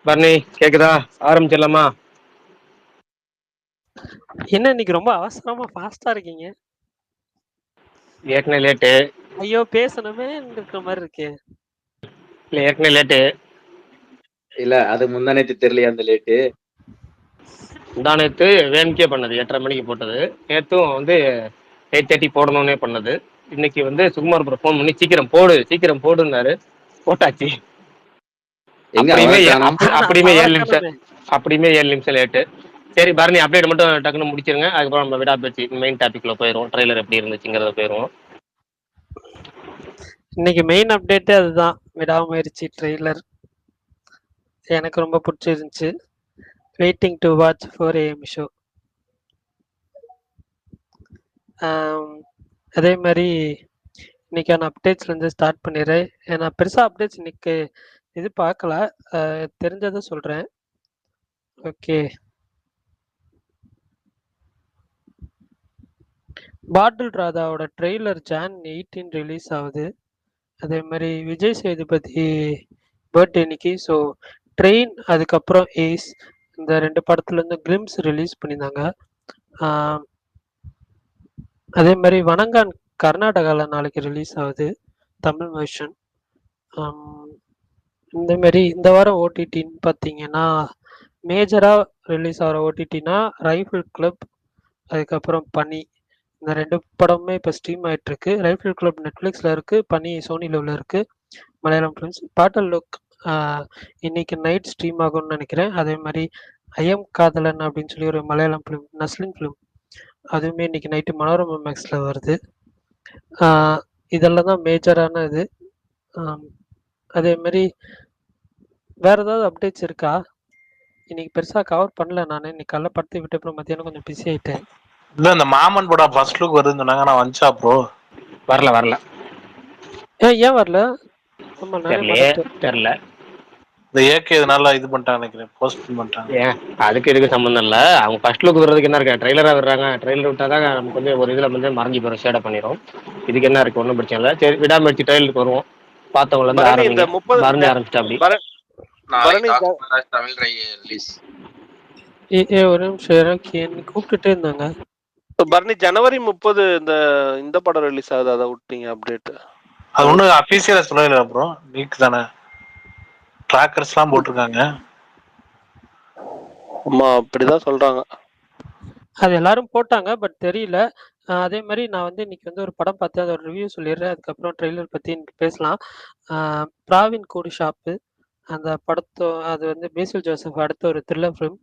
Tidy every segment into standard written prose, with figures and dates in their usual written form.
பரணி கேக்குதா? ஆரம்பிச்சிடலாமா? என்ன இன்னைக்கு ரொம்ப அவசரமா ஃபாஸ்டா இருக்கீங்க? ஏற்கனவே லேட்டு. ஐயோ பேசணுமே இருக்கிற மாதிரி இருக்கு. இல்ல ஏற்கனவே லேட்டு. இல்ல அது முந்தானேத்து தெரியலையா அந்த லேட்டு? முந்தானேத்து வேணுக்கே பண்ணது, 8:30 மணிக்கு போட்டது. நேத்தும் வந்து 8:30 போடணும்னே பண்ணது. இன்னைக்கு வந்து சுகுமார் ப்ரோ ஃபோன் பண்ணி சீக்கிரம் போடுன்னாரு. போட்டாச்சு. அப்படியுமே 7 நிமிஷம் லேட்டு. சரி பரணி அப்டேட் மட்டும் டக்குன்னு முடிச்சிருங்க. அதுக்கப்புறம் நம்ம விடாபேச்சு மெயின் டாபிக்ல போயிடுவோம். ட்ரெய்லர் எப்படி இருந்துச்சுங்கிறத போயிடுவோம். இன்னைக்கு மெயின் அப்டேட்டே அதுதான், விடாமுயற்சி ட்ரெய்லர். எனக்கு ரொம்ப பிடிச்சிருந்துச்சு. Waiting to watch 4 AM show. அதே மாதிரி இன்னைக்கான அப்டேட்ஸ்லேருந்து ஸ்டார்ட் பண்ணிடுறேன். நான் பெருசாக அப்டேட்ஸ் இன்னைக்கு இது பார்க்கல, தெரிஞ்சதை சொல்கிறேன். ஓகே, பாட்டில் ராதாவோட ட்ரெய்லர் Jan 18 ரிலீஸ் ஆகுது. அதே மாதிரி விஜய் சேதுபதி பர்த்டே இன்னைக்கு. ஸோ ட்ரெயின், அதுக்கப்புறம் ஏஸ், இந்த 2 படத்துலேருந்து கிளிம்ஸ் ரிலீஸ் பண்ணியிருந்தாங்க. அதே மாதிரி வணங்கான் கர்நாடகாவில் நாளைக்கு ரிலீஸ் ஆகுது, தமிழ் வெர்ஷன். இந்த மாதிரி இந்த வாரம் ஓடிடின்னு பார்த்தீங்கன்னா மேஜராக ரிலீஸ் ஆகிற ஓடிடினா ரைஃபிள் கிளப், அதுக்கப்புறம் பனி. இந்த 2 படமுமே இப்போ ஸ்ட்ரீம் ஆகிட்டுருக்கு. ரைஃபிள் கிளப் நெட்ஃப்ளிக்ஸில் இருக்குது, பனி சோனியில் இருக்குது. மலையாளம் ஃபிலிம்ஸ். பாட்டல் லுக் இன்னைக்கு நைட் ஸ்ட்ரீம் ஆகும்னு நினைக்கிறேன். அதே மாதிரி ஐஎம் காதலன் அப்படின்னு சொல்லி ஒரு மலையாளம் ஃபிலிம், நஸ்லின் ஃபிலிம், அதுவுமே இன்னைக்கு நைட்டு மனோரமா மேக்ஸில் வருது. இதெல்லாம் தான் மேஜரான இது. அதே மாதிரி வேற ஏதாவது அப்டேட்ஸ் இருக்கா? இன்னைக்கு பெருசாக கவர் பண்ணல. நான் இன்னைக்கு காலைல படத்தை விட்டு அப்புறம் மத்தியானம் கொஞ்சம் பிஸி ஆயிட்டேன். இல்ல இந்த மாமன் படம் ஃபர்ஸ்ட் லுக் வருதுன்னு சொன்னாங்க, நான் வந்துச்சா ப்ரோ? வரல. ஏன் வரல? ஆமா, தெரியல. இந்த ஏகே இதனால இது பண்ணிட்டாங்க நினைக்கிறேன், போஸ்ட்போன் பண்ணிட்டாங்க. ஏன் அதுக்கு இதுக்கு சம்மந்தம் இல்லை. அவங்க ஃபர்ஸ்ட் லுக் வர்றதுக்கு என்ன இருக்கு? ட்ரெய்லராக வர்றாங்க. ட்ரெய்லர் விட்டாதான் நமக்கு வந்து ஒரு இதில் வந்து மறைஞ்சி போகிற ஷேடை பண்ணிடும். இதுக்கு என்ன இருக்கு? ஒன்றும் பிரச்சனை இல்லை. சரி விடாமுயற்சி ட்ரெய்லருக்கு வருவோம். பார்த்தவங்கள இருந்து ஆரம்பிங்க. பரணி ஆரம்பிச்சிட்டா அப்படி தமிழ் ரிலீஸ். ஒரு நிமிஷம் கூப்பிட்டுட்டே இருந்தாங்க. பரணி ஜனவரி 30 இந்த படம் ரிலீஸ் ஆகுது, அதை விட்டீங்க அப்டேட். அது ஒன்றும் அஃபீஷியலா சொல்லல ப்ரோ, லீக் தானே, ட்ராக்கர்ஸ்லாம் போட்டிருக்காங்க. ஆமா அப்படிதான் சொல்றாங்க. அது எல்லாரும் போட்டாங்க, பட் தெரியல. அதே மாதிரி நான் வந்து இன்னைக்கு வந்து ஒரு படம் பார்த்தேன், அதோட ரிவ்யூ சொல்லிடுறேன். அதுக்கப்புறம் ட்ரெய்லர் பற்றி பேசலாம். பிராவின் கோடி ஷாப்பு, அந்த படத்தோ அது வந்து பேசில் ஜோசப் அடுத்த ஒரு த்ரில்லர் ஃபிலிம்.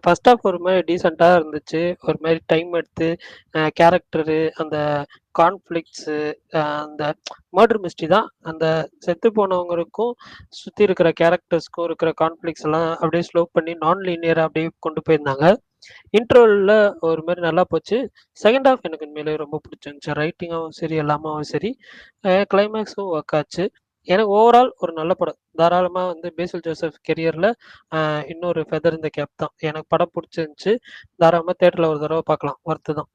ஃபர்ஸ்ட் ஆஃப் ஒரு மாதிரி டீசெண்டாக இருந்துச்சு. ஒரு மாதிரி டைம் எடுத்து கேரக்டரு, அந்த கான்ஃப்ளிக்ட்ஸு, அந்த மர்டர் மிஸ்ட்ரி தான். அந்த செத்து போனவங்களுக்கும் சுற்றி இருக்கிற கேரக்டர்ஸ்க்கும் இருக்கிற கான்ஃப்ளிக்ஸ் எல்லாம் அப்படியே ஸ்லோ பண்ணி நான் லீனியராக அப்படியே கொண்டு போயிருந்தாங்க. இன்ட்ரோவில் ஒரு மாதிரி நல்லா போச்சு. செகண்ட் ஹாஃப் எனக்கு உண்மையிலே ரொம்ப பிடிச்சிருந்துச்சு. ரைட்டிங்காகவும் சரி, எல்லாமாவும் சரி, கிளைமேக்ஸும் ஒர்க் ஆச்சு. எனக்கு ஓவரால் ஒரு நல்ல படம். தாராளமாக வந்து பேசில் ஜோசப் கெரியரில் இன்னொரு ஃபெதர் இந்த கேப் தான். எனக்கு படம் பிடிச்சிருந்துச்சு. தாராளமாக தேட்டரில் ஒரு தடவை பார்க்கலாம், ஒர்த்து தான்.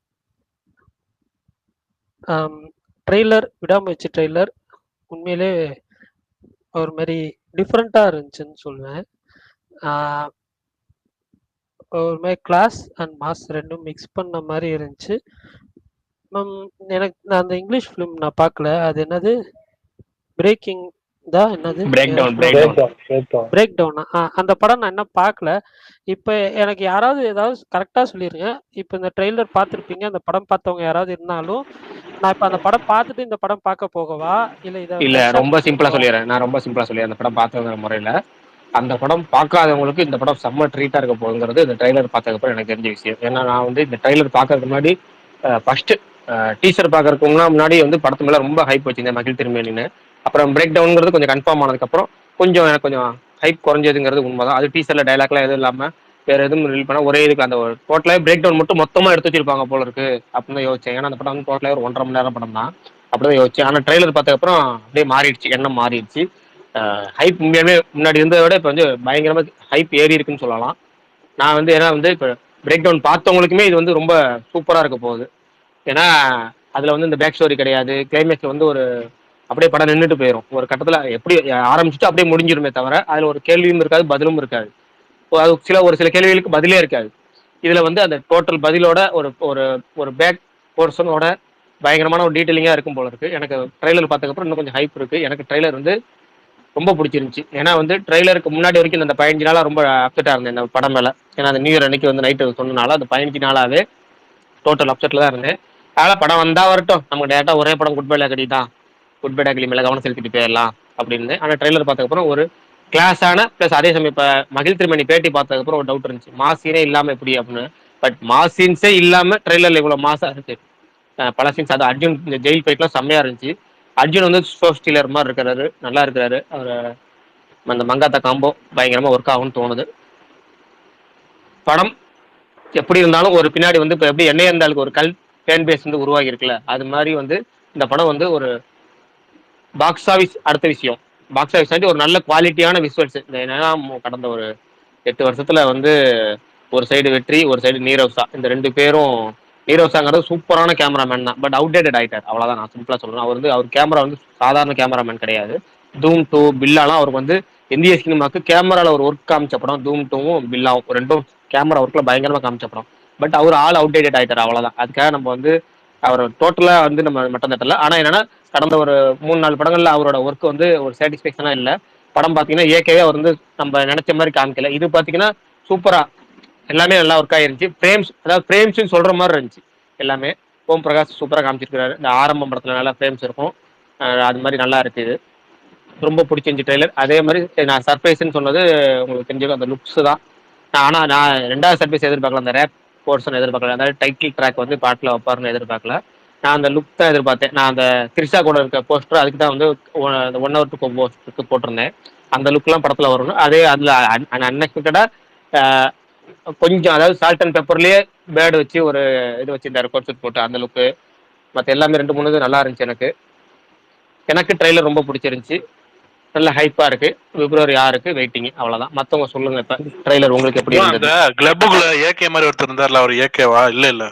ட்ரெய்லர், விடாமுயற்சி ட்ரெய்லர் உண்மையிலே ஒரு மாதிரி டிஃப்ரெண்ட்டாக இருந்துச்சுன்னு சொல்லுவேன். ஒரு மாதிரி கிளாஸ் அண்ட் மாஸ் ரெண்டும் மிக்ஸ் பண்ண மாதிரி இருந்துச்சு. எனக்கு நான் அந்த இங்கிலீஷ் ஃபிலிம் நான் பார்க்கல. அது என்னது, பிரேக்கிங் தான், என்னது பிரேக் டவுன். அந்த படம் நான் என்ன பார்க்கல. இப்போ எனக்கு யாராவது ஏதாவது கரெக்டாக சொல்லிடுங்க. இப்போ இந்த ட்ரெய்லர் பார்த்துருப்பீங்க, அந்த படம் பார்த்தவங்க யாராவது இருந்தாலும், நான் இப்போ அந்த படம் பார்த்துட்டு இந்த படம் பார்க்க போகவா இல்லை? ரொம்ப சிம்பிளாக சொல்லிடுறேன். நான் ரொம்ப சிம்பிளாக சொல்லிடுறேன். அந்த படம் பார்த்தவங்க முறையில் அந்த படம் பார்க்காதவங்களுக்கு இந்த படம் செம்ம ட்ரீட்டாக இருக்க போகுங்கிறது இந்த ட்ரெய்லர் பார்த்ததுக்கப்புறம் எனக்கு தெரிஞ்ச விஷயம். ஏன்னா நான் வந்து இந்த ட்ரெய்லர் பார்க்கறதுக்கு முன்னாடி ஃபர்ஸ்ட் டீசர் பார்க்கறதுக்கு முன்னாடி வந்து படத்து மேலே ரொம்ப ஹைப் வச்சிருந்தேன், மகிழ் திருமேனின்னு. அப்புறம் பிரேக் டவுனுங்கிறது கொஞ்சம் கன்ஃபார்ம் ஆனதுக்கப்புறம் எனக்கு கொஞ்சம் ஹைப் குறைஞ்சதுங்கிறது உண்மைதான். அது டீசரில் டைலாக்லாம் எதுவும் இல்லாமல் வேறு எதுவும் ரிலீல் பண்ணால் ஒரே இதுக்கு அந்த டோட்டலாக பிரேக் டவுன் மட்டும் மொத்தமாக எடுத்து வச்சிருப்பாங்க போல இருக்கு அப்படின்னு தான் யோசிச்சேன். ஏன்னா அந்த படம் வந்து டோட்டலாக ஒரு 1.5 மணி நேரம் படம் தான். அப்படிதான் யோசிச்சேன். ஆனால் ட்ரெய்லர் பார்த்ததுக்கப்புறம் அப்படியே மாறிடுச்சு, எண்ணம் மாறிடுச்சு. ஹைப் உண்மையாலுமே முன்னாடி இருந்ததை விட இப்போ வந்து பயங்கரமாக ஹைப் ஏறி இருக்குன்னு சொல்லலாம். நான் வந்து ஏன்னா வந்து இப்போ பிரேக் டவுன் பார்த்தவங்களுக்குமே இது வந்து ரொம்ப சூப்பராக இருக்க போகுது. ஏன்னா அதில் வந்து இந்த பேக் ஸ்டோரி கிடையாது. கிளைமேக்ஸில் வந்து ஒரு அப்படியே படம் நின்றுட்டு போயிடும். ஒரு கட்டத்துல எப்படி ஆரம்பிச்சுட்டு அப்படியே முடிஞ்சிருமே தவிர அதுல ஒரு கேள்வியும் இருக்காது, பதிலும் இருக்காது. அது ஒரு சில கேள்விகளுக்கு பதிலே இருக்காது. இதுல வந்து அந்த டோட்டல் பதிலோட ஒரு ஒரு ஒரு பேக் போர்ஷனோட பயங்கரமான ஒரு டீட்டெயிலிங்கா இருக்கும் போல இருக்கு. எனக்கு ட்ரெய்லர் பார்த்ததுக்கப்புறம் இன்னும் கொஞ்சம் ஹைப் இருக்கு. எனக்கு ட்ரெய்லர் வந்து ரொம்ப பிடிச்சிருந்துச்சு. ஏன்னா வந்து ட்ரெய்லருக்கு முன்னாடி வரைக்கும் இந்த 15 நாளா ரொம்ப அப்செட்டா இருந்தேன் இந்த படம் மேல. ஏன்னா அந்த நியூ இயர் அன்னைக்கு வந்து நைட்டு சொன்னனால அந்த 15 நாளாவே டோட்டல் அப்செட்ல தான் இருந்தேன். அதனால படம் வந்தா வரட்டும், நமக்கு டேரக்டா ஒரே படம் குட் பை லேக்கடி தான், குட் பை டாக்லி மேல கவனம் செலுத்திட்டு போயிடலாம் அப்படின்னு. ஆனா ட்ரெய்லர் பார்த்ததுக்கப்புறம் ஒரு கிளாஸான பிளஸ் அதே சமயம் இப்ப மகிழ் திருமணி பேட்டி பார்த்ததுக்கப்புறம் ஒரு டவுட் இருந்துச்சு, மாஸ் சீனே இல்லாம எப்படி அப்படின்னு. பட் மாஸ் சீன்ஸே இல்லாம ட்ரெய்லர்ல இவ்வளவு மாசா இருக்கு. பல சீன்ஸ் அது அர்ஜுன் இந்த ஜெயில் ஃபைட்லாம் செம்மையா இருந்துச்சு. அர்ஜுன் வந்து ஷோ ஸ்டீலர் மாதிரி இருக்கிறாரு, நல்லா இருக்கிறாரு. அவர் அந்த மங்காத்தா காம்போ பயங்கரமா ஒர்க் ஆகும்னு தோணுது. படம் எப்படி இருந்தாலும் ஒரு பின்னாடி வந்து இப்போ எப்படி என்னைய இருந்தாலும் ஒரு கல் ஃபேன் பேஸ் வந்து உருவாகி இருக்குல்ல, அது மாதிரி வந்து இந்த படம் வந்து ஒரு பாக்ஸ் ஆஃபீஸ் அடுத்த விஷயம். பாக்ஸ் ஆஃபீஸ் தாண்டி ஒரு நல்ல குவாலிட்டியான விசுவல்ஸ். இந்த என்னன்னா கடந்த ஒரு 8 வருஷத்துல வந்து ஒரு சைடு வெற்றி, ஒரு சைடு நீரவ்சா. இந்த 2 பேரும் நீரவ்சாங்கிறது சூப்பரான கேமராமேன் தான். பட் அவுடேட்டட் ஆயிட்டார், அவ்வளவுதான் நான் சிம்பிளா சொல்றேன். அவர் கேமரா வந்து சாதாரண கேமராமேன் கிடையாது. தூம் 2 பில்லாலாம் அவருக்கு வந்து இந்திய சினிமாக்கு கேமரால ஒரு ஒர்க் காமிச்ச படம் தூம் 2வும் பில்லாவும் ரெண்டும் கேமரா ஒர்க்ல பயங்கரமா காமிச்ச படம். பட் அவர் ஆல் அவுடேட்டட் ஆயிட்டார், அவ்வளவுதான். அதுக்காக நம்ம வந்து அவர் டோட்டலா வந்து நம்ம மட்டம் தட்டல. ஆனா என்னன்னா கடந்த ஒரு 3-4 படங்கள்ல அவரோட ஒர்க் வந்து ஒரு சாட்டிஸ்பேக்ஷனா இல்ல. படம் பாத்தீங்கன்னா ஏற்கனவே அவர் வந்து நம்ம நினைச்ச மாதிரி காமிக்கல. இது பாத்தீங்கன்னா சூப்பரா எல்லாமே நல்லா ஒர்க் ஆயிருந்துச்சு. ஃப்ரேம்ஸ், அதாவது ஃப்ரேம்ஸ் சொல்ற மாதிரி இருந்துச்சு எல்லாமே. ஓம் பிரகாஷ் சூப்பரா காமிச்சிருக்காரு. இந்த ஆரம்பம் படத்துல நல்லா ஃப்ரேம்ஸ் இருக்கும், அது மாதிரி நல்லா இருக்கு. இது ரொம்ப பிடிச்சிருந்துச்சு ட்ரெய்லர். அதே மாதிரி நான் சர்ப்ரைஸ்ன்னு சொன்னது உங்களுக்கு தெரிஞ்சுக்கும், அந்த லுக்ஸ் தான். நான் 2வது சர்ப்ரைஸ் எதிர்பார்க்கல, அந்த ரேப் போர்ஷன் எதிர்பார்க்கல. அதாவது டைட்டில் ட்ராக் வந்து பாட்டில் வைப்பாருன்னு எதிர்பார்க்கல. நான் அந்த லுக் தான் எதிர்பார்த்தேன். நான் அந்த திரிஷா கூட இருக்க போஸ்டர் அதுக்கு தான் வந்து 1 hour 2 போஸ்டருக்கு போட்டிருந்தேன். அந்த லுக்லாம் படத்துல வரணும். அதே அதுல அன்எக்ஸ்பெக்டடா கொஞ்சம் அதாவது சால்ட் அண்ட் பெப்பர்லயே பேர்டு வச்சு ஒரு இது வச்சிருந்தாரு, கோட் சூட் போட்டு. அந்த லுக்கு மற்ற எல்லாமே 2-3 இது நல்லா இருந்துச்சு. எனக்கு ட்ரெய்லர் ரொம்ப பிடிச்சிருந்துச்சு. நல்ல ஹைப்பா இருக்கு. பிப்ரவரி 6க்கு வெயிட்டிங், அவ்வளவுதான். மத்தவங்க சொல்லுங்க, இப்ப ட்ரெய்லர் உங்களுக்கு எப்படி அந்த இருந்தது? கிளப்புக்குள்ள ஏகே மாதிரி ஒருத்தர் இருந்தார்ல, அவர் ஏகேவா? இல்ல இல்ல,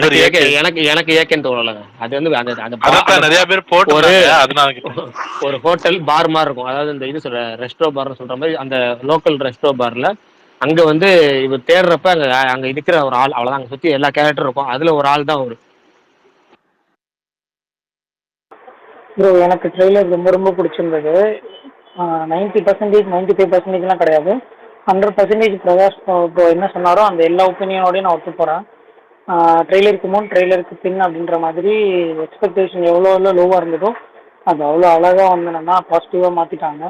நிறைய பேர் எனக்கு ஏகேன்னு தோணலங்க. அது வந்து அதான் நிறைய பேர் ஒரு போட்டுருந்தாங்க, அதனால கேட்டேன். ஒரு ஹோட்டல் பார் மாதிரி இருக்கும். அதாவது இந்த இது சொல்ற ரெஸ்டோ பார்னு சொல்ற மாதிரி அந்த லோக்கல் ரெஸ்டோ பார்ல அங்க வந்து இவர் தேடுறப்ப அங்க அங்க இருக்கிற ஒரு ஆள், அவ்வளவுதான். அங்க சுத்தி எல்லா கேரக்டரும் இருக்கும், அதுல ஒரு ஆள் தான் அவரு. ப்ரோ எனக்கு ட்ரெய்லர் ரொம்ப ரொம்ப பிடிச்சிருந்தது. 90% 95%லாம் கிடையாது, 100% பிரகாஷ் இப்போ என்ன சொன்னாரோ அந்த எல்லா ஒப்பீனியனோடய நான் ஒத்து போகிறேன். ட்ரெய்லருக்கு முன் ட்ரெய்லருக்கு பின் அப்படின்ற மாதிரி எக்ஸ்பெக்டேஷன் எவ்வளோ லோவாக இருந்ததோ அது அவ்வளோ அழகாக வந்து என்னன்னா பாசிட்டிவாக மாற்றிட்டாங்க.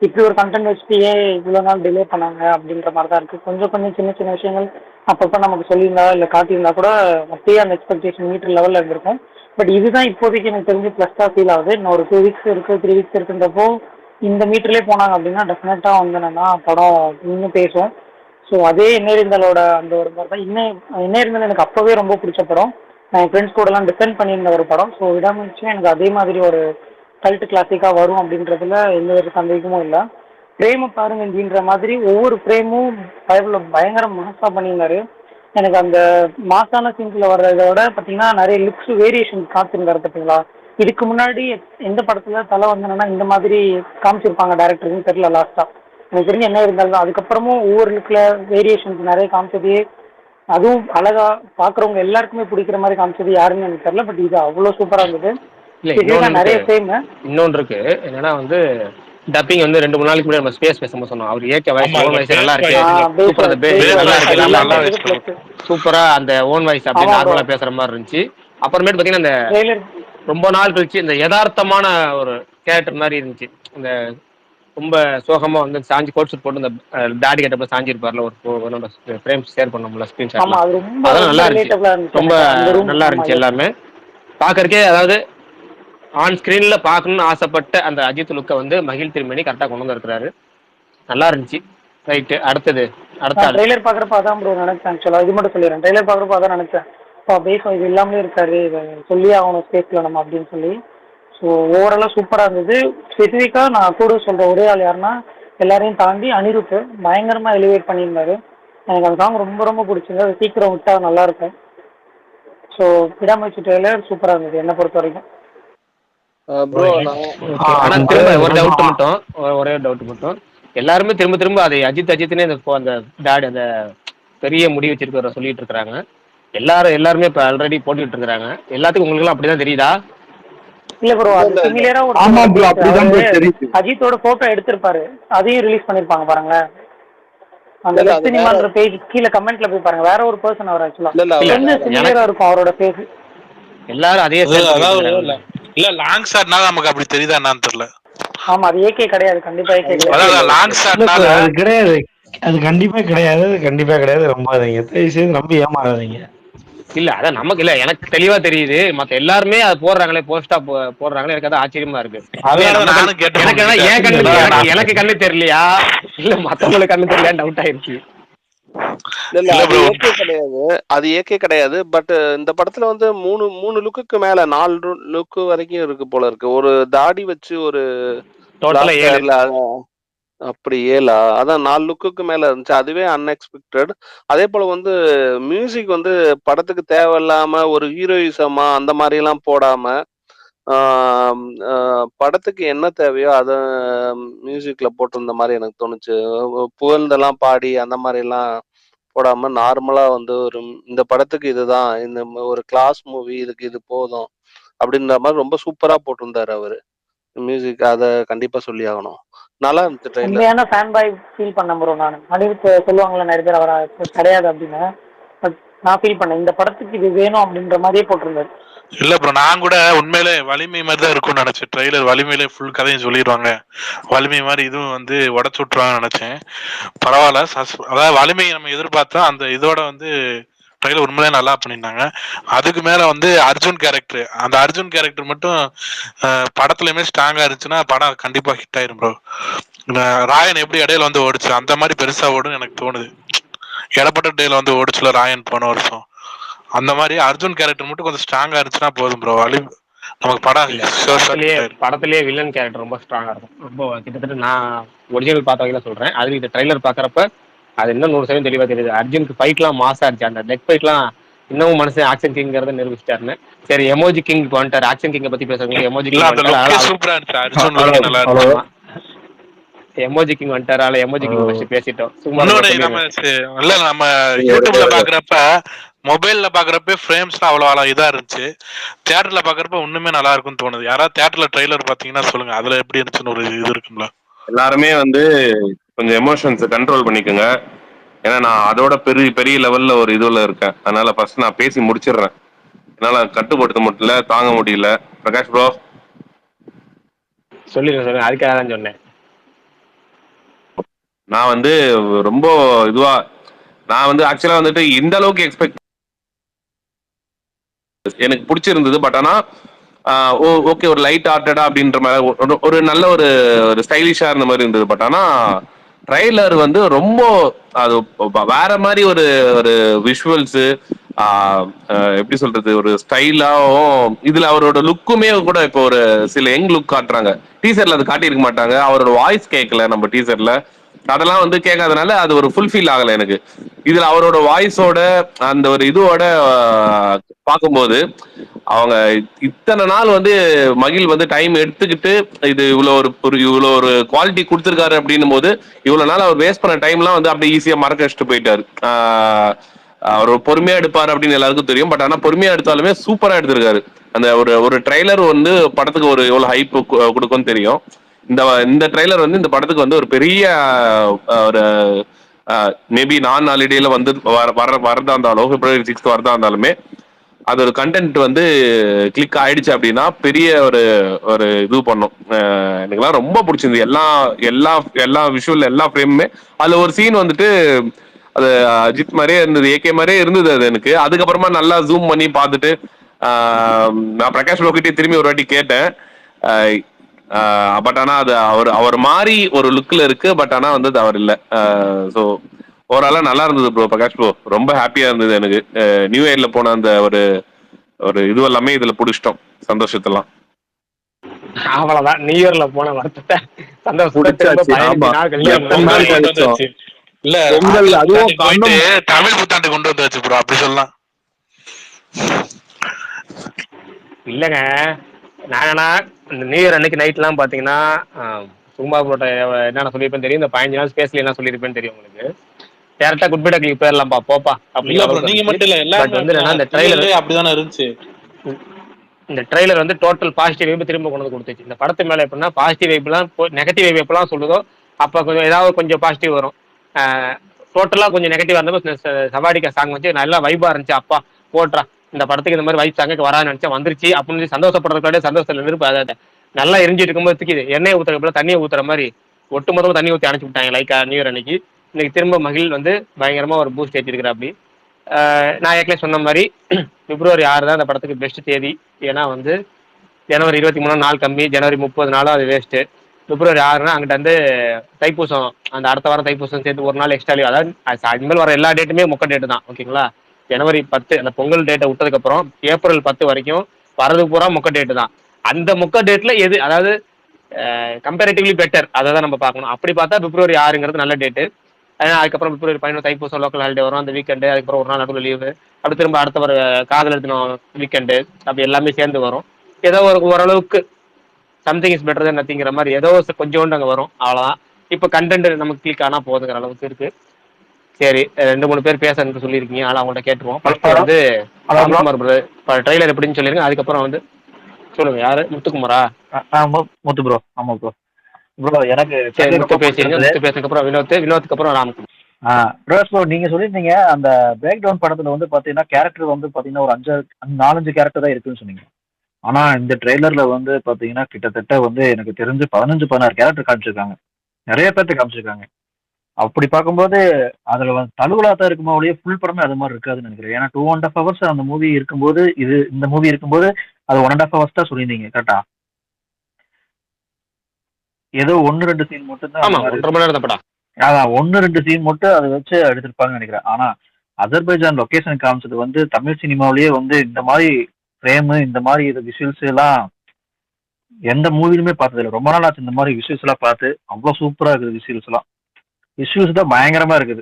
இப்படி ஒரு கண்டென்ட் வச்சுட்டு ஏன் இவ்வளோ நாள் டிலே பண்ணாங்க அப்படின்ற மாதிரி தான் இருக்குது. கொஞ்சம் சின்ன சின்ன விஷயங்கள் அப்பப்போ நமக்கு சொல்லியிருந்தா இல்லை காட்டியிருந்தா கூட அப்பயே அந்த எக்ஸ்பெக்டேஷன் மீட்டர் லெவலில் இருந்திருக்கும். பட் இதுதான் இப்போதைக்கு எனக்கு தெரிஞ்சு ப்ளஸ்ஸாக ஃபீல் ஆகுது. இன்னும் ஒரு 2 weeks இருக்குது, 3 weeks இருக்குன்றப்போ இந்த மீட்டர்லேயே போனாங்க அப்படின்னா டெஃபினட்டாக வந்து என்னென்னா படம் இன்னும் பேசும். ஸோ அதே எண்ணெறிந்தலோட அந்த ஒரு மாதிரி தான் எண்ணெறிந்தல் எனக்கு அப்போவே ரொம்ப பிடிச்ச படம். நான் என் ஃப்ரெண்ட்ஸ் கூடலாம் டிஃபெண்ட் பண்ணியிருந்த ஒரு படம். ஸோ விடாமுயற்சியும் எனக்கு அதே மாதிரி ஒரு கல்ட்டு கிளாசிக்காக வரும் அப்படின்றதுல எந்த ஒரு சந்தேகமும் இல்லை. ஃப்ரேமை பாருங்க, இந்தின்ற மாதிரி ஒவ்வொரு ஃப்ரேமும் பயங்கர மாசாக பண்ணியிருந்தாரு. எனக்கு அந்த மாசான சீன்ஸில் வர்றதை விட பார்த்தீங்கன்னா நிறைய லுக்ஸ் வேரியேஷன் காத்திருந்தாரு பார்த்தீங்களா. இதுக்கு முன்னாடி எந்த படத்தில் தலை வந்தேன்னா இந்த மாதிரி காமிச்சிருப்பாங்க டேரக்டருன்னு தெரியல. லாஸ்ட்டாக எனக்கு தெரிஞ்சு என்ன இருந்தாலும் அதுக்கப்புறமும் ஒவ்வொரு லுக்கில் வேரியேஷன்ஸ் நிறைய காமிச்சதே, அதுவும் அழகா பார்க்குறவங்க எல்லாருக்குமே பிடிக்கிற மாதிரி காமிச்சது யாருன்னு எனக்கு தெரியல. பட் இது அவ்வளோ சூப்பராக இருந்தது. நிறைய ஃப்ரேம் இன்னொன்று இருக்கு என்னன்னா வந்து டப்பிங் வந்து 2-3 நாளைக்கு முன்னாடி நம்ம ஸ்பேஸ் பேசும்போது சொன்னோம், அவர் ஏகே வாய்ஸ் ஓன் வாய்ஸ் நல்லா இருக்கு, சூப்பரா அந்த பேஸ் நல்லா இருக்கு, சூப்பரா அந்த ஓன் வாய்ஸ் அப்படி நார்மலா பேசுற மாதிரி இருந்துச்சு. அப்புறமேட்டு பாத்தீங்கன்னா இந்த ரொம்ப நாள் கழிச்சு இந்த யதார்த்தமான ஒரு கேரக்டர் மாதிரி இருந்துச்சு. இந்த ரொம்ப சோகமா வந்து சாஞ்சி கோட் சூட் போட்டு இந்த டாடி கெட்டப்ல சாஞ்சி இருப்பார்ல, ஒரு ஃப்ரேம்ஸ் ஷேர் பண்ணோம்ல ஸ்கிரீன்ஷாட்ல, அதெல்லாம் நல்லா இருந்துச்சு, ரொம்ப நல்லா இருந்துச்சு எல்லாமே பாக்கறதுக்கே. அதாவது ஆன் ஸ்கிரீன்ல பாக்கணும்னு ஆசைப்பட்ட அந்த அஜித் லுக்கை வந்து மகிழ் திருமணி கரெக்டா கொண்டு வந்திருக்கிறாரு. நல்லா இருந்துச்சு. ரைட்டு, அடுத்த ட்ரெய்லர் பாக்குறப்ப அதான் ப்ரோ நினைச்சேன். ஆக்சுவலா இது மட்டும் சொல்லிடுறேன், ட்ரெய்லர் பாக்குறப்ப அதான் நினைச்சேன், பேசும் இது இல்லாமலே இருக்காரு, சொல்லி ஆகணும் ஸ்பேஸ்ல நம்ம அப்படின்னு சொல்லி. ஸோ ஓவராலாக சூப்பராக இருந்தது. ஸ்பெசிஃபிக்காக நான் கூட சொல்கிற ஒரே ஆள் யாருன்னா எல்லாரையும் தாண்டி அனிருத் பயங்கரமாக எலிவேட் பண்ணியிருந்தாரு. எனக்கு அந்த சாங் ரொம்ப ரொம்ப பிடிச்சிருந்தது. அது சீக்கிரம் விட்டா நல்லாயிருக்கும். ஸோ விடாமுயற்சி ட்ரெய்லர் சூப்பராக இருந்தது என்னை பொறுத்த வரைக்கும். ப்ரோ நான் ஆனா திரும்ப ஒரு டவுட் மட்டும், ஒரே டவுட் மட்டும். எல்லாருமே திரும்ப திரும்ப அதை அஜித் அஜித்னே அந்த டாடி அந்த பெரிய முடி வச்சிருக்கிற சொல்லிட்டு இருக்காங்க. எல்லாருமே இப்ப ஆல்ரெடி போட்டுட்டு இருக்காங்க. எல்லாத்துக்கும் உங்களுக்கு எல்லாம் அப்படிதான் தெரியுதா? இல்ல ப்ரோ, இல்ல அது இல்ல இல்ல சிமிலரா ஒரு ஆமா ப்ரோ, case. அப்படிதான் அவரு ப்ரோ தெரியுது. அஜித்தோட போட்டோ எடுத்திருப்பாரு, அதையும் ரிலீஸ் பண்ணிருப்பாங்க பாருங்களேன். அந்த இல்ல இல்ல வெப் அது வேற. சினிமான்ற பேஜ் கீழே கமெண்ட்ல போய் பாருங்க, வேற ஒரு பர்சன் அவர் ஆக்சுவலா இல்ல இல்ல இல்ல அவர் கொஞ்சம் வேற. எனக்கு சிமிலரா இருக்கும் அவரோட பேஸ். எல்லாரும் அதே ஷேர் பண்ணிட்டு அதாவது இருக்காங்க. இல்ல லாங் ஷாட்னால நமக்கு அப்படி தெரியுதா என்னன்னு தெரியல. ஆமா, அது ஏகே கிடையாது, கண்டிப்பா ஏகே அது கிடையாது. ஏகே இல்ல அதாவது லாங் அது. இல்ல ஷாட்னால சார், அது கிடையாது. அது கண்டிப்பா கிடையாது, அது கண்டிப்பா கிடையாது. நம்பாதீங்க, தயவு செய்து நம்பி ஏமாறாதீங்க. இல்ல அதான் நமக்கு இல்ல, எனக்கு தெளிவா தெரியுது. மத்த எல்லாருமே அது போடுறாங்களே, போஸ்டா போடுறாங்களே, எனக்கு அது ஆச்சரியமா இருக்கு. ஏன் அதனாலதான் நம்ம நானும் கேட்டேன் எனக்கு உங்ககிட்ட. ஏன் இல்ல கண்ணுக்கு நான் எனக்கு கண்ணு தெரியலையா, இல்ல மத்தவங்களுக்கு கண்ணு தெரியலையா டவுட் ஆயிருச்சு. இல்ல இல்ல இல்ல அது ப்ரோ, ஏகே கிடையாது. அது ஏகே கிடையாது. பட் இந்த படத்துல வந்து மூணு மூணு லுக்குக்கு மேல 4 லுக்கு வரைக்கும் இருக்கு போல இருக்கு. ஒரு தாடி வச்சு ஒரு டோட்டலா பிளாக் 7. ஹேர்ல அப்படி 7ஆ? அதான் 4 லுக்குக்கு மேல இருந்துச்சு. அதுவே அன்எக்ஸ்பெக்டட். அதே போல வந்து மியூசிக் வந்து படத்துக்கு தேவையில்லாம ஒரு ஹீரோயிசமா அந்த மாதிரி எல்லாம் போடாம ஆம், படத்துக்கு என்ன தேவையோ அத மியூசிக்ல போட்டிருந்த மாதிரி எனக்கு தோணுச்சு. புகழ்ந்தெல்லாம் பாடி அந்த மாதிரி எல்லாம் போடாம நார்மலா வந்து ஒரு இந்த படத்துக்கு இதுதான், இந்த ஒரு கிளாஸ் மூவி, இதுக்கு இது போதும் அப்படின்ற மாதிரி ரொம்ப சூப்பரா போட்டிருந்தாரு அவரு மியூசிக். அத கண்டிப்பா சொல்லி ஆகணும். நல்லா இருந்துச்சு ட்ரெய்லர். உண்மையான ஃபேன் பாய் ஃபீல் பண்ண ப்ரோ. நான் அனிருத் சொல்லுவாங்கல்ல நிறைய பேர் அவரை கிடையாது அப்படின்னு, பட் நான் ஃபீல் பண்ணேன் இந்த படத்துக்கு இது வேணும் அப்படின்ற மாதிரியே போட்டிருந்தாரு. இல்ல ப்ரோ, நான் கூட உண்மையிலே வலிமை மாதிரி தான் இருக்கும்னு நினைச்சேன். ட்ரெய்லர் வலிமையிலே ஃபுல் கதையும் சொல்லிடுவாங்க, வலிமை மாதிரி இதுவும் வந்து உடச்சு விட்டுருவாங்கன்னு நினைச்சேன். பரவாயில்ல. அதாவது வலிமை நம்ம எதிர்பார்த்தோம், அந்த இதோட வந்து ட்ரெய்லர் உண்மையிலே நல்லா பண்ணியிருந்தாங்க. அதுக்கு மேல வந்து அர்ஜுன் கேரக்டர், அந்த அர்ஜுன் கேரக்டர் மட்டும் படத்துலயுமே ஸ்ட்ராங்கா இருந்துச்சுன்னா படம் கண்டிப்பா ஹிட் ஆயிரும் ப்ரோ. ராயன் எப்படி இடையில வந்து ஓடிச்சு அந்த மாதிரி பெருசா ஓடுன்னு எனக்கு தோணுது. இடப்பட்ட டேல வந்து ஓடிச்சுல ராயன் போன வருஷம், அந்த மாதிரி அர்ஜுன் கேரக்டர் மட்டும் கொஞ்சம் ஸ்ட்ராங்கா இருந்துச்சுன்னா போதும் ப்ரோ. நமக்கு படம் இல்ல ஹிட் ஆயிரும். படத்திலேயே வில்லன் கேரக்டர் ரொம்ப ஸ்ட்ராங்கா இருக்கும். ரொம்ப கிட்டத்தட்ட நான் ஒரிஜினல் பார்த்த வகையில சொல்றேன். அது இந்த ட்ரைலர் பாக்குறப்ப அது இன்னும் 100% தெளிவா தெரியுது. அர்ஜுனுக்கு ஃபைட்லாம் மாசா இருந்துச்சு. அந்த லெக் ஃபைட்லாம் இன்னமும் மனுஷன் ஆக்ஷன் கிங்கிறத நிரூபிச்சிட்டாருன்னு. சரி, எமோஜி கிங் வந்துட்டார். ஆக்ஷன் கிங்கை பத்தி பேசுறவங்க எமோஜி இல்ல கிங் அந்த வந்துட்டார். லுக்கே அதனால சூப்பரா இருந்துச்சு, அர்ஜுன் லுக்கே நல்லா இருந்துச்சு. ஆமா, எமோஜி கிங் வந்துட்டாரு. எமோஜி கிங் ஃபர்ஸ்ட் பேசிட்டோம். சும்மா இன்னொன்னு நம்ம சொல்லிடுறேன். இல்ல நம்ம யூடியூப்ல பாக்குறப்ப, மொபைல்ல பாக்குறப்ப ஃப்ரேம்ஸ்லாம் அவ்வளவு இதா இருந்துச்சு. தியேட்டர்ல பாக்குறப்ப இன்னுமே நல்லா இருக்கும்னு தோணுது. யாராவது தியேட்டர்ல ட்ரெய்லர் பாத்தீங்கன்னா சொல்லுங்க, அதுல எப்படி இருந்துச்சுன்னு ஒரு இது இருக்கும்ல. எல்லாருமே வந்து கொஞ்சம் எமோஷன்ஸை கண்ட்ரோல் பண்ணிக்கோங்க. ஏன்னா நான் அதோட பெரிய பெரிய லெவல்ல ஒரு இதுல இருக்கேன். அதனால ஃபர்ஸ்ட் நான் பேசி முடிச்சிடுறேன். என்னால கட்டுப்படுத்த முடியல, தாங்க முடியல. பிரகாஷ் ப்ரோ, சொல்லுங்க. அதுக்காக தான் சொன்னேன். நான் வந்து ரொம்ப இதுவா, நான் வந்து ஆக்சுவலா வந்துட்டு இந்த அளவுக்கு எக்ஸ்பெக்ட் எனக்கு பிடிச்சிருந்தது. பட் ஆனா ஓகே, ஒரு லைட் ஹார்ட்டடா அப்படின்ற மாதிரி ஒரு நல்ல ஒரு ஸ்டைலிஷா இருந்த மாதிரி இருந்தது. பட் ஆனா ட்ரைலர் வந்து ரொம்ப அது வேற மாதிரி ஒரு ஒரு விஷுவல்ஸ், எப்படி சொல்றது, ஒரு ஸ்டைலாவும் இதுல அவரோட லுக்குமே கூட இப்போ ஒரு சில யங் லுக் காட்டுறாங்க. டீசர்ல அது காட்டியிருக்க மாட்டாங்க. அவரோட வாய்ஸ் கேட்கல நம்ம டீசர்ல, அதெல்லாம் வந்து கேட்காதனால அது ஒரு ஃபுல்ஃபில் ஆகல எனக்கு. இதுல அவரோட வாய்ஸோட அந்த ஒரு இதுவோட பார்க்கும்போது, அவங்க இத்தனை நாள் வந்து மகிழ் வந்து டைம் எடுத்துக்கிட்டு இது இவ்வளோ ஒரு குவாலிட்டி கொடுத்துருக்காரு அப்படின்னும் போது, இவ்வளவு நாள் அவர் வேஸ்ட் பண்ண டைம்லாம் வந்து அப்படியே ஈஸியா மறக்க வச்சுட்டு போயிட்டாரு. அவர் பொறுமையா எடுப்பாரு அப்படின்னு எல்லாருக்கும் தெரியும். பட் ஆனா பொறுமையா எடுத்தாலுமே சூப்பரா எடுத்திருக்காரு. அந்த ஒரு ஒரு ட்ரைலர் வந்து படத்துக்கு ஒரு எவ்வளவு ஹைப் கொடுக்கும்னு தெரியும். இந்த ட்ரைலர் வந்து இந்த படத்துக்கு வந்து ஒரு பெரிய ஒரு மேபி நான் ஹாலிடேல வந்து வரதா இருந்தாலும், February 6 வரதா இருந்தாலுமே அது ஒரு கண்டென்ட் வந்து கிளிக் ஆயிடுச்சு அப்படின்னா பெரிய ஒரு ஒரு இது பண்ணும். எனக்குலாம் ரொம்ப பிடிச்சிருந்தது. எல்லா எல்லா எல்லா விஷுவல், எல்லா ஃப்ரேமுமே. அதுல ஒரு சீன் வந்துட்டு அது அஜித் மாதிரியே இருந்தது, ஏகே மாதிரியே இருந்தது அது எனக்கு. அதுக்கப்புறமா நல்லா ஜூம் பண்ணி பார்த்துட்டு நான் பிரகாஷ் லோகிட்டே திரும்பி ஒரு வாட்டி கேட்டேன். பட் ஆனா அது அவர் மாதிரி ஒரு லுக்ல இருக்கு. பட் ஆனா வந்து அது அவர் இல்லை. ஸோ ஓவராலா நல்லா இருந்தது ப்ரோ. பிரகாஷ் ப்ரோ ரொம்ப ஹாப்பியா இருந்தது எனக்கு. நியூ இயர்ல போன அந்த ஒரு ஒரு இது எல்லாமே இதுல புடிச்சிட்டோம், சந்தோஷத்தெல்லாம். அவ்வளவுதான், நியூ இயர்ல போன வருத்தத்தை சந்தோஷத்தை திரும்ப புடிச்சாச்சு. 15 ஆமா, நாள் கழிச்சு பொங்கல் கழிச்சோம். இல்ல பொங்கல் அதுவும் போயிட்டு கண்ணம். தமிழ் புத்தாண்டு கொண்டு வந்தாச்சு ப்ரோ, அப்படி சொல்லலாம். இல்லங்க. நானா இந்த நியூ இயர் அன்னைக்கு நைட்லாம் பார்த்தீங்கன்னா சும்மா போட்ட என்னென்ன சொல்லியிருப்பேன்னு தெரியும். இந்த 15 நாள் ஸ்பேஸ்ல என்ன சொல்லியிருப்பேன்னு தெரியும் உங்களுக்கு. டேரக்டா குட் பை டாக்லிக்கு போயிடலாம்ப்பா போப்பா இல்ல அப்படிங்கிற ப்ரோ, அளவுக்கு நீங்க இருந்துச்சு. மட்டும் இல்ல, பட் எல்லாருமே வந்து என்னன்னா அப்படிதான். இந்த நியூ ட்ரைலர் இயர்லயே அப்படிதானே இருந்துச்சு. இந்த ட்ரெய்லர் வந்து டோட்டல் பாசிட்டிவ் வைப்பு திரும்ப கொண்டு வந்து கொடுத்துச்சு. இந்த படத்து மேல எப்படின்னா பாசிட்டிவ் வைப்லாம் நெகட்டிவ் வைப் எப்பெல்லாம் சொல்லுதோ அப்போ கொஞ்சம் ஏதாவது கொஞ்சம் பாசிட்டிவ் வரும். டோட்டலாக கொஞ்சம் நெகட்டிவ் இருந்தப்போ சவாடிக்கா சாங் வச்சு நல்லா வைபா இருந்துச்சு. அப்பா போட்றா இந்த படத்துக்கு இந்த மாதிரி வைப் சாங்க வரான்னு நினைச்சா வந்துருச்சு அப்படின்னு சந்தோஷப்படுறதுக்காக சந்தோஷத்துல இருந்து அதை நல்லா எரிஞ்சிட்டு இருக்கும்போது தூக்கி எண்ணெய் ஊற்றுறப்ப தண்ணியை ஊற்றுற மாதிரி ஒட்டு மொத்தமாக தண்ணி ஊற்றி அனுப்பிச்சு விட்டாங்க லைக்கா நியூ இயர் அன்னைக்கு. இன்னைக்கு திரும்ப மகிழ் வந்து பயங்கரமா ஒரு பூஸ்ட் ஏற்றிருக்கிறா. அப்படி நான் ஏற்கனவே சொன்ன மாதிரி பிப்ரவரி 6 தான் அந்த படத்துக்கு பெஸ்ட் தேதி. ஏன்னா வந்து ஜனவரி 23 நாள் கம்மி, ஜனவரி 30 நாளும் அது வேஸ்ட்டு. பிப்ரவரி 6 அங்கிட்ட வந்து தைப்பூசம், அந்த அடுத்த வாரம் தைப்பூசம் சேர்த்து ஒரு நாள் எக்ஸ்ட்ரா லீவ். அதாவது இனிமேல் வர எல்லா டேட்டுமே மொக்க டேட்டு தான். ஓகேங்களா? ஜனவரி 10 அந்த பொங்கல் டேட்டை விட்டதுக்கப்புறம் ஏப்ரல் 10 வரைக்கும் வரது பூரா மொக்க டேட்டு தான். அந்த மொக்க டேட்ல எது அதாவது கம்பேரிட்டிவ்லி பெட்டர் அதை தான் நம்ம பார்க்கணும். அப்படி பார்த்தா பிப்ரவரி 6ங்கிறது நல்ல டேட்டு. ஏன்னா அதுக்கப்புறம் பிப்ரவரி 11 தைப்பூசம் லோக்கல் ஹாலிடே வரும், அந்த வீக்கெண்டு. அதுக்கப்புறம் ஒரு நாள் நடுவில் லீவு, அப்படி திரும்ப அடுத்த வர காதலர் தினம் வீக்கெண்டு, அப்படி எல்லாமே சேர்ந்து வரும். ஏதோ ஓரளவுக்கு சம்திங் இஸ் பெட்டர் தென் நத்திங்கிற மாதிரி ஏதோ கொஞ்சோண்டு அங்கே வரும், அவ்வளோதான். இப்போ கண்டென்ட் நமக்கு கிளிக் ஆனால் போதுங்கிற அளவுக்கு இருக்கு. சரி, 2-3 பேர் பேச சொல்லியிருக்கீங்க, ஆனால் அவங்கள்ட்ட கேட்டுருவோம். ஃபர்ஸ்ட் வந்து ராம்குமார் பிரதர் ட்ரெய்லர் எப்படின்னு சொல்லிருங்க. அதுக்கப்புறம் வந்து சொல்லுங்க. யாரு? முத்துக்குமாரா? முத்து ப்ரோ. ஆமா ப்ரோ. ப்ரோ எனக்கு சரி, முத்து பேசிருங்க. முத்து பேசுறதுக்கு அப்புறம் வினோத்துக்கு அப்புறம் ராம்குமார். ப்ரோ நீங்க சொல்லியிருந்தீங்க அந்த பிரேக் டவுன் படத்துல வந்து பாத்தீங்கன்னா கேரக்டர் வந்து பாத்தீங்கன்னா ஒரு 4-5 கேரக்டர் தான் இருக்குன்னு சொன்னீங்க. ஆனா இந்த ட்ரெய்லர்ல வந்து பாத்தீங்கன்னா கிட்டத்தட்ட வந்து எனக்கு தெரிஞ்சு 15-16 கேரக்டர் காமிச்சிருக்காங்க. நிறைய பேர்த்த காமிச்சிருக்காங்க. அப்படி பார்க்கும்போது அதுல வந்து தழுவலா தான் இருக்குமா ஒழிய ஃபுல் படமே அது மாதிரி இருக்காதுன்னு நினைக்கிறேன். ஏன்னா 2.5 hours அந்த மூவி இருக்கும்போது இந்த மூவி இருக்கும்போது அது 1.5 hours தான் சொல்லியிருந்தீங்க கரெக்டா? ஏதோ 1-2 சீன் மட்டும் தான். ஆமா, 1.5 மணி நேரம் படம். அதான் 1-2 சீன் மட்டும் அதை வச்சு எடுத்திருப்பாங்கன்னு நினைக்கிறேன். ஆனா அஜர்பைஜான் லொகேஷன் காமிச்சது வந்து தமிழ் சினிமாவிலேயே வந்து இந்த மாதிரி ஃப்ரேமு இந்த மாதிரி இது விஷுவல்ஸ் எல்லாம் எந்த மூவிலுமே பார்த்ததில்லை. ரொம்ப நாள் ஆச்சு இந்த மாதிரி விஷுவல்ஸ் எல்லாம் பார்த்து. அவ்வளோ சூப்பரா இருக்குது விஷுவல்ஸ் எல்லாம். விஷுவல்ஸ் தான் பயங்கரமா இருக்குது.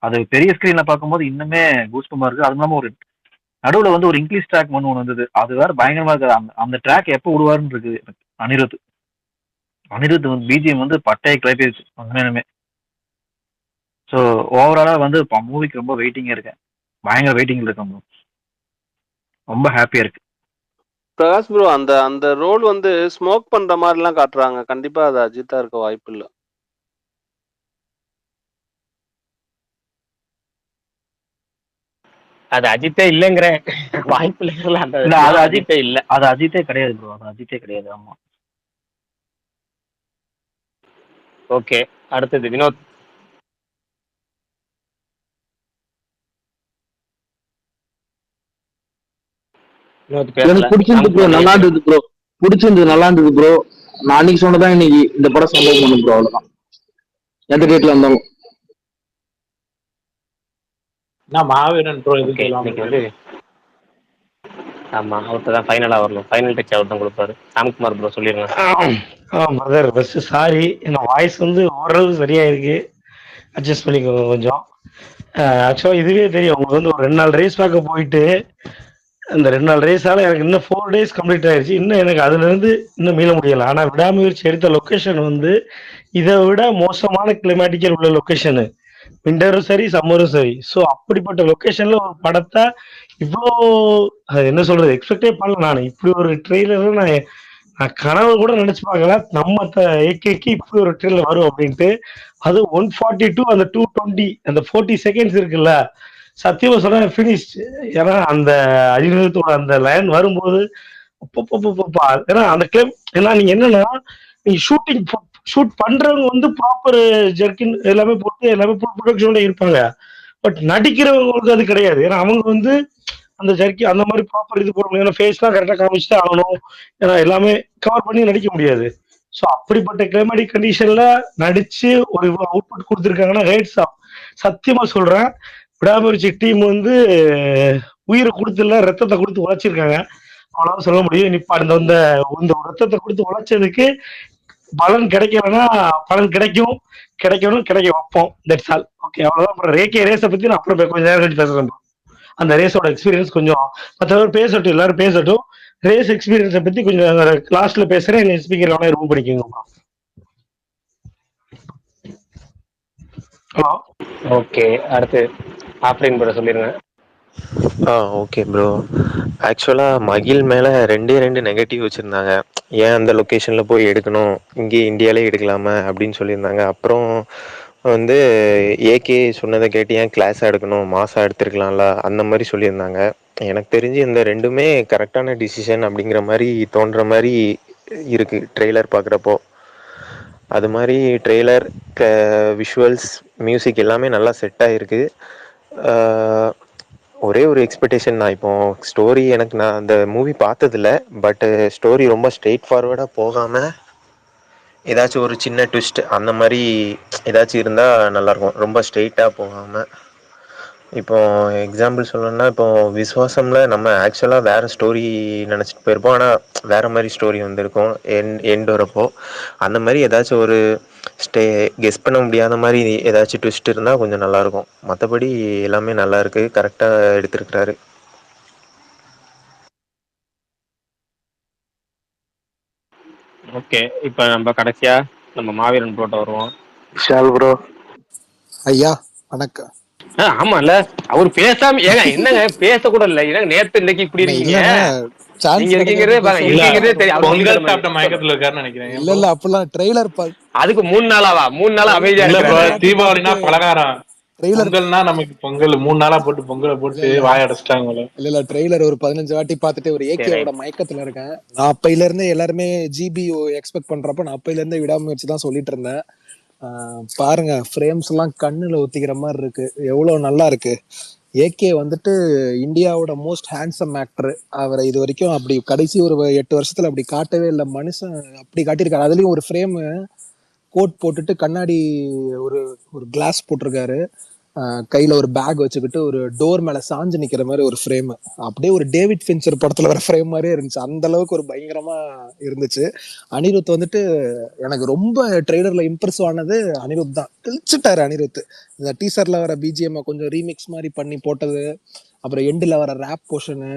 அது பெரிய ஸ்கிரீன்ல பார்க்கும்போது இன்னுமே கூஸ்பமா இருக்கு. அது இல்லாம ஒரு நடுவில் வந்து ஒரு இங்கிலீஷ் ட்ராக் ஒன்று வந்தது, அது வேற பயங்கரமா இருக்குது. அந்த ட்ராக் எப்போ விடுவாருன்னு இருக்குது. அனிருத் வந்து பிஜிஎம் வந்து பட்டையை கிளப்பிடுச்சு உண்மையுமே. ஸோ ஓவராலா வந்து மூவிக்கு ரொம்ப வெயிட்டிங்கா இருக்கேன். பயங்கர வெயிட்டிங்ல இருக்கேன் ப்ரோ. ரொம்ப ஹாப்பியா இருக்கு. பிரகாஷ் ப்ரோ, அந்த அந்த ரோல் வந்து ஸ்மோக் பண்ற மாதிரி எல்லாம் காட்டுறாங்க. கண்டிப்பா அது அஜித்தா இருக்க வாய்ப்பு இல்ல. அது அஜித்தே இல்லைங்கிறேன். வாய்ப்பு இல்லைங்களா? அது அஜித்தே இல்ல. அது அஜித்தே கிடையாது ப்ரோ. அது அஜித்தே கிடையாது. ஆமா. ஓகே, அடுத்தது வினோத். எனக்கு பிடிச்சிருந்து ப்ரோ, நல்லா இருந்தது ப்ரோ. பிடிச்சிருந்தது, நல்லா இருந்தது ப்ரோ. நான் அன்னைக்கு சொன்னதான் இன்னைக்கு இந்த படம் சம்பவம் பண்ணும் ப்ரோ. அவ்வளவுதான். எந்த டேட்ல இருந்தாலும். மாவீரன் ப்ரோ இது இன்னைக்கு வந்து ஆமா, அவர்கிட்ட தான் ஃபைனலா வரணும். ஃபைனல் டச் அவர் தான் கொடுப்பாரு. ராம்குமார் ப்ரோ சொல்லிருங்க. மதர் ஃபர்ஸ்ட் சாரி, என்ன வாய்ஸ் வந்து ஓரளவு சரியா இருக்கு, அட்ஜஸ்ட் பண்ணிக்கோங்க கொஞ்சம். ஆக்சுவலாக இதுவே தெரியும் உங்களுக்கு வந்து ஒரு 2 நாள் ரேஸ் பார்க்க போயிட்டு அந்த 2 நாள் ரேஸால எனக்கு இன்னும் 4 days கம்ப்ளீட் ஆயிடுச்சு. இன்னும் எனக்கு அதுல இருந்து இன்னும் மீள முடியல. ஆனா விடாமுயற்சி எடுத்த லொக்கேஷன் வந்து இதை விட மோசமான கிளைமேட்டிக்கல் உள்ள லொக்கேஷனு, விண்டரும் சரி சம்மரும் சரி. ஸோ அப்படிப்பட்ட லொக்கேஷன்ல ஒரு படத்தை இவ்வளோ என்ன சொல்றது எக்ஸ்பெக்டே பண்ணல. நான் இப்படி ஒரு ட்ரெய்லர் நான் கனவு கூட நினைச்சு பார்க்கல. நம்ம ஏகேக்கு இப்படி ஒரு ட்ரெய்லர் வரும் அப்படின்ட்டு. அது 142 அந்த 220 அந்த 40 seconds இருக்குல்ல, சத்தியமா சொன்னா ஃபினிஷ். ஏன்னா அந்த அஜினத்தோட அந்த லைன் வரும்போது ஏன்னா அந்த கிளைம், ஏன்னா நீங்க என்னன்னா நீங்க ஷூட் பண்றவங்க வந்து ப்ராப்பர் ஜெர்கின் எல்லாமே போட்டு எல்லாமே ப்ரொடக்ஷனோட இருப்பாங்க. பட் நடிக்கிறவங்களுக்கு அது கிடையாது. ஏன்னா அவங்க வந்து அந்த ஜர்க்கி அந்த மாதிரி ப்ராப்பர் இது போட முடியாது. ஃபேஸ்லாம் கரெக்டாக காமிச்சுட்டு ஆகணும். ஏன்னா எல்லாமே கவர் பண்ணி நடிக்க முடியாது. ஸோ அப்படிப்பட்ட கிளைமேட்டிக் கண்டிஷன்ல நடிச்சு ஒரு இவ்வளோ அவுட்புட் கொடுத்துருக்காங்கன்னா ரைட்ஸ் ஆஃப். சத்தியமா சொல்றேன், விடாமுயற்சி டீம் வந்து உயிரை கொடுத்துல ரத்தத்தை கொடுத்து உழைச்சிருக்காங்க. அவ்வளவு சொல்ல முடியும். இப்ப அந்த ரத்தத்தை கொடுத்து உழைச்சதுக்கு பலன் கிடைக்கலன்னா பலன் கிடைக்கணும் கிடைக்க வைப்போம். That's all. ஓகே, அவ்வளவுதான். அப்புறம் ரேஸை பத்தி நான் அப்புறம் கொஞ்சம் நேரம் கழிச்சு பேசுறேன். அந்த ரேஸோட எக்ஸ்பீரியன்ஸ் கொஞ்சம் மற்றவர் பேசட்டும், எல்லாரும் பேசட்டும். ரேஸ் எக்ஸ்பீரியன்ஸை பத்தி கொஞ்சம் லாஸ்ட்ல பேசுறேன். என்ன ஸ்பீக்கர் வேணா ரிமூவ் பண்ணிக்கோங்க. ஹலோ. ஓகே, அடுத்து ஆஃப்லைன் கூட சொல்லிருங்க. Okay bro. ஆக்சுவலாக மகிழ் மேலே 2 நெகட்டிவ் வச்சுருந்தாங்க. ஏன் அந்த லொக்கேஷனில் போய் எடுக்கணும், இங்கே இந்தியாவிலே எடுக்கலாமா அப்படின்னு சொல்லியிருந்தாங்க. அப்புறம் வந்து ஏகே சொன்னதை கேட்டு ஏன் கிளாஸாக எடுக்கணும், மாசாக எடுத்துருக்கலாம்ல அந்த மாதிரி சொல்லியிருந்தாங்க. எனக்கு தெரிஞ்சு இந்த 2மே கரெக்டான டிசிஷன் அப்படிங்கிற மாதிரி தோன்ற மாதிரி இருக்குது ட்ரெய்லர் பார்க்குறப்போ. அது மாதிரி ட்ரெய்லர், விஷுவல்ஸ், மியூசிக் எல்லாமே நல்லா செட் ஆகிருக்கு. ஒரே ஒரு எக்ஸ்பெக்டேஷன் தான். இப்போ ஸ்டோரி நான் அந்த மூவி பார்த்ததில்ல. பட் ஸ்டோரி ரொம்ப ஸ்ட்ரெயிட் ஃபார்வர்டாக போகாமல் ஏதாச்சும் ஒரு சின்ன ட்விஸ்ட் அந்த மாதிரி ஏதாச்சும் இருந்தால் நல்லாயிருக்கும். ரொம்ப ஸ்ட்ரெயிட்டாக போகாமல். இப்போ எக்ஸாம்பிள் சொல்லணும்னா, இப்போ விஸ்வாசம்ல நம்ம ஆக்சுவலாக வேறு ஸ்டோரி நினச்சிட்டு போயிருப்போம். ஆனால் வேறு மாதிரி ஸ்டோரி வந்திருக்கும் எண்ட் வரப்போ. அந்த மாதிரி ஏதாச்சும் ஒரு கெஸ் பண்ண முடியாத மாதிரி ஏதாச்சும் ட்விஸ்ட் இருந்தால் கொஞ்சம் நல்லாயிருக்கும். மற்றபடி எல்லாமே நல்லா இருக்கு, கரெக்டாக எடுத்திருக்கிறாரு. ஓகே, இப்போ நம்ம கடைசியா நம்ம மாவீரன் ப்ரோட்ட வருவோம். விஷால் ப்ரோ. ஐயா வணக்கம். ஆமால, அவர் பேசாம ஏங்க என்னங்க பேச கூட இல்ல. ஏங்க நேத்து இன்னைக்கு இப்படி இருக்கீங்க, நீங்க இருக்கீங்கறதே பாருங்க, இருக்கீங்கறதே தெரியும். பொங்கல் சாப்பிட்ட மயக்கத்துல இருக்காருன்னு நினைக்கிறேன். இல்ல அப்பலாம் ட்ரெய்லர் அதுக்கு 3 நாளாவா? 3 நாளா அமைதியா இல்ல. தீபாவளினா பலகாரம், பொங்கல்னா நமக்கு பொங்கல் 3 நாளா போட்டு பொங்கலை போட்டு வாய அடைச்சிட்டாங்க. இல்ல ட்ரெய்லர் ஒரு 15 வாட்டி பார்த்துட்டு ஒரு ஏகேவோட மயக்கத்துல இருக்கேன். நான் அப்பையில இருந்தே எல்லாருமே ஜிபிஓ எக்ஸ்பெக்ட் பண்றப்ப நான் அப்பையில இருந்தே விடாமுயற்சி தான் சொல்லிட்டு இருந்தேன். பாருங்க, ஃப்ரேம்ஸ் எல்லாம் கண்ணுல ஒத்திக்கிற மாதிரி இருக்கு, எவ்வளவு நல்லா இருக்கு. ஏகே வந்துட்டு இந்தியாவோட மோஸ்ட் ஹேண்ட்ஸம் ஆக்டர். அவரை இது வரைக்கும் அப்படி கடைசி ஒரு 8 வருஷத்துல அப்படி காட்டவே இல்லை. மனுஷன் அப்படி காட்டியிருக்காரு. அதுலயும் ஒரு ஃப்ரேம் கோட் போட்டுட்டு கண்ணாடி ஒரு ஒரு கிளாஸ் போட்டிருக்காரு. கையில ஒரு பேக் வச்சுக்கிட்டு ஒரு டோர் மேல சாஞ்சு நிக்கிற மாதிரி ஒரு ஃப்ரேம். அப்படியே ஒரு டேவிட் ஃபின்ச்சர் படத்துல வர ஃப்ரேம் மாதிரியே இருந்துச்சு. அந்த அளவுக்கு ஒரு பயங்கரமா இருந்துச்சு. அனிருத் வந்துட்டு எனக்கு ரொம்ப ட்ரெய்லர்ல இம்ப்ரெஸ் ஆனது அனிருத் தான். கிழிச்சிட்டாரு அனிருத். இந்த டீசர்ல வர பிஜிஎம் கொஞ்சம் ரீமிக்ஸ் மாதிரி பண்ணி போட்டது, அப்புறம் எண்டில் வர ரேப் போர்ஷனு,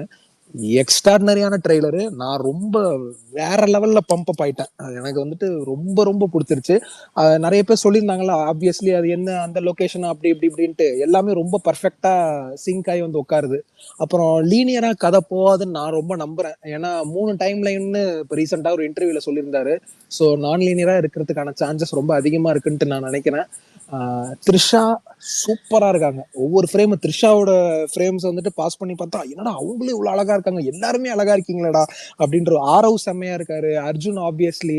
எக்ஸ்ட்ராடினரியான ட்ரெய்லரு. நான் ரொம்ப வேற லெவல்ல பம்ப் அப் ஆயிட்டேன். எனக்கு வந்துட்டு ரொம்ப ரொம்ப பிடிச்சிருச்சு. நிறைய பேர் சொல்லியிருந்தாங்களா, ஆப்வியஸ்லி அது என்ன அந்த லொகேஷன் அப்படி இப்படின்ட்டு எல்லாமே ரொம்ப பர்ஃபெக்டா சிங்க் ஆகி வந்து உட்காருது. அப்புறம் லீனியரா கதை போகாதுன்னு நான் ரொம்ப நம்புறேன். ஏன்னா 3 டைம் லைன்னு இப்போ ரீசெண்டா ஒரு இன்டர்வியூல சொல்லியிருந்தாரு. ஸோ நான் லீனியரா இருக்கிறதுக்கான சான்சஸ் ரொம்ப அதிகமா இருக்குன்ட்டு நான் நினைக்கிறேன். த்ரிஷா சூப்பரா இருக்காங்க. ஒவ்வொரு ஃப்ரேம் த்ரிஷாவோட ஃப்ரேம்ஸ் வந்துட்டு பாஸ் பண்ணி பார்த்தா, என்னடா அவங்களும் இவ்வளவு அழகா இருக்காங்க, எல்லாருமே அழகா இருக்கீங்களடா அப்படின்ற. ஆரவ் செம்மையா இருக்காரு, அர்ஜுன் ஆப்வியஸ்லி,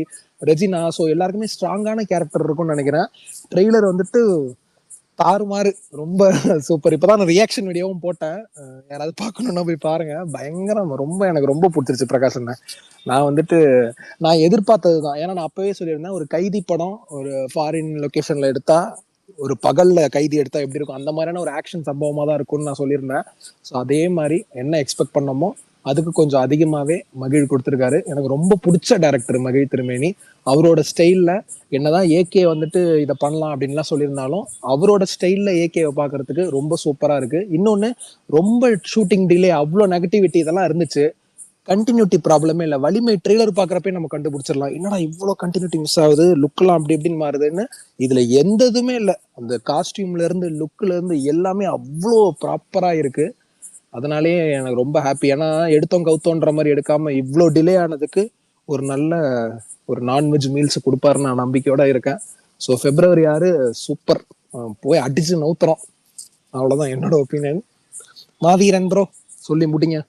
ரெஜினா. ஸோ எல்லாருக்குமே ஸ்ட்ராங்கான கேரக்டர் இருக்கும்னு நினைக்கிறேன். ட்ரெய்லர் வந்துட்டு தாறுமாறு, ரொம்ப சூப்பர். இப்பதான் நான் ரியாக்ஷன் வீடியோவும் போட்டேன், யாராவது பார்க்கணும்னா போய் பாருங்க. பயங்கரம், ரொம்ப எனக்கு ரொம்ப பிடிச்சிருச்சு பிரகாஷ் அண்ணன். நான் வந்துட்டு நான் எதிர்பார்த்ததுதான். ஏன்னா நான் அப்பவே சொல்லியிருந்தேன், ஒரு கைதி படம் ஒரு ஃபாரின் லொகேஷன்ல எடுத்தா, ஒரு பகல்ல கைதி எடுத்தா எப்படி இருக்கும், அந்த மாதிரியான ஒரு ஆக்ஷன் சம்பவமா தான் இருக்கும்னு நான் சொல்லியிருந்தேன். ஸோ அதே மாதிரி என்ன எக்ஸ்பெக்ட் பண்ணமோ அதுக்கு கொஞ்சம் அதிகமாவே மகிழ் கொடுத்துருக்காரு. எனக்கு ரொம்ப பிடிச்ச டைரக்டர் மகிழ் திருமேனி. அவரோட ஸ்டைல்ல என்னதான் ஏகே வந்துட்டு இதை பண்ணலாம் அப்படின்லாம் சொல்லியிருந்தாலும், அவரோட ஸ்டைல்ல ஏகேவை பார்க்கறதுக்கு ரொம்ப சூப்பரா இருக்கு. இன்னொன்னு, ரொம்ப ஷூட்டிங் டிலே, அவ்வளோ நெகட்டிவிட்டி இதெல்லாம் இருந்துச்சு. கண்டினியூட்டி ப்ராப்ளமே இல்லை. வலிமை ட்ரெய்லர் பார்க்குறப்பே நம்ம கண்டுபிடிச்சிடலாம், என்னடா இவ்வளோ கண்டினியூட்டி மிஸ் ஆகுது, லுக்கெல்லாம் அப்படி இப்படின்னு மாறுதுன்னு. இதுல எந்த இதுவுமே இல்லை. அந்த காஸ்டியூம்ல இருந்து லுக்ல இருந்து எல்லாமே அவ்வளோ ப்ராப்பரா இருக்கு. அதனாலேயே எனக்கு ரொம்ப ஹாப்பி. ஏன்னா எடுத்தோம் கவுத்தோன்ற மாதிரி எடுக்காம இவ்வளோ டிலே ஆனதுக்கு ஒரு நல்ல ஒரு நான்வெஜ் மீல்ஸ் கொடுப்பாருன்னு நான் நம்பிக்கையோட இருக்கேன். ஸோ February 6 சூப்பர், போய் அடிச்சு நவுத்துறோம். அவ்வளோதான் என்னோட ஒப்பீனியன். மாவீரன் ப்ரோ சொல்லி முடிங்க.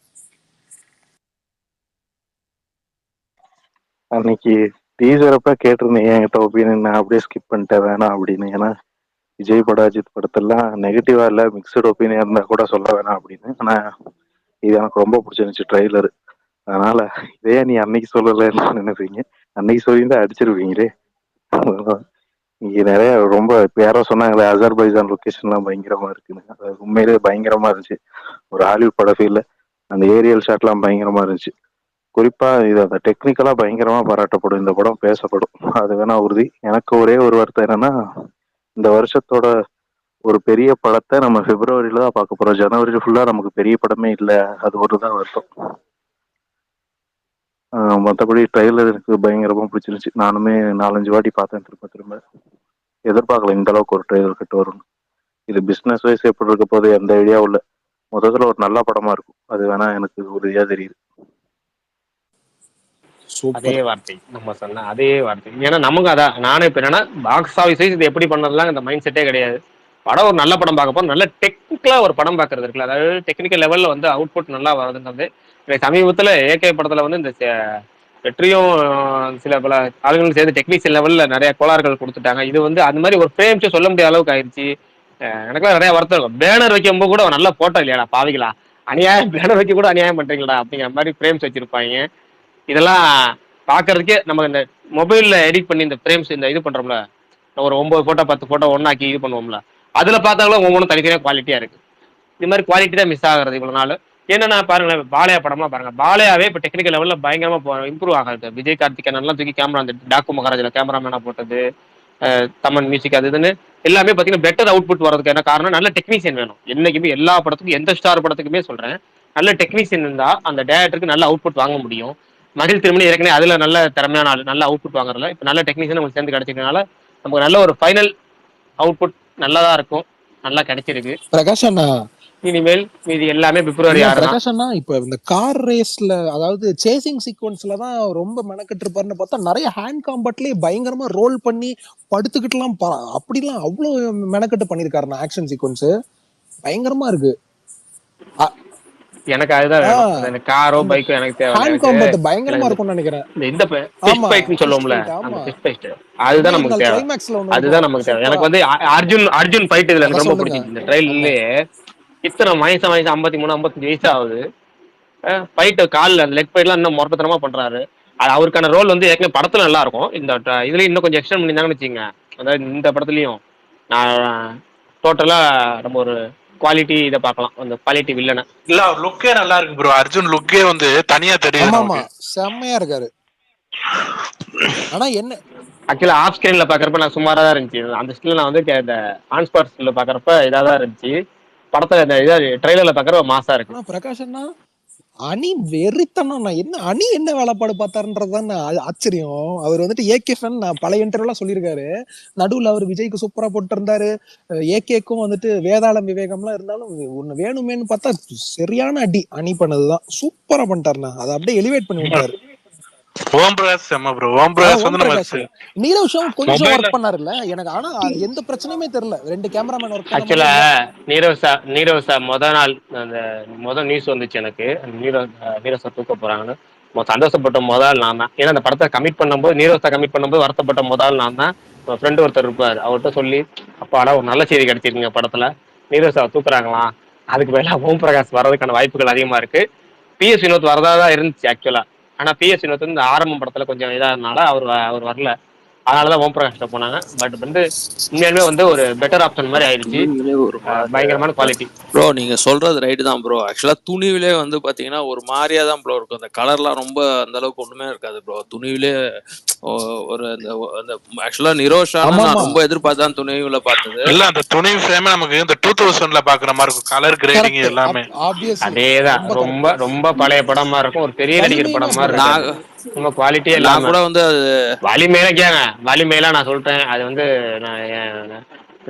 அன்னைக்கு டீசரப்ப கேட்டிருந்தேன் என்கிட்ட ஒப்பீனியன், நான் அப்படியே ஸ்கிப் பண்ணிட்டேன் வேணாம் அப்படின்னு. ஏன்னா விஜய் படம் அஜித் படத்தெல்லாம் நெகட்டிவா இல்லை, மிக்சடு ஒப்பீனியன் இருந்தா கூட சொல்ல வேணாம் அப்படின்னு. ஆனா இது எனக்கு ரொம்ப பிடிச்சிருந்துச்சு ட்ரெய்லரு. அதனால இதே நீ அன்னைக்கு சொல்லலைன்னு நினைப்பீங்க, அன்னைக்கு சொல்லியிருந்தா அடிச்சிருவீங்களே. இங்க நிறைய ரொம்ப இப்ப யாரோ சொன்னாங்களே அசர்பைஜான் லொகேஷன்லாம் பயங்கரமா இருக்குன்னு, அது உண்மையிலேயே பயங்கரமா இருந்துச்சு. ஒரு ஹாலிவுட் பட ஃபீல்ல அந்த ஏரியல் ஷாட்லாம் பயங்கரமா இருந்துச்சு. குறிப்பா இது அந்த டெக்னிக்கலா பயங்கரமா பாராட்டப்படும், இந்த படம் பேசப்படும், அது வேணா உறுதி. எனக்கு ஒரே ஒரு வருத்தம் என்னன்னா, இந்த வருஷத்தோட ஒரு பெரிய படத்தை நம்ம Februaryல தான் பார்க்க போறோம். ஜனவரி ஃபுல்லா நமக்கு பெரிய படமே இல்லை, அது ஒரு தான் வருத்தம். மற்றபடி ட்ரெய்லர் எனக்கு பயங்கரமாக பிடிச்சிருந்துச்சு. நானுமே 4-5 வாட்டி பார்த்தேன் திரும்ப திரும்ப. எதிர்பார்க்கல இந்த அளவுக்கு ஒரு ட்ரெய்லர் கிட்ட வரும். இது பிஸ்னஸ் வைஸ் எப்படி இருக்க போது எந்த ஐடியாவும் இல்லை. மொத்தத்தில் ஒரு நல்ல படமா இருக்கும், அது வேணா எனக்கு உறுதியாக தெரியுது. அதே வார்த்தை நம்ம சொன்ன அதே வார்த்தை. ஏன்னா நமக்கு அதான் நானே இப்போ என்னன்னா பாக்ஸ் ஆஃபீஸ் வைஸ் இது எப்படி பண்ணலாம் இந்த மைண்ட் செட்டே கிடையாது. படம் ஒரு நல்ல படம் பார்க்க போறோம், நல்ல டெக்னிக்கலா ஒரு படம் பார்க்கறது இருக்குல்ல, அதாவது டெக்னிக்கல் லெவல்ல வந்து அவுட்புட் நல்லா வருதுன்றது. சமீபத்தில் ஏகே படத்துல வந்து இந்த வெற்றியும் சில பல ஆளுங்களும் சேர்ந்து டெக்னீஷியன் லெவல்ல நிறைய கோளாறுகள் கொடுத்துட்டாங்க. இது வந்து அந்த மாதிரி ஒரு ஃப்ரேம்ஸே சொல்ல முடியாத அளவுக்கு ஆயிடுச்சு. எனக்குலாம் நிறைய வருத்தம் இருக்கும். பேனர் வைக்கும்போது கூட நல்லா போட்டோ இல்லையாடா பாவிகளா, அநியாயம் பேனர் வைக்க கூட அநியாயம் பண்றீங்களா அப்படிங்கிற மாதிரி ஃப்ரேம்ஸ் வச்சிருப்பாங்க. இதெல்லாம் பாக்குறதுக்கே நம்ம இந்த மொபைல்ல எடிட் பண்ணி இந்த ஃப்ரேம்ஸ் இந்த இது பண்றோம்ல, ஒரு 9 போட்டோ 10 போட்டோ ஒன்னாக்கி இது பண்ணுவோம்ல, அதுல பார்த்தாலும் ஒவ்வொன்றும் தனித்தனியா குவாலிட்டியா இருக்கு. இது மாதிரி குவாலிட்டி தான் மிஸ் ஆகுறது இவ்வளவு நாள். என்னன்னா பாருங்களேன், பாலையா படமா பாருங்க, பாலையாவே இப்போ டெக்னிக்கல் லெவலில் பயங்கரமா இம்ப்ரூவ் ஆகுது. விஜய் கார்த்திகேயன் எல்லாம் தூக்கி கேமரா அந்த டாக்கு மகாராஜில் கேமராமேனா போட்டது, தமன் மியூசிக் அது இதுன்னு எல்லாமே பார்த்தீங்கன்னா பெட்டர் அவுட்புட் வரதுக்கு என்ன காரணம், நல்ல டெக்னீஷியன் வேணும். என்னைக்குமே எல்லா படத்துக்கும் எந்த ஸ்டார் படத்துக்குமே சொல்றேன், நல்ல டெக்னீஷியன் இருந்தா அந்த டேரக்டருக்கு நல்ல அவுட்புட் வாங்க முடியும். மகிழ் திருமணி ஏற்கனவே அதுல நல்ல திறமையான ஆள், நல்ல அவுட்புட் வாங்குறதுல இப்போ நல்ல டெக்னீஷியன் உங்களுக்கு சேர்ந்து கிடைச்சிருக்கனால நமக்கு நல்ல ஒரு ஃபைனல் அவுட்புட் நல்லதா இருக்கும், நல்லா கிடைச்சிருக்கு. பிரகாஷ் அண்ணா, இனிமேல் மீதி எல்லாமே பிப்ரவரி 6 தான். பிரகாஷ் அண்ணா, இப்ப இந்த கார் ரேஸ்ல அதாவது சேசிங் சீக்வன்ஸ்ல தான் ரொம்ப மெனக்கெட்டு இருப்பாருன்னு பார்த்தா நிறைய ஹேண்ட் காம்பட்லயே பயங்கரமா ரோல் பண்ணி படுத்துக்கிட்டுலாம் அப்படிலாம் அவ்வளவு மெனக்கெட்டு பண்ணிருக்காருண்ணா. ஆக்ஷன் சீக்வன்ஸ் பயங்கரமா இருக்கு. எனக்கு அதுதான் வேணும், அந்த காரோ பைக்கோ எனக்கு தேவை. ஹேண்ட் காம்பட் பயங்கரமா இருக்கும்னு நினைக்கிறேன். இந்த ஃபிஷ் ஃபைட்னு சொல்லுவோம்ல, அந்த ஃபிஷ் ஃபைட் அதுதான் நமக்கு தேவை, அதுதான் நமக்கு தேவை. எனக்கு வந்து அர்ஜுன் ஃபைட் இதுல எனக்கு ரொம்ப பிடிச்சிருக்கு. இந்த ட்ரைலர்லயே இத்தனை வயசு 53 55 வயசு ஆகுது, ஃபைட்டு காலில் அந்த லெக் ஃபைட்லாம் இன்னும் மொரட்டத்தனமா பண்றாரு. அது அவருக்கான ரோல் வந்து ஏற்கனவே படத்துல நல்லா இருக்கும். இந்த இதுலயும் இன்னும் கொஞ்சம் எக்ஸ்டெண்ட் பண்ணியிருந்தாங்கன்னு வச்சுங்க, அதாவது இந்த படத்துலயும் நான் டோட்டலா நம்ம ஒரு குவாலிட்டி இதை பார்க்கலாம், அந்த குவாலிட்டி வில்லனை. இல்ல லுக்கே நல்லா இருக்கு ப்ரோ, அர்ஜுன் லுக்கே வந்து தனியா தெரியுது. ஆமா செம்மையா இருக்காரு. ஆனா என்ன ஆக்சுவலா ஆஃப் ஸ்கிரீன்ல பாக்குறப்ப நான் சுமாரா தான் இருந்துச்சு, அந்த ஸ்டில் நான் வந்து இந்த ஆன் ஸ்பாட் ஸ்டில்ல பாக்குறப்ப இதா தான் இருந்துச்சு. படத்துல இந்த இதா ட்ரெய்லர்ல பாக்குறப்ப மாசா இருக்கு. பிரகாஷ் அண்ணா, அணி வெறித்தனம். என்ன அணி என்ன வேலைப்பாடு பார்த்தாருன்றதுதான் ஆச்சரியம். அவர் வந்துட்டு ஏகே ஃபேன், நான் பழைய இன்டர்வியூலாம் சொல்லியிருக்காரு. நடுவில் அவர் விஜய்க்கு சூப்பரா போட்டு இருந்தாரு, ஏகேக்கும் வந்துட்டு வேதாளம் விவேகம்லாம் இருந்தாலும் ஒண்ணு வேணுமேனு பார்த்தா சரியான அடி அணி பண்ணதுதான் சூப்பரா பண்ணிட்டாருண்ணா. அதை அப்படியே எலிவேட் பண்ணி விட்டாரு. நீரவ் ஷா கொஞ்சம் ஒர்க் பண்ணாருல்ல எனக்கு, ஆனா எந்த பிரச்சனையுமே தெரியல. 2 கேமராமேன் ஒர்க் பண்ணாங்க. ஆக்சுவலா நீரவ் சா நாள் அந்த நியூஸ் வந்துச்சு எனக்கு, நீரவ் சா தூக்க போறாங்கன்னு சந்தோஷப்பட்ட முதல் நான் தான். ஏன்னா அந்த படத்தை கமிட் பண்ணும்போது, நீரவ் சா கமிட் பண்ணும்போது வருத்தப்பட்ட முதல் நான் தான். ஃப்ரெண்டு ஒருத்தர் இருப்பார், அவர்கிட்ட சொல்லி அப்பாடா ஒரு நல்ல செய்தி கிடைச்சிருக்கீங்க படத்துல, நீரவ் சா தூக்குறாங்களாம், அதுக்கு மேல ஓம் பிரகாஷ் வர்றதுக்கான வாய்ப்புகள் அதிகமா இருக்கு. PS வினோத் வரதா தான் இருந்துச்சு ஆக்சுவலா. ஆனா PS வினோத் வந்து இந்த ஆரம்பம் படத்துல கொஞ்சம் இதானால அவர் வரல, அதனாலதான் ஓம் பிரகாஷ்ட போனாங்க. பட் வந்து உண்மையாலுமே வந்து ஒரு பெட்டர் ஆப்ஷன் மாதிரி ஆயிடுச்சு, பயங்கரமான குவாலிட்டி. ப்ரோ நீங்க சொல்றது ரைட்டு தான் ப்ரோ. ஆக்சுவலா துணிவிலே வந்து பாத்தீங்கன்னா ஒரு மாதிரியா தான் ப்ரோ இருக்கும், அந்த கலர்லாம் ரொம்ப அந்த அளவுக்கு ஒண்ணுமே இருக்காது ப்ரோ. துணிவிலே ஒரு அந்த ஆக்சுவலா நிரோஷா நான் ரொம்ப எதிர்பார்த்தான் துணிவுல பார்த்தது. இல்ல அந்த துணிவு ஃப்ரேம் நமக்கு இந்த 2000ல பாக்குற மாதிரி இருக்கும், கலர் கிரேடிங் எல்லாமே அதேதான். ரொம்ப ரொம்ப பழைய படமா இருக்கும், ஒரு பெரிய நடிகர் படம் மாதிரி இருக்கும். ரொம்ப குவாலிட்டியே இல்லாம கூட வந்து வலிமையில வலிமையெல்லாம் நான் சொல்றேன். அது வந்து நான்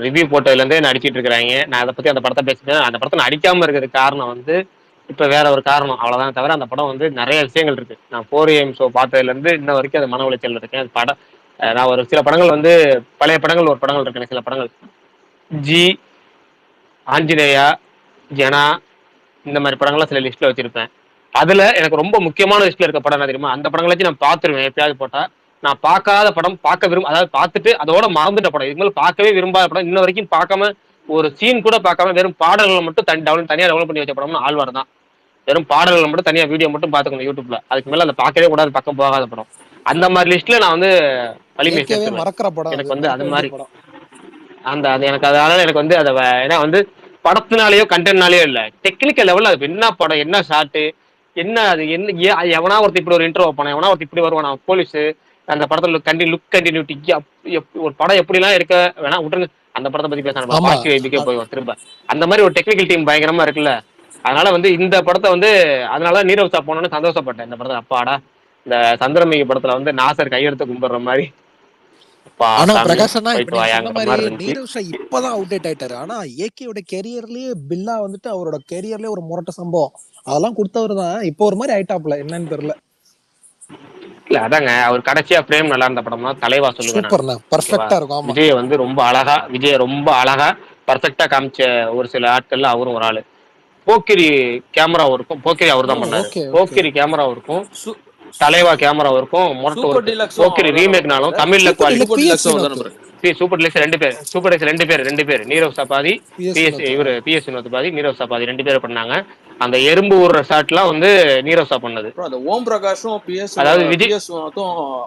ரிவ்யூ போட்டதுல இருந்தே நடிச்சிட்டு இருக்கிறாங்க. நான் அதை பத்தி அந்த படத்தை பேசிட்டேன். அந்த படத்தை நான் அடிக்காம இருக்கிறதுக்கு காரணம் வந்து இப்ப வேற ஒரு காரணம், அவ்வளவுதான். தவிர அந்த படம் வந்து நிறைய விஷயங்கள் இருக்கு. நான் 4AM ஷோ பார்த்ததுல இருந்து இன்ன வரைக்கும் அது மன உளைச்சல் இருக்கேன். அது படம் நான் ஒரு சில படங்கள் வந்து பழைய படங்கள் ஒரு படங்கள் இருக்கு, சில படங்கள் ஜி, ஆஞ்சநேயா, ஜனா, இந்த மாதிரி படங்கள்லாம் சில லிஸ்ட்ல வச்சிருப்பேன். அதுல எனக்கு ரொம்ப முக்கியமான லிஸ்ட்ல இருக்க படம் என்ன தெரியுமா, அந்த படங்களை வச்சு நான் பார்த்துருவேன். எப்பயாவது போட்டா நான் பார்க்காத படம், அதாவது பார்த்துட்டு அதோட மறந்துட்ட படம், இதுக்கு மேலே பார்க்கவே விரும்பாத படம், இன்ன வரைக்கும் பார்க்காம ஒரு சீன் கூட பார்க்காம வெறும் பாடல்களை மட்டும் தனியாக டெவலப் பண்ணி வச்ச படம்னு ஆழ்வார் தான். வெறும் பாடல்களை மட்டும் தனியாக வீடியோ மட்டும் பார்த்துக்கணும் யூடியூப்ல, அதுக்கு மேலே அதை பார்க்கவே கூடாது, பக்கம் போகாத படம். அந்த மாதிரி லிஸ்ட்ல நான் வந்து வலிமை எனக்கு வந்து அது மாதிரி அது எனக்கு அதனால எனக்கு வந்து அதை ஏன்னா வந்து படத்தினாலேயோ கண்டென்ட்னாலேயோ இல்லை, டெக்னிக்கல் லெவலில் அது என்ன படம், என்ன ஷாட்டு, என்ன அது என்ன எவனா ஒருத்தர் இப்படி ஒரு இன்ட்ரோ வைப்பானா, எவனா ஒருத்தர் இப்படி வருவானா போலீஸ், அந்த படத்துல லுக் கண்டினியூட்டி ஒரு படம் எப்படிலாம் இருக்க வேணா விட்டுருங்க, அந்த படத்தை பத்தி பேசணும், பாக்கி வைப்புக்கே போய் திரும்ப அந்த மாதிரி ஒரு டெக்னிக்கல் டீம் பயங்கரமா இருக்குல்ல. அதனால வந்து இந்த படத்தை வந்து அதனால நீரவ் சா போனோன்னு சந்தோஷப்பட்டேன். இந்த படத்தை அப்பாடா இந்த சந்திரமுகி படத்துல வந்து நாசர் கையெடுத்து கும்பிடுற மாதிரி ஆனா சாமி பிரகாஷ் அண்ணா, இப்ப போயிட்டு நீங்க சொன்ன வாயாங்கிற மாதிரி மாதிரி இருந்துச்சு. நீரவ் ஷா இப்பதான் அவுடேட் ஆயிட்டாரு. ஆனா ஏகேயோட கெரியர்லயே பில்லா வந்துட்டு அவரோட கெரியர்லயே ஒரு முரட்ட சம்பவம் அதெல்லாம் கொடுத்தவர் தான். இப்போ ஒரு மாதிரி ஆயிட்டாப்ல, என்னன்னு தெரியல. இல்ல அதாங்க, அவர் கடைசியா பிரேம் நல்லா இருந்த படம்னா தலைவா சொல்லுவேன் நான். சூப்பர்ண்ணா, ஓகேவா, பர்ஃபெக்டா இருக்கும். ஆமா, விஜய் வந்து ரொம்ப அழகா பர்ஃபெக்டா காமிச்ச ஒரு சில ஆட்கள்ல அவரும் ஒரு ஆளு. போக்கிரி கேமரா இருக்கும், போக்கிரி அவர் தான் பண்ணாரு. Okay okay. போக்கிரி கேமரா இருக்கும், தலைவா கேமரா இருக்கும், முரட்டு சூப்பர் இருக்கு. டீலக்ஸும் போக்கிரி அவர் தானே ரீமேக்னாலும் பண்றாரு. தமிழ்ல super quality. Deluxe super PS டீலக்ஸும் அவர் தானே வினோத், பண்றாரு. சூப்பர் டீலக்ஸ் ரெண்டு பேர் நீரவ் சபாதி, பிஎஸ் பிஎஸ் வினோத். இவரு பிஎஸ் வினோத் பாதி, நீரவ் சபாதி 2 பேரும் பண்ணாங்க. அந்த எறும்பு ஊர்ற ஷாட்லாம் வந்து நீரவ் சா பண்ணது. ப்ரோ அந்த ஓம் பிரகாஷும் அதாவது விஜய் பிஎஸ்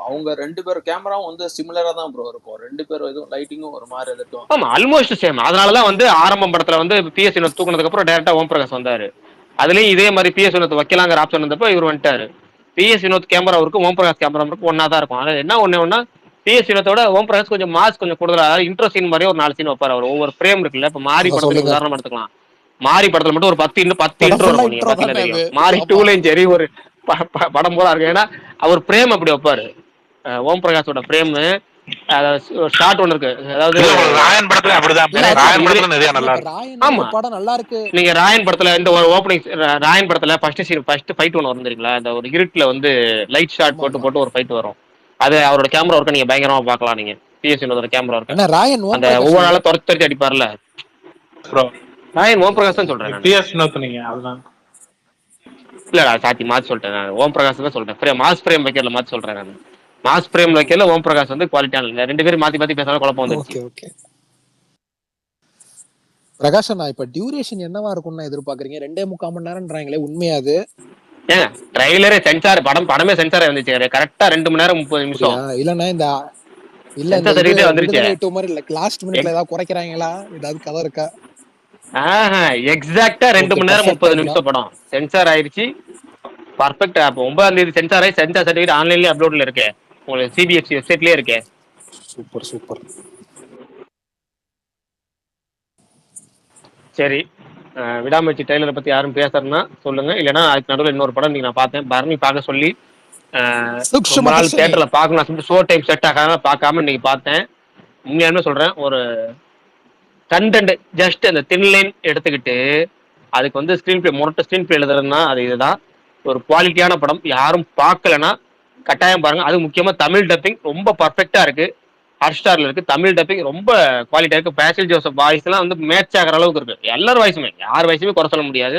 அவங்க 2 பேர் கேமராவும் வந்து சிமிலரா தான் ப்ரோ இருக்கும். 2 பேரும் இதுவும் லைட்டிங்கும் ஒரு மாதிரி இருக்கும். ஆமா ஆல்மோஸ்ட் சேம். அதனாலதான் வந்து ஆரம்பம் படத்துல வந்து பிஎஸ் வினோத் தூக்குனதுக்கு அப்புறம் டைரக்டா ஓம் பிரகாஷ் வந்தாரு. அதுலயும் இதே மாதிரி பிஎஸ் வினோத் வைக்கலாங்கிற ஆப்ஷன் வந்தப்போ இவர் வந்துட்டாரு. பிஎஸ் வினோத் கேமரா இருக்கும், ஓம் பிரகாஷ் கேமரா இருக்கும், ஒன்னா தான் இருக்கும். ஆனா என்ன ஒண்ணு பிஎஸ் வினோத்தோட ஓம் பிரகாஷ் கொஞ்சம் மாஸ் கொஞ்சம் கூடுதலா இன்ட்ரோ சீன் மாதிரி ஒரு 4 சீன் வைப்பாரு. அவர் ஒவ்வொரு பிரேம் இருக்குல்ல, இப்ப மாரி படத்துல உதாரணம் எடுத்துக்கலாம். மாரி படத்துல மட்டும் ஒரு 10 இன்ட்ரோ இருக்கும். நீங்க பாத்தீங்கன்னா தெரியும். மாரி 2லயும் சரி ஒரு படம் போல இருக்கு. ஏன்னா அவர் பிரேம் அப்படி வைப்பாரு. ஓம் பிரகாஷோட பிரேம் ஷார்ட் ஒன்னு இருக்கு. அதாவது ராயன் படத்துல அப்படிதான். ராயன் படத்துல நிறைய நல்லா இருக்கு. ஆமா, படம் நல்லா இருக்கு. நீங்க ராயன் படத்துல இந்த ஒரு ஓப்பனிங் ராயன் படத்துல ஃபர்ஸ்ட் ஃபைட் ஒன்னு வரும் தெரியுங்களா? இந்த ஒரு இருட்டுல வந்து லைட் ஷாட் போட்டு ஒரு ஃபைட் வரும். அது அவரோட கேமரா ஒர்க்க நீங்க பயங்கரமா பாக்கலாம். நீங்க பிஎஸ் வினோட கேமரா ஒர்க்க ராயன் அந்த ஒவ்வொரு நாளும் துரத்தி அடிப்பார்ல ப்ரோ. ராயன் ஓம் பிரகாஷ் தான் சொல்றேன். பிஎஸ் வினோத் நீங்க அதுதான். இல்ல சாத்தி மாத்தி சொல்லிட்டேன். நான் ஓம் பிரகாஷ் தான் சொல்றேன். மாஸ் பிரேம் வைக்கிறதுல மாத்தி சொல்றேன். நான் மாஸ் பிரேம் வைக்கல ஓம் பிரகாஷ் வந்து குவாலிட்டியான 2 பேரும் மாத்தி பேசாத குழப்பம் வந்துருச்சு. Okay okay. பிரகாஷ் அண்ணா, இப்ப டியூரேஷன் என்னவா இருக்கும்னு எதிர்பார்க்கறீங்க? 2.25 மணி நேரம்ன்றாங்களே, உண்மையாது? ஏங்க ட்ரைலரே சென்சார் படமே சென்சார் வந்துச்சு. கரெக்டா 2 மணி நேரம் 30 நிமிஷம். இல்லண்ணா, இந்த வந்துருச்சு மாதிரி இல்ல, லாஸ்ட் மினிட்ல ஏதாவது குறைக்கிறாங்களா? ஏதாவது கதை இருக்கா? எக்ஸாக்ட்டா 2 மணி நேரம் 30 நிமிஷம் படம் சென்சார் ஆயிருச்சு. பர்ஃபெக்ட். அப்போ 9ஆம் தேதி சென்சார் ஆகி சென்சார் சர்டிஃபிகேட் ஆன்லைன்லயே அப்லோட்ல இருக்கு. உங்களுக்கு சிபிஎஃப்சி வெப்சைட்லயே இருக்கு. Super super. சரி, விடாமுயற்சி ட்ரெய்லரை பத்தி யாரும் பேசுறதுன்னா சொல்லுங்க. இல்லைன்னா அதுக்கு நடுவில் இன்னொரு படம் நீங்க நான் பார்த்தேன், பரணி பார்க்க சொல்லி ரொம்ப நாள் தியேட்டர்ல பார்க்கணும் ஷோ டைம் செட் ஆகாம பார்க்காம இன்னைக்கு பார்த்தேன். உண்மையாலுமே சொல்றேன், ஒரு கண்டென்ட் ஜஸ்ட் அந்த தின் லைன் எடுத்துக்கிட்டு அதுக்கு வந்து ஸ்கிரீன் பிளே முரட்ட ஸ்கிரீன் பிளே எழுதுறதுன்னா அது இதுதான். ஒரு குவாலிட்டியான படம். யாரும் பார்க்கலன்னா கட்டாயம் பாருங்க. அது முக்கியமா தமிழ் டப்பிங் ரொம்ப பர்ஃபெக்டா இருக்கு. ஹாட்ஸ்டார்ல இருக்கு. தமிழ் டப்பிங் ரொம்ப குவாலிட்டியா இருக்கு. பேசில் ஜோசப் வாய்ஸ் எல்லாம் வந்து மேட்ச் ஆகிற அளவுக்கு இருக்கு. எல்லாரும் வாய்ஸுமே, யார் வாய்ஸுமே குறை சொல்ல முடியாது.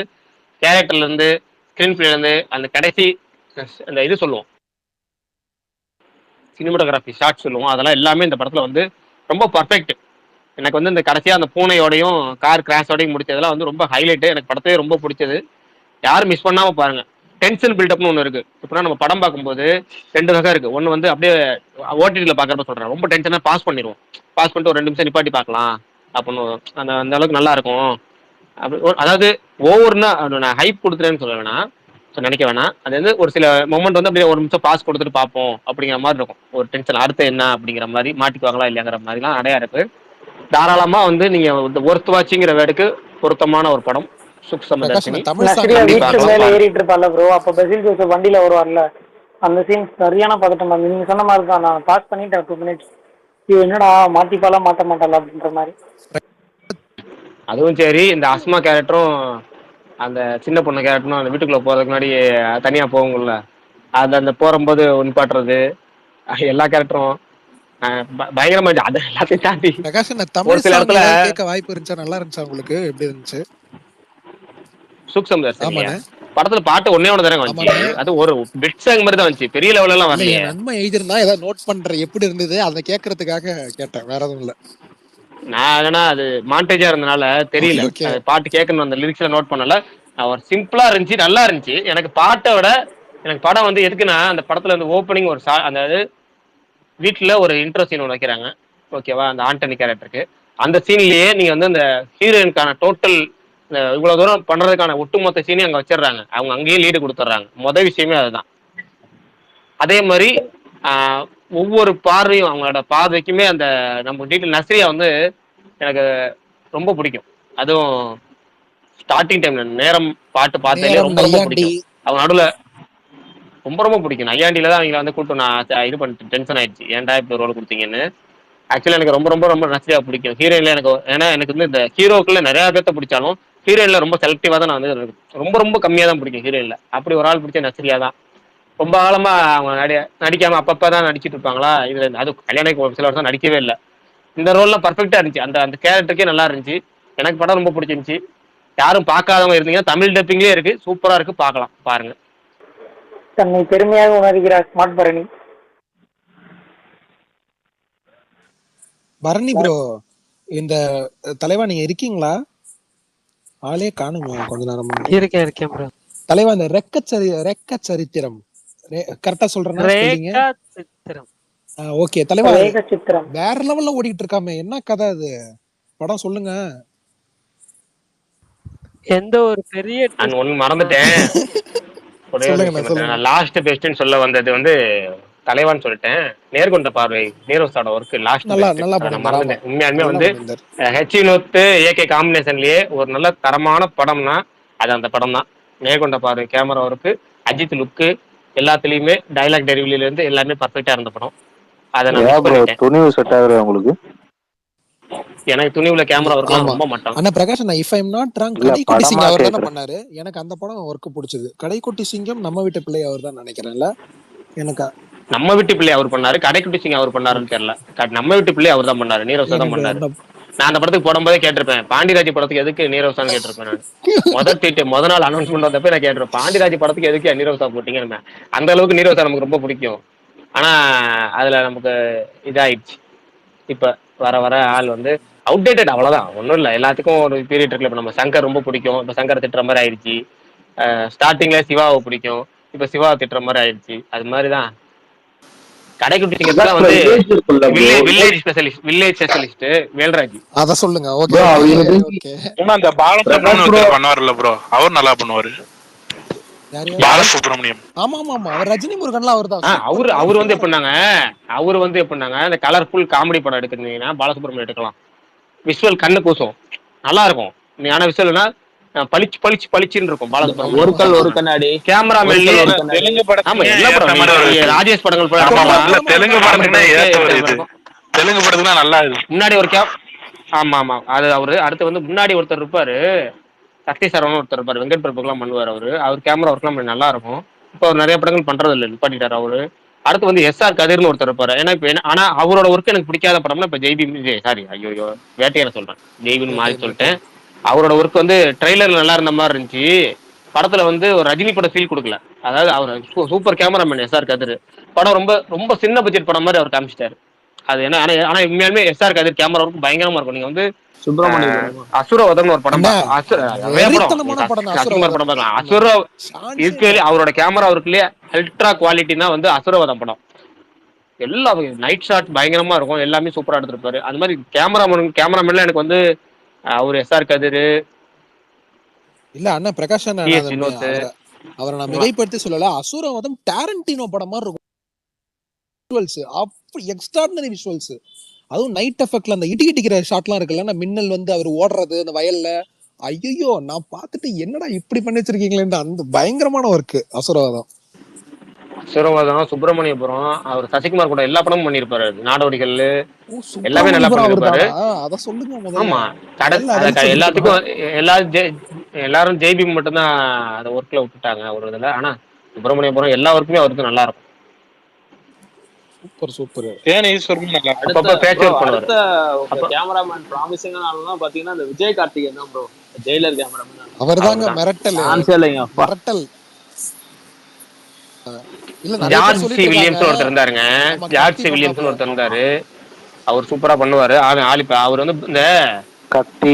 கேரக்டர்ல இருந்து ஸ்கிரீன் பிளேல இருந்து அந்த கடைசி அந்த இது சொல்லுவோம், சினிமாட்டோகிராஃபி ஷாட் சொல்லுவோம், அதெல்லாம் எல்லாமே இந்த படத்துல வந்து ரொம்ப பர்ஃபெக்ட். எனக்கு வந்து இந்த கடைசியா அந்த பூனையோடையும் கார் கிராஷோடையும் முடிச்சதெல்லாம் வந்து ரொம்ப ஹைலைட். எனக்கு படத்தையே ரொம்ப பிடிச்சது. யாரும் மிஸ் பண்ணாம பாருங்க. டென்ஷன் பில்டப்னு ஒன்று இருக்கு. இப்போ நம்ம படம் பார்க்கும்போது 2 வகை இருக்கு. ஒன்று வந்து அப்படியே ஓடிடியில் பார்க்குறப்ப சொல்றேன், ரொம்ப டென்ஷனாக பாஸ் பண்ணிடுவோம். பாஸ் பண்ணிட்டு ஒரு 2 நிமிஷம் நிப்பாட்டி பார்க்கலாம் அப்படின்னு அந்த அளவுக்கு நல்லா இருக்கும். அப்படி அதாவது ஒவ்வொருனா நான் ஹைப் கொடுத்துறேன்னு சொல்ல வேணாம், நினைக்க வேணாம். அது வந்து ஒரு சில மொமெண்ட் வந்து அப்படியே 1 நிமிஷம் பாஸ் கொடுத்துட்டு பார்ப்போம் அப்படிங்கிற மாதிரி இருக்கும். ஒரு டென்ஷன் அடுத்து என்ன அப்படிங்கிற மாதிரி, மாட்டிக்குவாங்களா இல்லையாங்கிற மாதிரிலாம் நிறையா இருக்கு. தாராளமா வந்து நீங்க ஒர்த் வாட்சிங்கிற வேர்டுக்கு பொருத்தமான ஒரு படம். மேல ஏறிட்டு இருப்பால ப்ரோ, அப்ப பசில் ஜோசப் வண்டியில வருவார்ல, அந்த சீன் சரியான பதட்டம். நீங்க சொன்ன மாதிரி தான், நான் பாஸ் பண்ணிட்டேன் 2 மினிட்ஸ். இது என்னடா மாட்டிப்பாலா மாட்ட மாட்டாளா அப்படின்ற மாதிரி. அதுவும் சரி, இந்த அஸ்மா கேரக்டரும் அந்த சின்ன பொண்ணு கேரக்டரும் அந்த வீட்டுக்குள்ள போறதுக்கு முன்னாடி தனியா போகுங்கல்ல, அது அந்த போகும்போது நிப்பாட்டுறது, எல்லா கேரக்டரும் பயங்கரமா. அது எல்லாத்தையும் தாண்டி ஒரு சில இடத்துல கேட்க வாய்ப்பு இருந்துச்சா? நல்லா இருந்துச்சா உங்களுக்கு? எப்படி இருந்துச்சு? சூக்ஷம் படத்துல பாட்டு ஒன்னே தானே வந்துச்சு. அது ஒரு பிட் சாங் மாதிரி தான் வந்துச்சு, பெரிய லெவல்ல எல்லாம் வரல. நன்மை எழுதிருந்தா ஏதாவது நோட் பண்றேன் எப்படி இருந்தது அதை கேட்கறதுக்காக கேட்டேன், வேற எதுவும் இல்ல. நான் ஏன்னா அது மாண்டேஜா இருந்தனால தெரியல, பாட்டு கேட்கணும் அந்த லிரிக்ஸ்ல நோட் பண்ணல. ஒரு சிம்பிளா இருந்துச்சு, நல்லா இருந்துச்சு. எனக்கு பாட்டை விட எனக்கு படம் வந்து எதுக்குன்னா, அந்த படத்துல வந்து ஓப்பனிங் ஒரு அதாவது வீட்டுல ஒரு இன்ட்ரோ சீன் ஒன்று வைக்கிறாங்க, ஓகேவா, அந்த ஆண்டனி கேரக்டருக்கு. அந்த சீன்லயே நீங்க வந்து அந்த ஹீரோயினுக்கான டோட்டல் இவ்வளவு தூரம் பண்றதுக்கான ஒட்டுமொத்த சீனையும் அங்க வச்சிடறாங்க. அவங்க அங்கேயே லீடு கொடுத்துட்றாங்க. மொதல் விஷயமே அதுதான். அதே மாதிரி ஒவ்வொரு பார்வையும் அவங்களோட பார்வைக்குமே அந்த நம்ம டீட்டெயில் நஸ்ரியா வந்து எனக்கு ரொம்ப பிடிக்கும். அதுவும் ஸ்டார்டிங் டைம்ல நேரம் பாட்டு பார்த்தாலே ரொம்ப ரொம்ப பிடிக்கும். அவங்க நடுவில் ரொம்ப ரொம்ப பிடிக்கும். நையாண்டியில தான் அவங்கள வந்து கூப்பிட்டு நான் இது பண்ணிட்டு டென்ஷன் ஆயிடுச்சு, ஏன்டா இப்படி ரோல் கொடுத்தீங்கன்னு. ஆக்சுவலா எனக்கு ரொம்ப ரொம்ப ரொம்ப நஸ்ரியா பிடிக்கும். ஹீரோயின்ல எனக்கு ஏன்னா எனக்கு வந்து இந்த ஹீரோக்குள்ள நிறைய பேர்த்த பிடிச்சாலும் ஹீரோயின்ல ரொம்ப செலக்டிவா தான் நான் வந்து ரொம்ப ரொம்ப கம்மியா தான் பிடிக்கும் ஹீரோயின்ல. அப்படி ஒரு ஆள் பிடிச்ச நஸ்ரியா தான். ரொம்ப காலமா அவங்க நடிக்காம அப்பப்பதான் நடிச்சிட்டு இருப்பாங்களா. இது அது கல்யாணம் ஒரு சில வருஷம் நடிக்கவே இல்லை. இந்த ரோல்லாம் பர்ஃபெக்டா இருந்துச்சு. அந்த அந்த கேரக்டருக்கே நல்லா இருந்துச்சு. எனக்கு படம் ரொம்ப பிடிச்சிருந்துச்சு. யாரும் பார்க்காதவங்க இருந்தீங்கன்னா தமிழ் டப்பிங்லேயே இருக்கு, சூப்பரா இருக்கு, பார்க்கலாம், பாருங்க. தன்னை பெருமையாக உணர்கிறார் ஸ்மார்ட் பரணி. பரணி ப்ரோ, இந்த தலைவா நீங்க இருக்கீங்களா? ஆளே காணுங்க கொஞ்ச நேரமா. இருக்கேன் ப்ரோ. தலைவா, இந்த ரெக்க சரித்திரம் கரெக்டா சொல்றேன்னா ஸ்பெல்லிங்? ஓகே தலைவா, வேற லெவல்ல ஓடிட்டு இருக்காமே, என்ன கதை அது? படம் சொல்லுங்க. எந்த ஒரு பெரிய நான் ஒண்ணு மறந்துட்டேன். லாஸ்ட் பெஸ்ட்னு சொல்ல வந்தது வந்து தலைவான்னு சொல்லிட்டேன். நேர்கொண்ட பார்வை நீரோஸோட ஒர்க் லாஸ்ட் மறந்துட்டேன். உண்மையாலுமே வந்து ஹெச் வினோத் ஏகே காம்பினேஷன்லயே ஒரு நல்ல தரமான படம்னா அது அந்த படம் தான். நேர்கொண்ட பார்வை கேமரா ஒர்க்கு, அஜித் லுக்கு, எல்லாத்துலயுமே டைலாக் டெலிவரியில இருந்து எல்லாமே பர்ஃபெக்டா இருந்த படம். அதை நான் துணிவு செட் ஆகுது உங்களுக்கு? எனக்கு துணிவுல கேமரா ஒர்க்லாம் ரொம்ப மாட்டோம். ஆனா பிரகாஷ், நான் if I am not wrong Kadaikutty Singam அவர் தானே பண்ணாரு. எனக்கு அந்த படம் ஒர்க் பிடிச்சது. கடைக்குட்டி சிங்கம் நம்ம வீட்டு பிள்ளை அவர் தான் நினைக்கிறேன்ல. எனக்கு நம்ம வீட்டு பிள்ளை அவர் பண்ணாரு, கடைக்குட்டி சிங்கம் அவர் பண்ணாருன்னு தெரியல. நம்ம வீட்டு பிள்ளை அவர் தான் பண்ணாரு, நீரோசா தான் பண்ணாரு. நான் அந்த படத்துக்கு போடும்போதே கேட்டிருப்பேன், பாண்டிராஜ் படத்துக்கு எதுக்கு நீரோசான்னு கேட்டிருப்பேன். நான் முத நாள் அனௌன்ஸ்மெண்ட் வந்தப்ப நான் கேட்டிருப்பேன், பாண்டிராஜ் படத்துக்கு எதுக்கு நீரோசா போட்டீங்க. அந்த அளவுக்கு நீரோசா நமக்கு ரொம்ப பிடிக்கும். ஆனா அதுல நமக்கு இதாயிடுச்சு. இப்ப வர வர ஆள் வந்து அவுடேட்டட், அவ்வளவுதான், ஒன்றும் இல்லை. எல்லாத்துக்கும் ஒரு பீரியட் இருக்குல்ல. இப்போ நம்ம சங்கர் ரொம்ப பிடிக்கும், இப்போ சங்கர் திட்டுற மாதிரி ஆயிடுச்சு. ஸ்டார்டிங்ல சிவாவை பிடிக்கும், இப்போ சிவாவை திட்டுற மாதிரி ஆயிடுச்சு. அது மாதிரிதான் கடைக்குட்டி சிங்கத்துல வந்து வில்லேஜ் ஸ்பெஷலிஸ்ட் வேல்ராஜ். அத சொல்லுங்க. ஓகே, அந்த பாலசுப்ரமணியம் பண்ணுவார்ல ப்ரோ, அவர் நல்லா பண்ணுவாரு. பாலசுப்ரமணியம். ஆமா ஆமா ஆமா, அவர் ரஜினி முருகன்லாம் அவர்தான். அவர் வந்து எப்படின்னாங்க அந்த கலர்ஃபுல் காமெடி படம் எடுக்கிறீங்கன்னா பாலசுப்ரமணியம் எடுக்கலாம். விஷுவல் கண்ணு கூசும், நல்லா இருக்கும். ஆனா விஷுவல்னா பளிச்சு பளிச்சு பளிச்சுன்னு இருக்கும். பாலசுப்ரமணியம் ஒரு கல் ஒரு கண்ணாடி கேமராமேன். தெலுங்கு படம், எல்லா படம், ராஜேஷ் படங்கள், தெலுங்கு படத்துக்கு நல்லா முன்னாடி ஒரு ஆமா ஆமா, அது அவரு. அடுத்து வந்து முன்னாடி ஒருத்தர் இருப்பாரு, சக்தி சரவணன் ஒருத்தர் இருப்பாரு, வெங்கட் பிரபுக்கெல்லாம் பண்ணுவார் அவரு. அவர் கேமரா ஒர்க்லாம் நல்லா இருக்கும். இப்போ அவர் நிறைய படங்கள் பண்றது இல்லை, நிப்பாட்டிட்டாரு அவரு. அடுத்து வந்து SR கதிர்னு ஒருத்தர் இருப்பாரு. ஏன்னா இப்ப ஆனா அவரோட ஒர்க் எனக்கு பிடிக்காத படம்னா இப்ப வேட்டையார சொல்றேன், ஜெய்பின்னு மாறி சொல்லிட்டேன். அவரோட ஒர்க் வந்து ட்ரெய்லர்ல நல்லா இருந்த மாதிரி இருந்துச்சு, படத்துல வந்து ஒரு ரஜினி படம் ஃபீல் கொடுக்கல. அதாவது அவர் சூப்பர் கேமராமேன் SR கதிர். படம் ரொம்ப ரொம்ப சின்ன பட்ஜெட் படம் மாதிரி அவர் காமிச்சிட்டாரு. அது என்ன, ஆனா உண்மையாலுமே SR கதிர் கேமரா ஒர்க் பயங்கரமா இருக்கும். நீங்க வந்து அசுரவதம்னு ஒரு படம், அவரோட கேமரா ஒர்க்லயே அல்ட்ரா குவாலிட்டினா வந்து அசுரவதம் படம். எல்லா நைட் ஷாட் பயங்கரமா இருக்கும், எல்லாமே சூப்பரா எடுத்திருப்பாரு. அது மாதிரி கேமராமேன்ல எனக்கு வந்து அவர் SR கதிர் இல்ல. அண்ணா பிரகாஷ் அவரை நான் மிகைப்படுத்தி சொல்லல. அசுரவதம் டாரண்டினோ படம் மாதிரி இருக்கும். எக்ஸ்ட்ராடினரி விஷுவல்ஸ், அதுவும் நைட் எஃபெக்ட்ல அந்த இடிக்கிற ஷாட்லாம் இருக்குல்ல, மின்னல் வந்து அவர் ஓடுறது அந்த வயல்ல, ஐயோ நான் பார்த்துட்டு என்னடா இப்படி பண்ணி வச்சிருக்கீங்களேன்னு அந்த பயங்கரமான ஒர்க் அசுரவாதம். சுப்பிரமணியபுரம், அவர் சசிகுமார் கூட எல்லா படமும் பண்ணிருப்பாரு. நாடோடிகள் எல்லாமே நல்லா பண்ணிருப்பாரு. அத சொல்லுங்க. ஆமா, எல்லாத்துக்கும் எல்லாரும் ஜெய்பி மட்டும்தான் அந்த ஒர்க்ல விட்டுட்டாங்க ஒரு இதுல. ஆனா சுப்பிரமணியபுரம் எல்லா ஒர்க்குமே அவருக்கு நல்லா இருக்கும். சூப்பர். கேமராமேன் ப்ராமிசிங்கான ஆளுனா பாத்தீங்கன்னா அந்த விஜய் கார்த்திகேயன் தான் ப்ரோ, ஜெயிலர் கேமராமேன். அவர்தாங்க மிரட்டல். மிரட்டல். ஜார்ஜ் சி வில்லியம்ஸ் ஒருத்தர் இருந்தாருங்க, ஜார்ஜ் சி வில்லியம்ஸ் ஒருத்தர் இருந்தாரு, அவர் சூப்பரா பண்ணுவாரு. அவர் வந்து இந்த கத்தி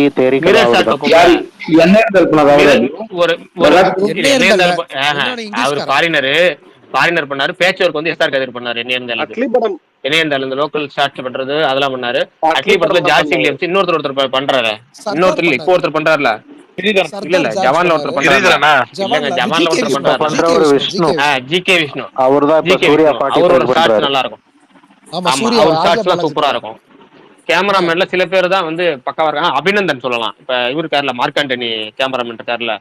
அவர் ஃபாரினர் பண்ணாரு. பேட்ச் ஒர்க் வந்து SR கதிர் பண்ணாரு. இந்த லோக்கல் ஷாட்ஸ் பண்றது அதெல்லாம் பண்ணாரு. அட்லி படத்துல ஜார்ஜ் சி வில்லியம்ஸ் ஒருத்தர் பண்றாரு. இன்னொருத்தர் இப்போ ஒருத்தர் பண்றாருல, இல்ல ஜவான்ல ஒருத்தர் பண்றாரு. ஜவான்ல ஒருத்தர் பண்றாரு, GK விஷ்ணு. அவரோட ஷாட்ஸ் நல்லா இருக்கும். அவர் ஷாட்ஸ்லாம் சூப்பரா இருக்கும். கேமராமேன்ல சில பேர் தான் வந்து பக்காவா இருக்காங்க. அபிநந்தன் சொல்லலாம். இப்ப இவரு கார்ல மார்க் ஆண்டனி கேமராமேன் இருக்காருல,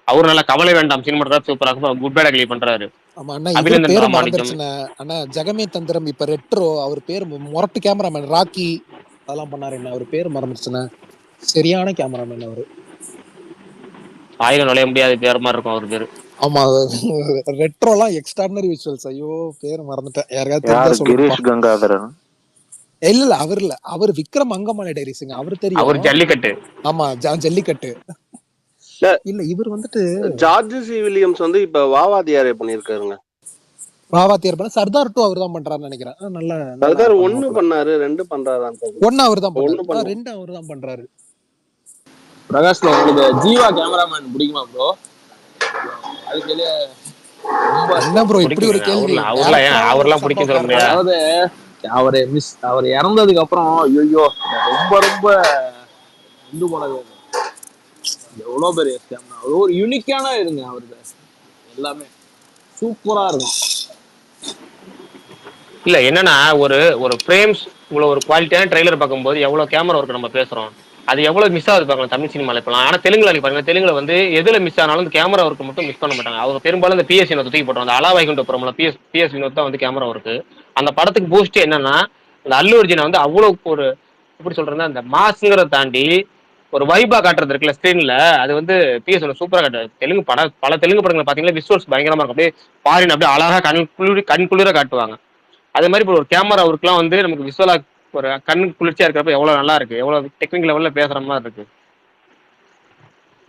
அவரு நல்லா கவலை வேண்டாம் சினிமாட்டோகிராஃபி சூப்பரா இருக்கும். குட் பேட் அக்லி பண்றாரு. ஆமா அண்ணா, இவர் அபிநந்தன் பேரு ராமானுஜம். மறந்துருச்சுண்ணே. அண்ணா ஜெகமே தந்திரம் இப்ப ரெட்ரோ, அவர் பேரு மொரட்டு கேமராமேன், ராக்கி அதெல்லாம் பண்ணாரு என்ன, அவர் பேரு மறந்துருச்சுண்ணே. சரியான கேமராமேன் அவரு. ஆயிரம் நுழைய முடியாது பேர் மாதிரி இருக்கும் அவர் பேரு. ஆமா ரெட்ரோலாம் எக்ஸ்ட்ராடினரி விஷுவல்ஸ். ஐயோ பேரு மறந்துட்டேன், யாருக்காவது தெரிஞ்சா யாரு? சொல்லுங்கப்பா. கிரீஷ் கங்காதரன்? இல்ல அவர் இல்ல, அவர் விக்ரம் அங்கமாலை டைரிஸ்ங்க, அவர் அவர் தெரியும். ஜல்லிக்கட்டு. ஆமா ஜல்லிக்கட்டு. இல்ல இல்ல இவர் வந்துட்டு ஜார்ஜ் சி வில்லியம்ஸ் வந்து இப்ப வாவாதியாரே பண்ணிருக்காருங்க. பாவாத்தியார் பண்ண சர்தார் 2 அவர் தான் பண்றாருன்னு நினைக்கிறேன். நல்ல நல்லா சர்தார் 1 பண்ணுவாப்புல. பண்ணாரு, 2 பண்றாரான்னு தெரியல. 1 அவர் தான் 1 பண்ணாரு, பண்ணுவோம். 2 அவர் தான் பண்றாரு. பிரகாஷ் ப்ரோ, உங்களுக்கு ஜீவா கேமராமேன் பிடிக்குமா ப்ரோ? அதுக்கு ரொம்ப என்ன ப்ரோ இப்படி ஒரு பிடிக்குங்க. கேள்வி? அவர்லாம் ஏன் டேரக்டரா அவர்லாம் பிடிக்கும் சொல்ல சம்பவக்காரரா? முடியாது. அதாவது அவர் இறந்ததுக்கு அப்புறம் ஐயோ ரொம்ப ரொம்ப இந்து போனது எவ்வளவு பெரிய கேமரா, ஒரு யூனிக்கான இருங்க அவருக்கு, எல்லாமே சூப்பரா இருக்கும். இல்ல என்னன்னா ஒரு ஃப்ரேம்ஸ் இவ்வளவு ஒரு குவாலிட்டியான ட்ரெய்லர் பார்க்கும்போது எவ்வளவு கேமரா ஒர்க் நம்ம பேசுறோம், அது எவ்வளவு மிஸ் ஆகுது பாருங்க தமிழ் சினிமால இப்பலாம். ஆனா தெலுங்குல நீங்க பாருங்க, தெலுங்குல வந்து எதுல மிஸ் ஆனாலும் இந்த கேமரா ஒர்க் மட்டும் மிஸ் பண்ண மாட்டாங்க. அவங்க பெரும்பாலும் இந்த பிஎஸ் வினோத் தூக்கி போட்டுருவாங்க. அந்த அலாவைகுண்டபுரம்ல பிஎஸ் வினோத் தான் வந்து கேமரா ஒர்க். அந்த படத்துக்கு பூஸ்ட் என்னன்னா, இந்த அல்லு அர்ஜுனை வந்து அவ்வளவு ஒரு எப்படி சொல்றேன்னா, அந்த மாஸ்ங்கிறத தாண்டி ஒரு வைபா காட்டுறது இருக்குல்ல ஸ்கிரீன்ல, அது வந்து பிஎஸ் சூப்பரா காட்டுறது. தெலுங்கு பல தெலுங்கு படங்கள் பாத்தீங்கன்னா விசுவல்ஸ் பயங்கரமா இருக்கும். அப்படியே ஃபாரின் அப்படியே அழகா கண் குளிர காட்டுவாங்க. அதே மாதிரி இப்போ ஒரு கேமரா ஒர்க்லாம் வந்து நமக்கு விஷுவலா ஒரு கண் குளிர்ச்சியா இருக்கிறப்ப எவ்வளவு நல்லா இருக்கு, எவ்வளவு டெக்னிக் லெவல்ல பேசுற மாதிரி இருக்கு.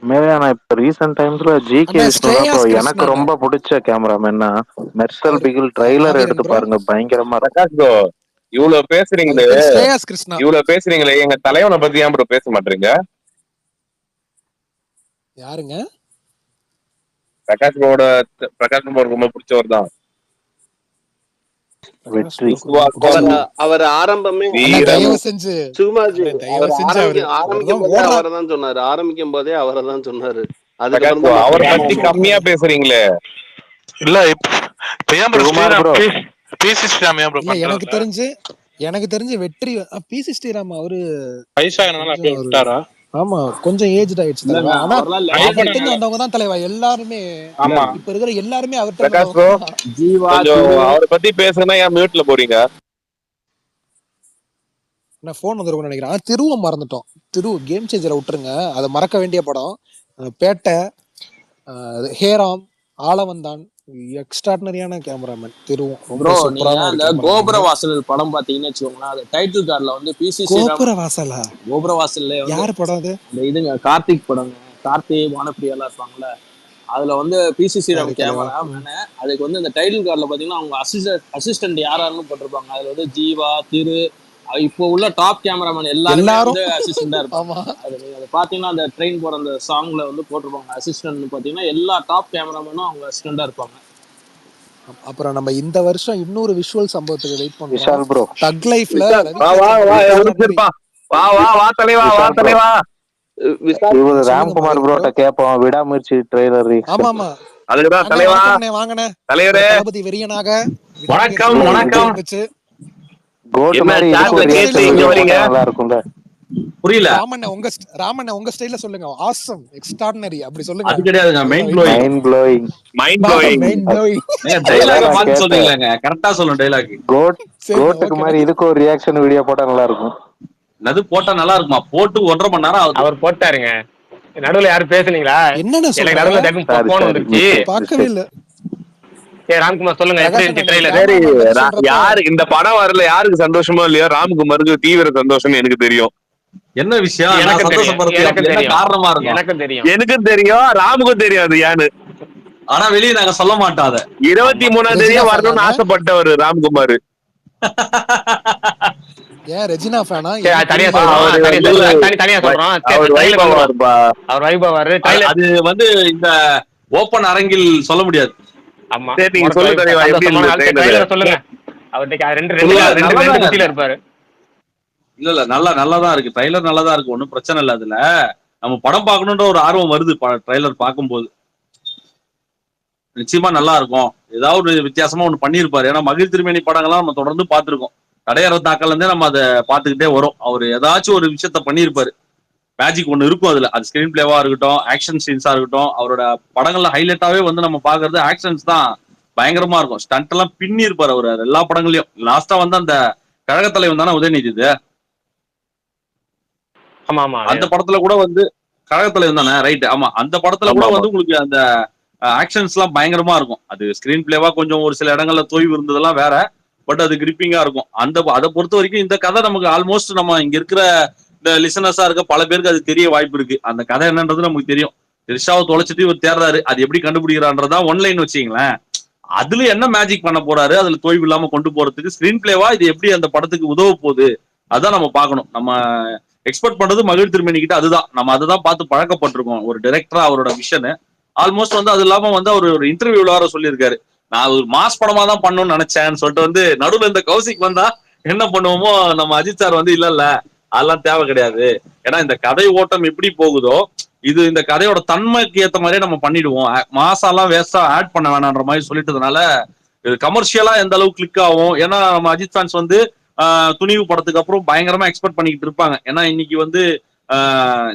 மேலே நான் இப்ப ரீசெண்ட் டைம்ஸ்ல ஜிகே அண்ணா விஷ்ணுனா ஸ்ரேயாஸ் எனக்கு கிருஷ்ணன் ரொம்ப பிடிச்ச கேமராமேன்னா மெர்சல் அவரு பிகில் ட்ரைலர் மாவீரன் எடுத்து ப்ரோ. பாருங்க, பயங்கரமா இருக்கும். பிரகாஷ் ப்ரோ, இவ்வளவு அவர் பேசுறீங்களே பேர் ஸ்ரேயாஸ் கிருஷ்ணா. எங்க தலைவனை பத்தி ஏன் ப்ரோ பேச மாட்டீங்க? யாருங்க? பிரகாஷ் ப்ரோ ரொம்ப பிடிச்சவர் தான். பிரகாஷ் வெற்றி ப்ரோக்கு ரொம்ப பிடிச்சது. அவர் ஆரம்பமே அண்ணா தயவு செஞ்சு சுகுமார்ஜி அண்ணா தயவு அவர் செஞ்சு ஆரம்பிக்கும் போதே அவரை தான் சொன்னாரு. ஆரம்பிக்கும் போதே அவரை தான் சொன்னாரு. பிரகாஷ் அதுக்கப்புறம் ப்ரோ, தான் அவரை மத்த பத்தி கேமரா கம்மியா பேசுறீங்களே. இல்ல இப்ப ஏன் bro Sukumar Sriram bro PC Sriram ஏன் ப்ரோ இல்ல பண்றாரு? எனக்கு தெரிஞ்சு வெற்றி பிசி ஸ்ரீராம் அவரு வயசாகனால கொஞ்சம் அப்படியே ஒரு விட்டாரா? ஆமா கொஞ்சம் ஏஜ் ஆயிடுச்சு தலைவா. இல்லங்க ஆனா அவர்லாம் அவர்கிட்ட லெஜண்ட். வந்தவங்க தான் தலைவா எல்லாருமே. ஆமா இப்ப இருக்கிற எல்லாருமே அவர்கிட்ட பிரகாஷ் ப்ரோ, வந்தவங்க தான். ஜீவா கொஞ்சம் திரு அவரை பத்தி பேசுனா ஏன் மியூட்ல போறீங்க? நான் போன் வந்துருக்கும்னு நினைக்கிறேன். திருவும் மறந்துட்டோம். திரு கேம் சேஞ்சரை விட்டுருங்க, அதை மறக்க வேண்டிய படம். பேட்டை, ஹேராம், ஆளவந்தான், எக்ஸ்ட்ராடினரியான கேமராமேன் திருவும். ரொம்ப ப்ரோ, நீங்க சூப்பரான ஒரு அந்த கேமராமேன். கோபுரவாசல் படம் பாத்தீங்கன்னு வச்சுக்கோங்களேன், அது டைட்டில் கார்டுல வந்து பிசி ஸ்ரீராம். கோபுர வாசலா? கோபுரவாசல்ல வந்து யாரு படம் அது? இந்த இதுங்க கார்த்திக் படங்க, கார்த்தி வானப்பிரியா எல்லாம் இருப்பாங்கல்ல, அதுல வந்து பிசி ஸ்ரீராம் சரி தலைவா. Camera menu. அதுக்கு வந்து இந்த டைட்டில் கார்டுல பாத்தீங்கன்னா அவங்க அசிஸ்டன்ட் யாராருன்னு போட்டிருப்பாங்க. அதுல வந்து ஜீவா, திரு, இப்போ உள்ள டாப் கேமராமேன் எல்லாருமே எல்லாரும் வந்து அசிஸ்டண்டா இருப்பாங்க. ஆமா. அது நீங்க அதை பாத்தீங்கன்னா அந்த ட்ரெயின் போற அந்த சாங்ல வந்து போட்டிருப்பாங்க அசிஸ்டன்ட். பாத்தீங்கன்னா எல்லா டாப் கேமராமேனும் அவங்க அசிஸ்டண்டா இருப்பாங்க. அப்புறம் நம்ம இந்த வருஷம் இன்னொரு விஷுவல் சம்பவத்துக்கு வெயிட் பண்றோம். விஷால் ப்ரோ, தக் லைஃப்ல வா வா வா, ரவி இருப்பா. வா தலைவா, வா விஷால் ப்ரோ, தலைவா. விசால் இவரு சொல்லுங்க ராம்குமார் மாவீரன் ப்ரோட்ட ப்ரோ. கேட்போம் விடாமுயற்சி ட்ரெய்லர் ஆமா ரியாக்ஷன். ஆமா அதுக்குதான் அண்ணே தலைவா. வணக்கம்ண்ணே, வாங்கண்ணே. ஒரு தலைவரே தளபதி வெறியனாக வணக்கம் விடாமுயற்சி எப்படி வணக்கம். இருந்துச்சு? கோட் என்ன மாதிரி இதுக்கு சாட்ல ஒரு உங்க கேட்டு ரியாக்ஷன் ஸ்டைல்ல இங்க வீடியோ சொல்லுங்க. வரீங்க? போட்டா நல்லா இருக்கும்ல. புரியல. ராமண்ணே உங்க ஸ்டைல்ல சொல்லுங்க. ஆசம், எக்ஸ்ட்ராடினரி அப்படி சொல்லுங்க. அது கிடையாதுங்க, mind blowing. Mind blowing. Mind blowing. Mind blowing. டைலாக அதெல்லாம் மாத்தி கேட்டேன். சொல்றீங்களாங்க, கரெக்டா சொல்லணும் டைலாக். சரி கோட்டுக்கு ஓகே. மாதிரி இதுக்கு ஒரு ரியாக்ஷன் வீடியோ போட்டா நல்லா இருக்கும். அது போட்டா நல்லா இருக்குமா? போட்டு 1.5 மணி நேரம் ஆகுது. அவர் போட்டாருங்க. நடுவுல யாரும் பேசுனீங்களா? என்னண்ணே எனக்கு சொல்ற? நடுவுல டக்குனு சாரி போன் சாரி, வந்துருச்சு. பார்க்கவே இல்ல. சரி ராம்குமார் சொல்லுங்க, எப்படி பிரகாஷ் இருந்துச்சு அண்ணா ட்ரெய்லர்? சரி, கேமராமேன் பத்தி சொல்றப்ப யாரு இந்த படம் வரல, யாருக்கு சந்தோஷமோ இல்லையோ, ராம்குமாருக்கு தீவிர சந்தோஷம்னு எனக்கு தெரியும். என்ன விஷயம்? நான் எனக்கும் தெரியும், சந்தோஷப்படுறது எனக்கும் என்ன தெரியும், காரணமா இருக்கும்? எனக்கும் தெரியும். எனக்கும் தெரியும், ராமுக்கும் தெரியும் அது யாரு. ஆனா வெளியே நாங்க சொல்ல மாட்டோம் அத. 23ஆம் தேதியே ரெஜினா வரணும்னு ஃபேனா? ஆசைப்பட்டவர் ராம்குமார். ஏன் ரெஜினா ஃபேனா? சரி, அது தனியா எனக்கு சொல்றோம், அவரு தனியா வந்து தனியா சொல்றோம். அவர் ட்ரெய்லர் வைபவா வந்துரும். இருப்பா. அவர் வைபவாரு ட்ரெய்லர். அது வந்து இந்த ஓபன் அரங்கில் சொல்ல முடியாது. ஆமா, சரி, நீங்க சொல்லு தலைவா, எப்படி சந்தோஷமான இருந்தது நாள். ட்ரெய்லர்? ட்ரெய்லர் சொல்லுங்க. அவர்கிட்ட ரெண்டு நல்லா குச்சியில இருப்பாரு. இல்ல நல்லாதான் இருக்கு. ட்ரைலர் நல்லாதான் இருக்கு, ஒன்னும் பிரச்சனை இல்ல. அதுல நம்ம படம் பார்க்கணுன்ற ஒரு ஆர்வம் வருது ட்ரைலர் பார்க்கும்போது. நிச்சயமா நல்லா இருக்கும். ஏதாவது ஒரு வித்தியாசமா ஒண்ணு பண்ணிருப்பாரு. ஏன்னா மகிழ் திருமேனி படங்கள்லாம் நம்ம தொடர்ந்து பார்த்திருக்கோம். கடையற தாக்கல்ல இருந்தே நம்ம அதை பார்த்துக்கிட்டே வரோம். அவர் ஏதாச்சும் ஒரு விஷயத்த பண்ணிருப்பாரு. மேஜிக் ஒண்ணு இருக்கும் அதுல. அது ஸ்கிரீன் பிளேவா இருக்கட்டும், ஆக்ஷன் சீன்ஸா இருக்கட்டும். அவரோட படங்கள்ல ஹைலைட்டாவே வந்து நம்ம பாக்குறது ஆக்ஷன்ஸ் தான் பயங்கரமா இருக்கும். ஸ்டண்ட் எல்லாம் பின்னி இருப்பாரு அவரு எல்லா படங்களையும். லாஸ்டா வந்து அந்த கழகத்தலைவன் தானே உதயநிதி இது. ஆமா ஆமா அந்த படத்துல கூட வந்து கழகத்தலைவன் தானே, ரைட். ஆமா, அந்த படத்துல கூட வந்து உங்களுக்கு அந்த ஆக்ஷன்ஸ் எல்லாம் பயங்கரமா இருக்கும். அது ஸ்கிரீன் பிளேவா கொஞ்சம் ஒரு சில இடங்கள்ல தொய்வு இருந்ததெல்லாம் வேற, பட் அது கிரிப்பிங்கா இருக்கும். அதை பொறுத்த வரைக்கும் இந்த கதை நமக்கு ஆல்மோஸ்ட் நம்ம இங்க இருக்கிற இந்த லிசனர்ஸா இருக்க பல பேருக்கு அது தெரிய வாய்ப்பு இருக்கு. அந்த கதை என்னன்றது நமக்கு தெரியும். த்ரிஷாவை தொலைச்சிட்டு இவர் தேர்றாரு, அது எப்படி கண்டுபிடிக்கிறான்றதா ஒன்லைன் வச்சுங்களேன். அதுல என்ன மேஜிக் பண்ண போறாரு, அதுல தொய்வு இல்லாம கொண்டு போறதுக்கு ஸ்கிரீன் பிளேவா இது எப்படி அந்த படத்துக்கு உதவ போகுது, அதான் நம்ம பார்க்கணும். நம்ம எக்ஸ்பெக்ட் பண்றது மகிழ் திருமேனி கிட்ட அதுதான். நம்ம அதுதான் பார்த்து பழக்கப்பட்டிருக்கோம் ஒரு டைரக்டரா. அவரோட விஷன் ஆல்மோஸ்ட் வந்து அது இல்லாம வந்து அவர் ஒரு இன்டர்வியூல வர சொல்லியிருக்காரு, நான் ஒரு மாஸ் படமா தான் பண்ணணும்னு நினைச்சேன்னு சொல்லிட்டு வந்து நடுவில் இந்த கௌசிக் வந்தா என்ன பண்ணுவோமோ நம்ம அஜித் சார் வந்து இல்ல அதெல்லாம் தேவை கிடையாது, ஏன்னா இந்த கதை ஓட்டம் எப்படி போகுதோ இது இந்த கதையோட தன்மைக்கு ஏற்ற மாதிரியே நம்ம பண்ணிடுவோம், மாசாலாம் வேஸ்டா ஆட் பண்ண வேணான்ற மாதிரி சொல்லிட்டதுனால இது கமர்ஷியலா எந்த அளவுக்கு கிளிக் ஆகும். ஏன்னா நம்ம அஜித் ஃபேன்ஸ் வந்து துணிவு படத்துக்கு அப்புறம் பயங்கரமா எக்ஸ்பெக்ட் பண்ணிக்கிட்டு இருப்பாங்க. ஏன்னா இன்னைக்கு வந்து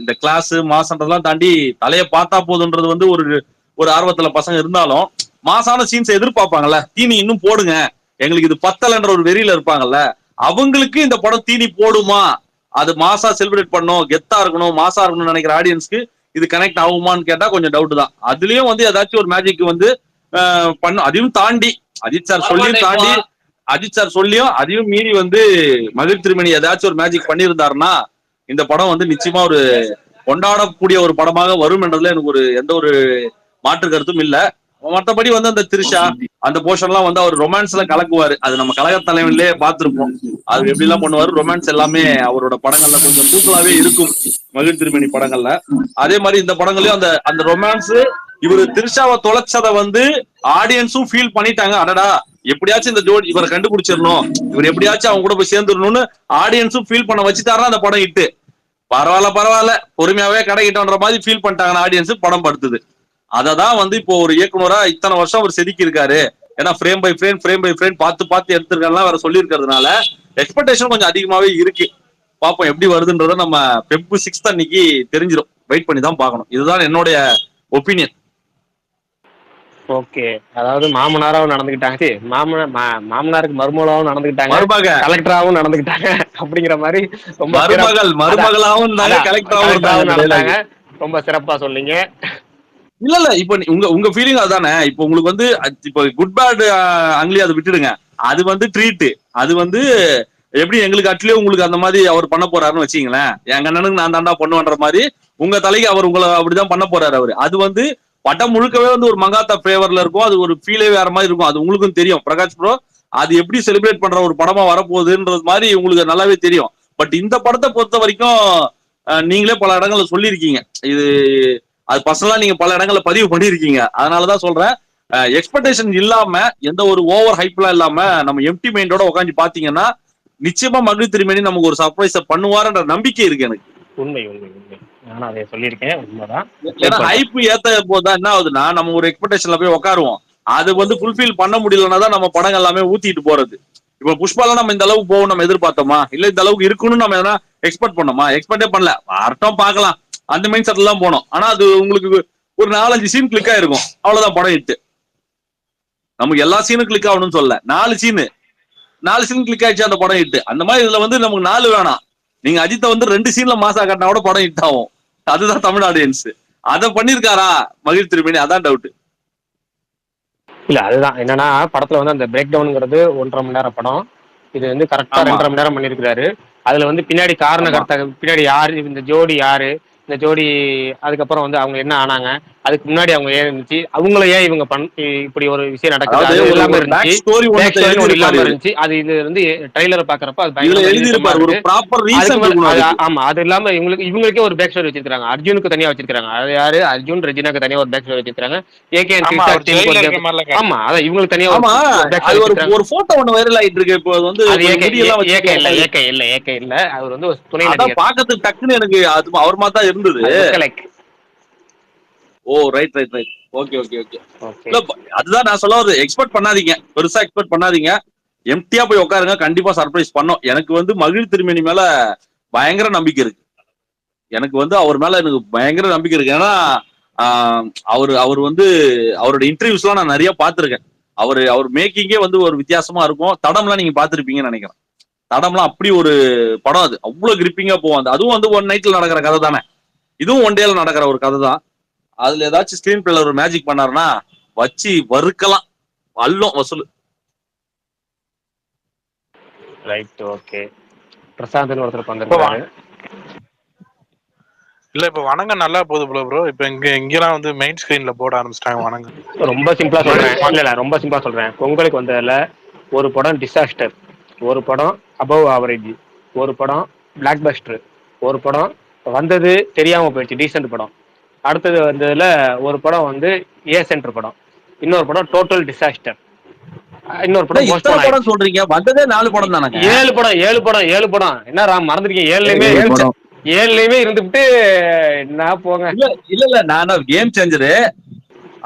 இந்த கிளாஸ் மாசன்றதெல்லாம் தாண்டி தலையை பார்த்தா போதுன்றது வந்து ஒரு ஆர்வத்துல பசங்க இருந்தாலும் மாசான சீன்ஸ் எதிர்பார்ப்பாங்கல்ல, தீனி இன்னும் போடுங்க எங்களுக்கு இது பத்தலன்ற ஒரு வெறியில இருப்பாங்கல்ல, அவங்களுக்கு இந்த படம் தீனி போடுமா, அது மாசா செலிப்ரேட் பண்ணணும், கெத்தா இருக்கணும், மாசா இருக்கணும்னு நினைக்கிற ஆடியன்ஸ்க்கு இது கனெக்ட் ஆகுமான்னு கேட்டா கொஞ்சம் டவுட் தான். அதுலயும் வந்து ஏதாச்சும் ஒரு மேஜிக் வந்து பண்ணும். அதையும் தாண்டி அஜித் சார் சொல்லியும் அதையும் மீறி வந்து மகிழ் திருமணி ஏதாச்சும் ஒரு மேஜிக் பண்ணியிருந்தாருன்னா இந்த படம் வந்து நிச்சயமா ஒரு கொண்டாடக்கூடிய ஒரு படமாக வரும் என்றதுல எனக்கு ஒரு எந்த ஒரு மாற்று கருத்தும் இல்ல. மற்றபடி வந்து அந்த த்ரிஷா அந்த போர்ஷன் எல்லாம் வந்து அவர் ரொமான்ஸ் எல்லாம் கலக்குவாரு, அது நம்ம கழக தலைவன்லயே பார்த்திருப்போம். அது எப்படி எல்லாம் பண்ணுவாரு, ரொமான்ஸ் எல்லாமே அவரோட படங்கள்ல கொஞ்சம் தூக்கலாவே இருக்கும் மகிழ் திருமணி படங்கள்ல. அதே மாதிரி இந்த படங்களையும் அந்த ரொமான்ஸ் இவரு த்ரிஷாவை தொலைச்சதை வந்து ஆடியன்ஸும் ஃபீல் பண்ணிட்டாங்க. அடடா எப்படியாச்சும் இந்த ஜோடி இவரை கண்டுபிடிச்சிடணும், இவர் எப்படியாச்சும் அவங்க கூட போய் சேர்ந்துடணும்னு ஆடியன்ஸும் ஃபீல் பண்ண வச்சுட்டாருன்னா அந்த படம் இட்டு பரவாயில்ல பொறுமையாவே கடைக்கிட்டோன்ற மாதிரி ஃபீல் பண்ணிட்டாங்க ஆடியன்ஸ், படம் படுத்துது. அததான் வந்து இப்போ ஒரு இயக்குனரா இத்தனை வருஷம் அவர் செதுக்கி இருக்காரு. ஏன்னா ஃப்ரேம் பை ஃப்ரேம் பார்த்து எடுத்திருக்கலாம் வேற சொல்லி இருக்கிறதுனால எக்ஸ்பெக்டேஷன் கொஞ்சம் அதிகமாவே இருக்கு. பாப்போம் எப்படி வருதுன்றத நம்ம Feb 6 அன்னைக்கு தெரிஞ்சிடும், வெயிட் பண்ணி தான் பார்க்கணும். இதுதான் என்னுடைய ஒப்பீனியன். ஓகே, அதாவது மாமனாராவும் நடந்துகிட்டாங்க, மாமனாருக்கு மருமகளாவும் நடந்துகிட்டாங்க, கலெக்டராவும் நடந்துகிட்டாங்க அப்படிங்கிற மாதிரி ரொம்ப மருமகளாவும் கலெக்டராவும் நடந்தாங்க. ரொம்ப சிறப்பா சொன்னீங்க. இல்ல இப்ப உங்க ஃபீலிங் அதுதானே. இப்ப உங்களுக்கு வந்து இப்ப குட் பேட் அங்கிலி அதை விட்டுடுங்க, அது வந்து ட்ரீட், அது வந்து எப்படி எங்களுக்கு அட்லயே உங்களுக்கு அந்த மாதிரி அவர் பண்ண போறாருன்னு வச்சீங்களேன், எங்க அண்ணனுக்கு நான் தாண்டா பண்ணுவேன்ற மாதிரி உங்க தலைக்கு அவர் உங்களை அப்படிதான் பண்ண போறாரு அவரு. அது வந்து படம் முழுக்கவே வந்து ஒரு மங்காத்தா ஃபேவர்ல இருக்கும், அது ஒரு ஃபீலே வேற மாதிரி இருக்கும். அது உங்களுக்கும் தெரியும் பிரகாஷ் ப்ரோ, அது எப்படி செலிப்ரேட் பண்ற ஒரு படமா வரப்போகுதுன்றது மாதிரி உங்களுக்கு நல்லாவே தெரியும். பட் இந்த படத்தை பொறுத்த வரைக்கும் நீங்களே பல இடங்கள்ல சொல்லியிருக்கீங்க, இது அது பர்சனலா நீங்க பல இடங்கள்ல பதிவு பண்ணிருக்கீங்க. அதனாலதான் சொல்றேன், எக்ஸ்பெக்டேஷன் இல்லாம எந்த ஒரு ஓவர் ஹைப்லாம் இல்லாம நம்ம எம்டி மைண்டோட உட்காந்து பாத்தீங்கன்னா நிச்சயமா மகிழ் திருமேனி நமக்கு ஒரு சர்ப்ரைஸ பண்ணுவாருன்ற நம்பிக்கை இருக்கு எனக்கு. உண்மை உண்மை உண்மை, நானும் அதை சொல்லியிருக்கேன். உண்மைதான். ஏன்னா ஹைப் ஏத்த போதுதான் என்ன ஆகுதுன்னா நம்ம ஒரு எக்ஸ்பெக்டேஷன்ல போய் உட்காருவோம், அது வந்து ஃபுல்ஃபில் பண்ண முடியலன்னா தான் நம்ம படங்கள் எல்லாமே ஊத்திட்டு போறது. இப்ப புஷ்பாலாம் நம்ம இந்த அளவுக்கு போகும் நம்ம எதிர்பார்த்தோமா, இல்ல இந்த அளவுக்கு இருக்குன்னு நம்ம எதனா எக்ஸ்பெக்ட் பண்ணோமா, எக்ஸ்பெக்டே பண்ணல, வரட்டும் பார்க்கலாம் அந்த மைண்ட் செட்ல தான் போனோம். ஆனா அது உங்களுக்கு ஒரு 4-5 சீன் கிளிக் ஆயிருக்கும், அவ்வளவுதான் படம் இட்டு. நமக்கு எல்லா சீனும் கிளிக் ஆகணும்னு சொல்ல, 4 சீன் கிளிக் ஆயிடுச்சு அந்த படம் இட்டு. அந்த மாதிரி இதுல வந்து நமக்கு 4 வேணாம், நீங்க அஜித்தை வந்து 2 சீன்ல மாசா காட்டினா கூட படம் ஹிட் ஆகும். அதுதான் தமிழ் ஆடியன்ஸ். அதை பண்ணிருக்காரா மகிழ் திருமேனி, அதான் டவுட். இல்ல அதுதான் என்னன்னா, படத்துல வந்து அந்த பிரேக் டவுன்ங்கிறது 1.5 மணி நேரம் படம், இது வந்து கரெக்டா 2.5 மணி நேரம் பண்ணிருக்காரு. அதுல வந்து பின்னாடி காரணகர்த்தா, பின்னாடி யாரு இந்த ஜோடி, யாரு இந்த ஜோடி, அதுக்கப்புறம் வந்து அவங்க என்ன ஆனாங்க, அதுக்கு முன்னாடி அவங்க ஏன் இருந்துச்சு, அவங்கள ஏன் இவங்க இப்படி ஒரு விஷயம் நடக்குது, அது இல்லாம இருந்துச்சு. அது இது வந்து ட்ரைலரை பாக்குறப்ப அது ஆமா, அது இல்லாம இவங்களுக்கே ஒரு பேக் ஸ்டோரி வச்சிருக்காங்க, அர்ஜுனுக்கு தனியா வச்சிருக்காங்க. அது யாரு, அர்ஜுன் ரெஜினாக்கு தனியா ஒரு பேக் ஸ்டோரி வச்சிருக்காங்க. ஆமா, அதான் இவங்களுக்கு தனியா ஒரு போட்டோ ஒண்ணு வைரல் ஆயிட்டு இருக்கு இப்போ. வந்து ஏக்க இல்ல அவர் வந்து துணை பாக்கிறதுக்கு டக்குன்னு எனக்கு அது அவர் மாதிரி தான் இருந்தது. ஓ ரைட். ஓகே. அதுதான் நான் சொல்ல வருது, எக்ஸ்பெக்ட் பண்ணாதீங்க, பெருசா எக்ஸ்பெக்ட் பண்ணாதீங்க, எம்டியா போய் உட்காருங்க, கண்டிப்பா சர்ப்ரைஸ் பண்ணோம். எனக்கு வந்து மகிழ் திருமேனி மேல பயங்கர நம்பிக்கை இருக்கு. எனக்கு வந்து அவர் மேல எனக்கு பயங்கர நம்பிக்கை இருக்கு. ஏன்னா அவர் வந்து அவரோட இன்டர்வியூஸ் எல்லாம் நான் நிறைய பார்த்திருக்கேன். அவர் மேக்கிங்கே வந்து ஒரு வித்தியாசமா இருக்கும். தடம்லாம் நீங்க பாத்திருப்பீங்கன்னு நினைக்கிறேன். தடம்லாம் அப்படி ஒரு படம், அது அவ்வளவு கிரிப்பிங்கா போகும். அதுவும் வந்து ஒன் நைட்ல நடக்கிற கதை தானே, இதுவும் ஒன் டேல நடக்கிற ஒரு கதை தான். அதுல ஏதாச்சும் ஸ்கிரீன் பிளேல ஒரு மேஜிக் பண்ணாருன்னா வச்சு வறுக்கலாம், அல்லும் வசூல். Right, okay. பிரசாந்த்னு ஒருத்தர் வந்திருக்காரு. இல்ல இப்ப வணக்கம் நல்லா போகுது ப்ரோ. இப்ப இங்கெல்லாம் வந்து மெயின் ஸ்கிரீன்ல போட ஆரம்பிச்சிட்டாங்க வணக்கம். ரொம்ப சிம்பிளா சொல்றேன், இல்ல ரொம்ப சிம்பிளா சொல்றேன். பொங்கலுக்கு வந்ததுல ஒரு படம் டிசாஸ்டர், ஒரு படம் அபவ் ஆவரேஜ், ஒரு படம் பிளாக் பஸ்டர், ஒரு படம் வந்தது தெரியாம போயிடுச்சு டீசென்ட் படம், அடுத்தது வந்ததுல ஒரு படம் வந்து ஏ சென்டர் படம், இன்னொரு படம் டோட்டல் டிசாஸ்டர், இன்னொரு படம் இத்தனை படம் சொல்றீங்க, வந்ததே 4 படம் தானே. 7 படம் என்ன ராம் மறந்துருக்கீங்க? 7லயுமே இருந்துட்டு என்ன போங்க. இல்ல நான் கேம் சேஞ்சரு,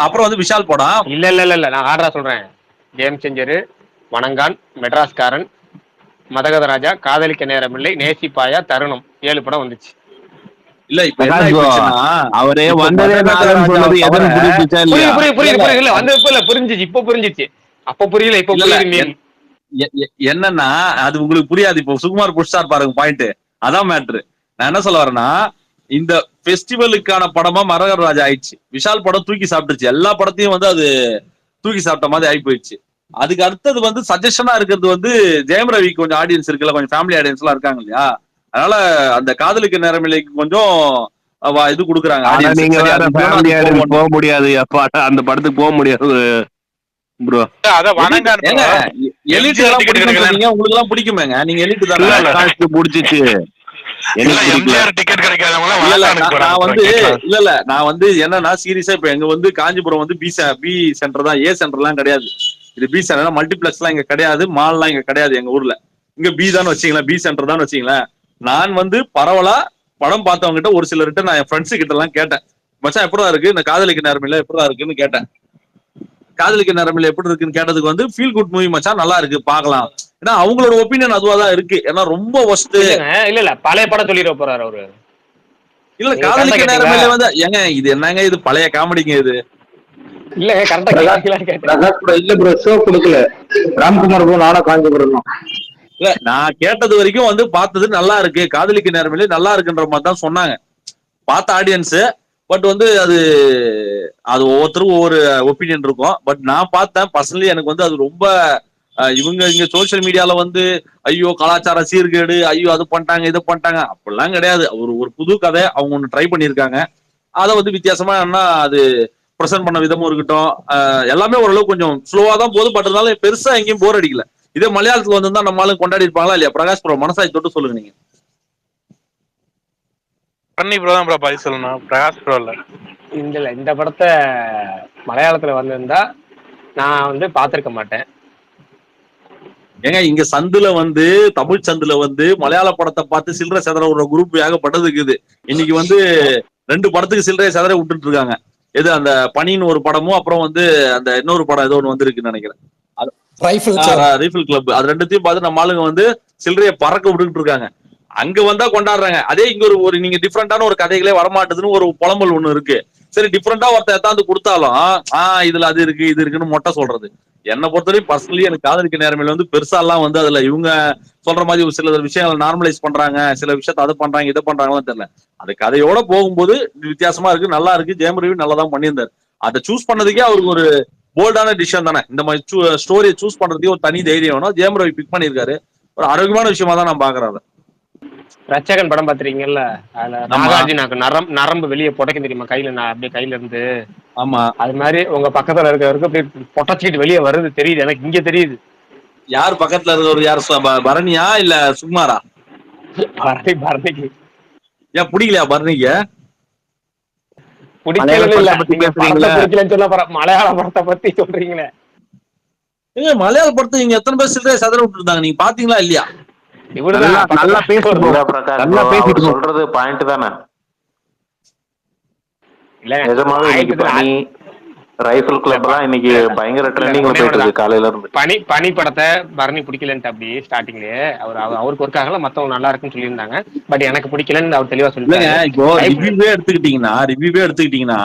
அப்புறம் வந்து விஷால் படம். இல்ல நான் ஆர்டரா சொல்றேன். கேம் சேஞ்சரு, வணங்கான், மெட்ராஸ்காரன், மதகத ராஜா, காதலிக்க நேரமில்லை, நேசிப்பாயா, தருணம், 7 படம் வந்துச்சு. இல்ல இப்ப என்ன ஆயிடுச்சுன்னா அவரே வந்ததே புரியுது வந்து புரிஞ்சிச்சு, இப்ப புரிஞ்சிச்சு, அப்ப புரியல, இப்ப புரியுது. என்னன்னா அது உங்களுக்கு புரியாது. இப்போ சுகுமார் புஷ்சார் பாருங்க பாயிண்ட், அதான் மேட்ரு. நான் என்ன சொல்ல வரேன்னா, இந்த பெஸ்டிவலுக்கான படமா மரகத ராஜா ஆயிடுச்சு. விஷால் படம் தூக்கி சாப்பிட்டுச்சு, எல்லா படத்தையும் வந்து அது தூக்கி சாப்பிட்ட மாதிரி ஆகி போயிடுச்சு. அதுக்கு அடுத்தது வந்து சஜஷனா இருக்கிறது வந்து ஜெயம் ரவி கொஞ்சம் ஆடியன்ஸ் இருக்குல்ல, கொஞ்சம் ஃபேமிலி ஆடியன்ஸ் எல்லாம் இருக்காங்க இல்லையா, அதனால அந்த காதலுக்கு நேரமில்லைக்கு கொஞ்சம் இது கொடுக்குறாங்க. போக முடியாது அந்த படத்துக்கு போக முடியாது ப்ரோ. எலிட் உங்களுக்கு எல்லாம் பிடிக்குமேங்க, நீங்க எலிட் தானே பிடிச்சிச்சு. நான் வந்து என்னன்னா சீரியஸா இப்ப எங்க வந்து காஞ்சிபுரம் வந்து பி சென்டர் தான், ஏ சென்டர் எல்லாம் கிடையாது. இது பி சென்டர், மல்டிபிளெக்ஸ் எல்லாம் இங்க கிடையாது, மால் எல்லாம் இங்க கிடையாது. எங்க ஊர்ல இங்க பி தான் வச்சீங்களேன், பி சென்டர் தான் வச்சீங்களேன். நான் வந்து பரவலா படம் பார்த்தவங்க கிட்ட ஒரு சிலர்கிட்ட நான் என் ஃப்ரெண்ட்ஸ் கிட்ட எல்லாம் கேட்டேன், மச்சான் எப்படிதான் இருக்கு இந்த காதலிக்கு நேரமில்லை, எப்படிதான் இருக்குன்னு கேட்டேன். காதலிக்கு நேரமில்லை எப்படி இருக்குன்னு கேட்டதுக்கு வந்து ஃபீல் குட் மூவி மச்சான், நல்லா இருக்கு பாக்கலாம். ஏன்னா அவங்களோட ஒப்பீனியன் அதுவாதான் இருக்கு. ஏன்னா ரொம்ப ஒஸ்ட் இல்ல பழைய படம் சொல்லிட போறாரு அவரு. இல்ல காதலிக்க நேரமில்லை வந்து ஏங்க இது என்னங்க, இது பழைய காமெடிங்க இது. இல்ல கரெக்டா இல்ல ப்ரோ, ஷோ கொடுக்கல ராம்குமார் ப்ரோ, நானும் காஞ்சிபுரம் தான். இல்ல நான் கேட்டது வரைக்கும் வந்து பார்த்தது நல்லா இருக்கு, காதலிக்க நேரமில்லை நல்லா இருக்குன்ற மாதிரி தான் சொன்னாங்க பார்த்த ஆடியன்ஸ். பட் வந்து அது ஒவ்வொருத்தருக்கும் ஒவ்வொரு ஒப்பீனியன் இருக்கும். பட் நான் பார்த்தேன் பர்சனலி, எனக்கு வந்து அது ரொம்ப இவங்க இங்க சோசியல் மீடியால வந்து ஐயோ கலாச்சார சீர்கேடு, ஐயோ அது பண்ணிட்டாங்க இதை பண்ணிட்டாங்க, அப்படிலாம் கிடையாது. ஒரு புது கதை அவங்க ஒண்ணு ட்ரை பண்ணியிருக்காங்க. அதை வந்து வித்தியாசமா என்ன அது ப்ரெசென்ட் பண்ண விதமும் இருக்கட்டும், எல்லாமே ஓரளவு கொஞ்சம் ஸ்லோவா தான் போகுது. பட் இருந்தாலும் பெருசா எங்கேயும் போர் அடிக்கல. இதே மலையாளத்துல வந்து நம்மளால கொண்டாடி இருப்பாங்களா இல்லையா? பிரகாஷ் ப்ரோ மனசாய் தொட்டு சொல்லுங்க நீங்க. பண்ணி ப்ரோ தான் ப்ரோ பாய் சொல்லணும், பிரகாஷ் ப்ரோ இல்ல. இந்த படத்தை மலையாளத்துல வந்திருந்தா நான் வந்து பாத்திருக்க மாட்டேன். ஏங்க இங்க சந்துல வந்து தமிழ் சந்துல வந்து மலையாள படத்தை பார்த்து சில்லறை செதற ஒரு குரூப் ஏகப்பட்டது இருக்குது. இன்னைக்கு வந்து 2 படத்துக்கு சில்லறையை செதற விட்டுட்டு இருக்காங்க. எது அந்த பனின்னு ஒரு படமும், அப்புறம் வந்து அந்த இன்னொரு படம் ஏதோ ஒன்று வந்திருக்குன்னு நினைக்கிறேன், ரைஃபிள் கிளப். அது ரெண்டுத்தையும் பார்த்து நம்ம ஆளுங்க வந்து சில்லறையை பறக்க விட்டுக்கிட்டு இருக்காங்க. அங்க வந்தா கொண்டாடுறாங்க. அதே இங்க ஒரு நீங்க டிஃப்ரெண்டான ஒரு கதைகளே வரமாட்டுதுன்னு ஒரு புலம்பல் ஒண்ணு இருக்கு. சரி டிஃப்ரெண்டா ஒருத்தர் எத்தாந்து கொடுத்தாலும் இதுல அது இருக்கு இது இருக்குன்னு மொட்டை சொல்றது. என்னை பொறுத்தவரைக்கும் பர்சனலி எனக்கு காதலிக்க நேரமில்லை வந்து பெருசா எல்லாம் வந்து அதுல இவங்க சொல்ற மாதிரி ஒரு சில விஷயங்களை நார்மலைஸ் பண்றாங்க, சில விஷயத்த அதை பண்றாங்க இதை பண்றாங்கன்னு தெரியல. அது கதையோட போகும்போது வித்தியாசமா இருக்கு, நல்லா இருக்கு. ஜெயம் ரவி நல்லா தான் பண்ணியிருந்தாரு. அதை சூஸ் பண்ணதுக்கே அவருக்கு ஒரு போல்டான டிசிஷன் தானே. இந்த மாதிரி ஸ்டோரியை சூஸ் பண்றதுக்கே ஒரு தனி தைரியம் வேணும். ஜெயம் ரவி பிக் பண்ணியிருக்காரு. ஒரு ஆரோக்கியமான விஷயமா தான் நான் பாக்குறேன். ரச்சகன் படம் பாத்திருக்கீங்கல்ல, அதுல நாகார்ஜுனாக்கு நரம்பு வெளியே புடைக்க தெரியுமா கையில, நான் அப்படியே கையில இருந்து. ஆமா அது மாதிரி உங்க பக்கத்துல இருக்கிறவருக்கு அப்படியே பொட்டச்சிட்டு வெளியே வருது தெரியுது, எனக்கு இங்க தெரியுது. யார் பக்கத்துல இருக்கிறவர்? யார், பரணியா இல்ல சுகுமாரா? பரணிக்கு ஏன் பிடிக்கலையா? பரணிக்கு பிடிக்கலன்னு சொல்ல மலையாள படத்தை பத்தி சொல்றீங்களே. மலையாள படத்தை நீங்க எத்தனை பேர் சில்லறை சதற விட்டு இருந்தாங்க, நீங்க பாத்தீங்களா இல்லையா? நல்லா பேசிட்டு சொல்றது பாயிண்ட் தானே. நிஜமாவே இன்னைக்கு பனி ரைஃபிள் கிளப் எல்லாம் இன்னைக்கு பயங்கர ட்ரெண்டிங்ல போயிட்டு இருக்கு காலையில இருந்து. பனி படத்தை பரணி பிடிக்கலன்ட்டு அப்படி ஸ்டார்டிங்லயே அவருக்கு ஒர்க்காகல, மத்தவங்க நல்லா இருக்குன்னு சொல்லியிருந்தாங்க. பட் எனக்கு பிடிக்கலன்னு அவர் தெளிவா சொல்லிருக்காங்க. இப்போ ரிவ்யூவே எடுத்துக்கிட்டீங்கன்னா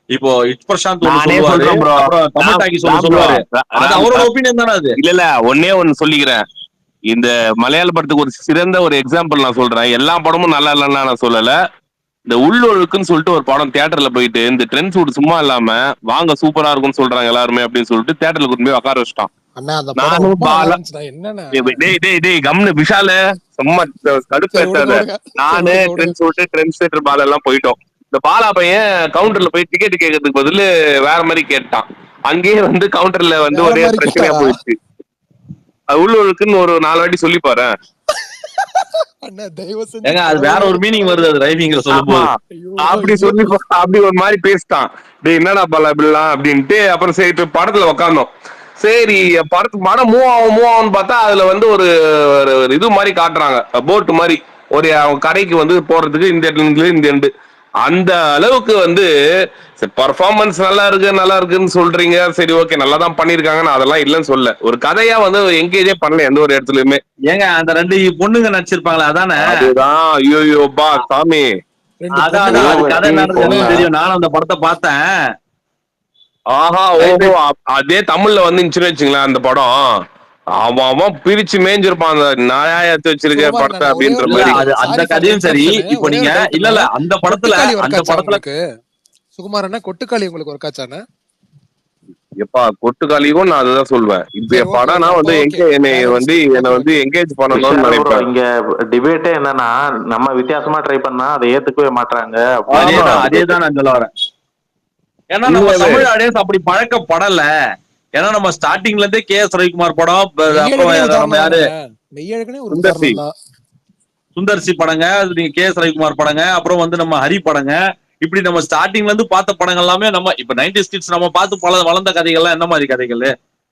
இப்போ பிரசாந்த் ஒண்ணு நானே சொல்லுவாரு, சொல்றேன் ப்ரோ. அப்புறம் தமிழ் டாக்கிஸ் ஒண்ணு சொல்லுவாரு. அது அவரோட ஒப்பீனியன் தானே அது. இல்ல ஒன்னே ஒன்னு சொல்லிக்கிறேன். இந்த மலையாள படத்துக்கு ஒரு சிறந்த ஒரு எக்ஸாம்பிள் நான் சொல்றேன். எல்லா படமும் நல்லா இல்லைன்னா நான் சொல்லல. இந்த உள்ளொழுக்குன்னு சொல்லிட்டு ஒரு படம் தியேட்டர்ல போயிட்டு இந்த ட்ரெண்ட் சூட் சும்மா இல்லாம வாங்க சூப்பரா இருக்கும்னு சொல்றாங்க எல்லாருமே அப்படின்னு சொல்லிட்டு தியேட்டர்ல கொண்டு போய் உட்கார வச்சிட்டான். நானும் பாலா டேய் கம்னு விஷால சும்மா கடுப்பேத்தாத. நானு ட்ரெண்ட் செட்டர் பால எல்லாம் போயிட்டோம். இந்த பாலா பையன் கவுண்டர்ல போய் டிக்கெட் கேட்கறதுக்கு பதில் வேற மாதிரி கேட்டான். அங்கேயே வந்து கவுண்டர்ல வந்து ஒரே பிரச்சனையா போயிடுச்சு. உள்ளுக்குன்னு ஒரு 4 வாட்டி சொல்லி பாரு. அது வேற ஒரு மீனிங் வருது அது ரைவிங்ல சொல்லும்போது. அப்படி சொல்லி அப்படி ஒரு மாதிரி பேசிட்டான். டேய் என்னடா பாலா இப்படிலாம் அப்படின்ட்டு அப்புறம் சரி இப்ப படத்துல உக்காந்தோம். சரி படம் மூவ் ஆகும்னு பார்த்தா அதுல வந்து ஒரு இது மாதிரி காட்டுறாங்க, போட் மாதிரி ஒரு கரைக்கு வந்து போறதுக்கு இந்த இடத்துல இந்த எண்டு அந்த அளவுக்கு வந்து பர்ஃபார்மன்ஸ் நல்லா இருக்குன்னு சொல்றீங்க. சரி ஓகே நல்லா தான் பண்ணிருக்காங்கன்னு அதெல்லாம் இல்லைன்னு சொல்ல. ஒரு கதையா வந்து எங்கேஜே பண்ணல எந்த ஒரு இடத்துலயுமே. ஏங்க அந்த 2 பொண்ணுங்க நடிச்சிருப்பாங்களா அதானே? அதுதான் ஐயோ பா சாமி. அதான் கதை என்னன்னு தெரியும். நானும் அந்த படத்தை பார்த்தேன். ஆஹா ஓஹோ அதே தமிழ்ல வந்துச்சுன்னு வச்சுங்களேன் அந்த படம். அவன் பிரிச்சு மேஞ்சிருப்பான் அந்த நாயாத்து வச்சிருக்க படத்தை அப்படின்ற மாதிரி. அந்த கதையும் சரி. இப்போ நீங்க இல்ல அந்த படத்துல சுகுமாரண்ணா கொட்டுக்காளி உங்களுக்கு ஒரு காச்சானே எப்பா கொட்டுக்காலியும் நான் அதுதான் சொல்வேன். இப்ப படம்னா வந்து என்னை வந்து என்கேஜ் பண்ணணும்னு நினைப்பேன். இங்க டிபேட்டே என்னன்னா நம்ம வித்தியாசமா ட்ரை பண்ணா அதை ஏத்துக்கவே மாட்டாங்க. அதேதான் நான் சொல்ல வரேன். ஏன்னா நம்ம தமிழ் ஆடியன்ஸ் அப்படி பழக்கப்படல. ஏன்னா நம்ம ஸ்டார்டிங்ல இருந்தே கே.எஸ். ரவிக்குமார் படம், நம்ம யாரு சுந்தர்சி படங்க, நீங்க கே.எஸ். ரவிக்குமார் படங்க, அப்புறம் வந்து நம்ம ஹரி படங்க, இப்படி நம்ம ஸ்டார்டிங்ல இருந்து பார்த்த படங்கள் எல்லாமே நம்ம இப்ப 90s கிட்ஸ் நம்ம பார்த்து வளர்ந்த கதைகள்லாம் என்ன மாதிரி கதைகள்,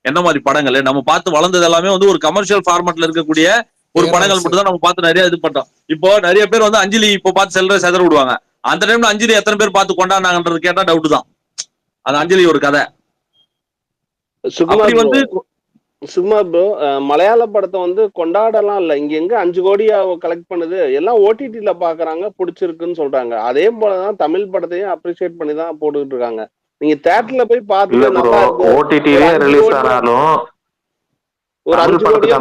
என்ன மாதிரி படங்கள் நம்ம பார்த்து வளர்ந்தது எல்லாமே வந்து ஒரு கமர்ஷியல் ஃபார்மேட்ல இருக்கக்கூடிய ஒரு படங்கள் மட்டும் தான் நம்ம பார்த்து நிறைய இது பண்ணோம். இப்போ நிறைய பேர் வந்து அஞ்சலி இப்போ பார்த்து செதற விடுவாங்க. அந்த டைம்ல அஞ்சலி எத்தனை பேர் பார்த்து கொண்டாடினாங்கன்றது கேட்டா டவுட் தான். அது அஞ்சலி ஒரு கதை. சும்மா ப்ரோ மலையாள படத்தை வந்து கொண்டாடலாம் இல்ல, இங்க எங்க 5 கோடியா கலெக்ட் பண்ணுது, எல்லாம் ஓடிடில பாக்குறாங்க, பிடிச்சிருக்குன்னு சொல்றாங்க. அதே போலதான் தமிழ் படத்தையும் அப்ரிசியேட் பண்ணி தான் போட்டுக்கிட்டு இருக்காங்க. நீங்க தியேட்டர்ல போய் பார்த்து ஓடிடிலே ரிலீஸ் ஆனாலும் ஒரு 5 கோடியா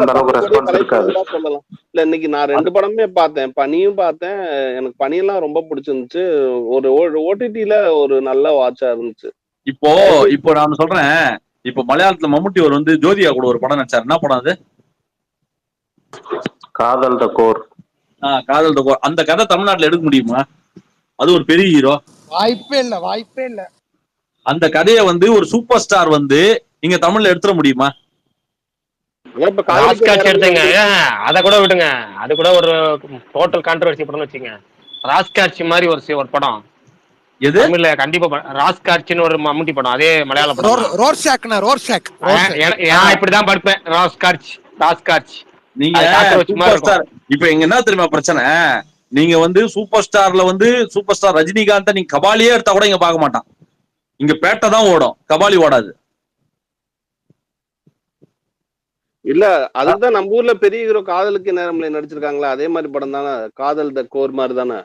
சொல்லலாம். இல்ல இன்னைக்கு நான் 2 படமே பார்த்தேன், பனியும் பார்த்தேன். எனக்கு பனியெல்லாம் ரொம்ப பிடிச்சிருந்துச்சு. ஒரு ஓடிடில ஒரு நல்ல வாட்சா இருந்துச்சு. இப்போ நான் சொல்றேன், இப்ப மலையாளத்துல மம்முட்டி ஒரு வந்து ஜோதியா கூட ஒரு படம் நடிச்சாரு. என்ன படம் அது? காதல் த கோர். காதல் த கோர். அந்த கதை தமிழ்நாட்டுல எடுக்க முடியுமா? அது ஒரு பெரிய ஹீரோ, வாய்ப்பே இல்ல. அந்த கதையை வந்து ஒரு சூப்பர் ஸ்டார் வந்து இங்க தமிழ்ல எடுத்துட முடியுமா? எடுத்துங்க, அத கூட விடுங்க. அது கூட ஒரு டோட்டல் கான்ட்ரோவர்சி படம்னு வச்சுங்க. ராஸ்காட்சி மாதிரி ஒரு படம் எது தமிழ்ல கண்டிப்பா ராஸ்காட்சின்னு ஒரு மம்முட்டி படம், அதே மலையாள படம். இப்படிதான் படிப்பேன், ராஸ்காட்ச். நீங்க சூப்பர் ஸ்டார். இப்ப எங்க என்ன தெரியுமா பிரச்சனை? நீங்க வந்து சூப்பர் ஸ்டார்ல வந்து சூப்பர் ஸ்டார் ரஜினிகாந்த் நீங்க கபாலியே எடுத்தா கூட இங்க பார்க்க மாட்டான். இங்க பேட்டை தான் ஓடும், கபாலி ஓடாது. இல்ல அதுதான் நம்ம ஊர்ல பெரிய ஹீரோ காதலுக்கு நேரம்ல நடிச்சிருக்காங்களா, அதே மாதிரி படம் தானே காதல் த கோர் மாதிரி தானே.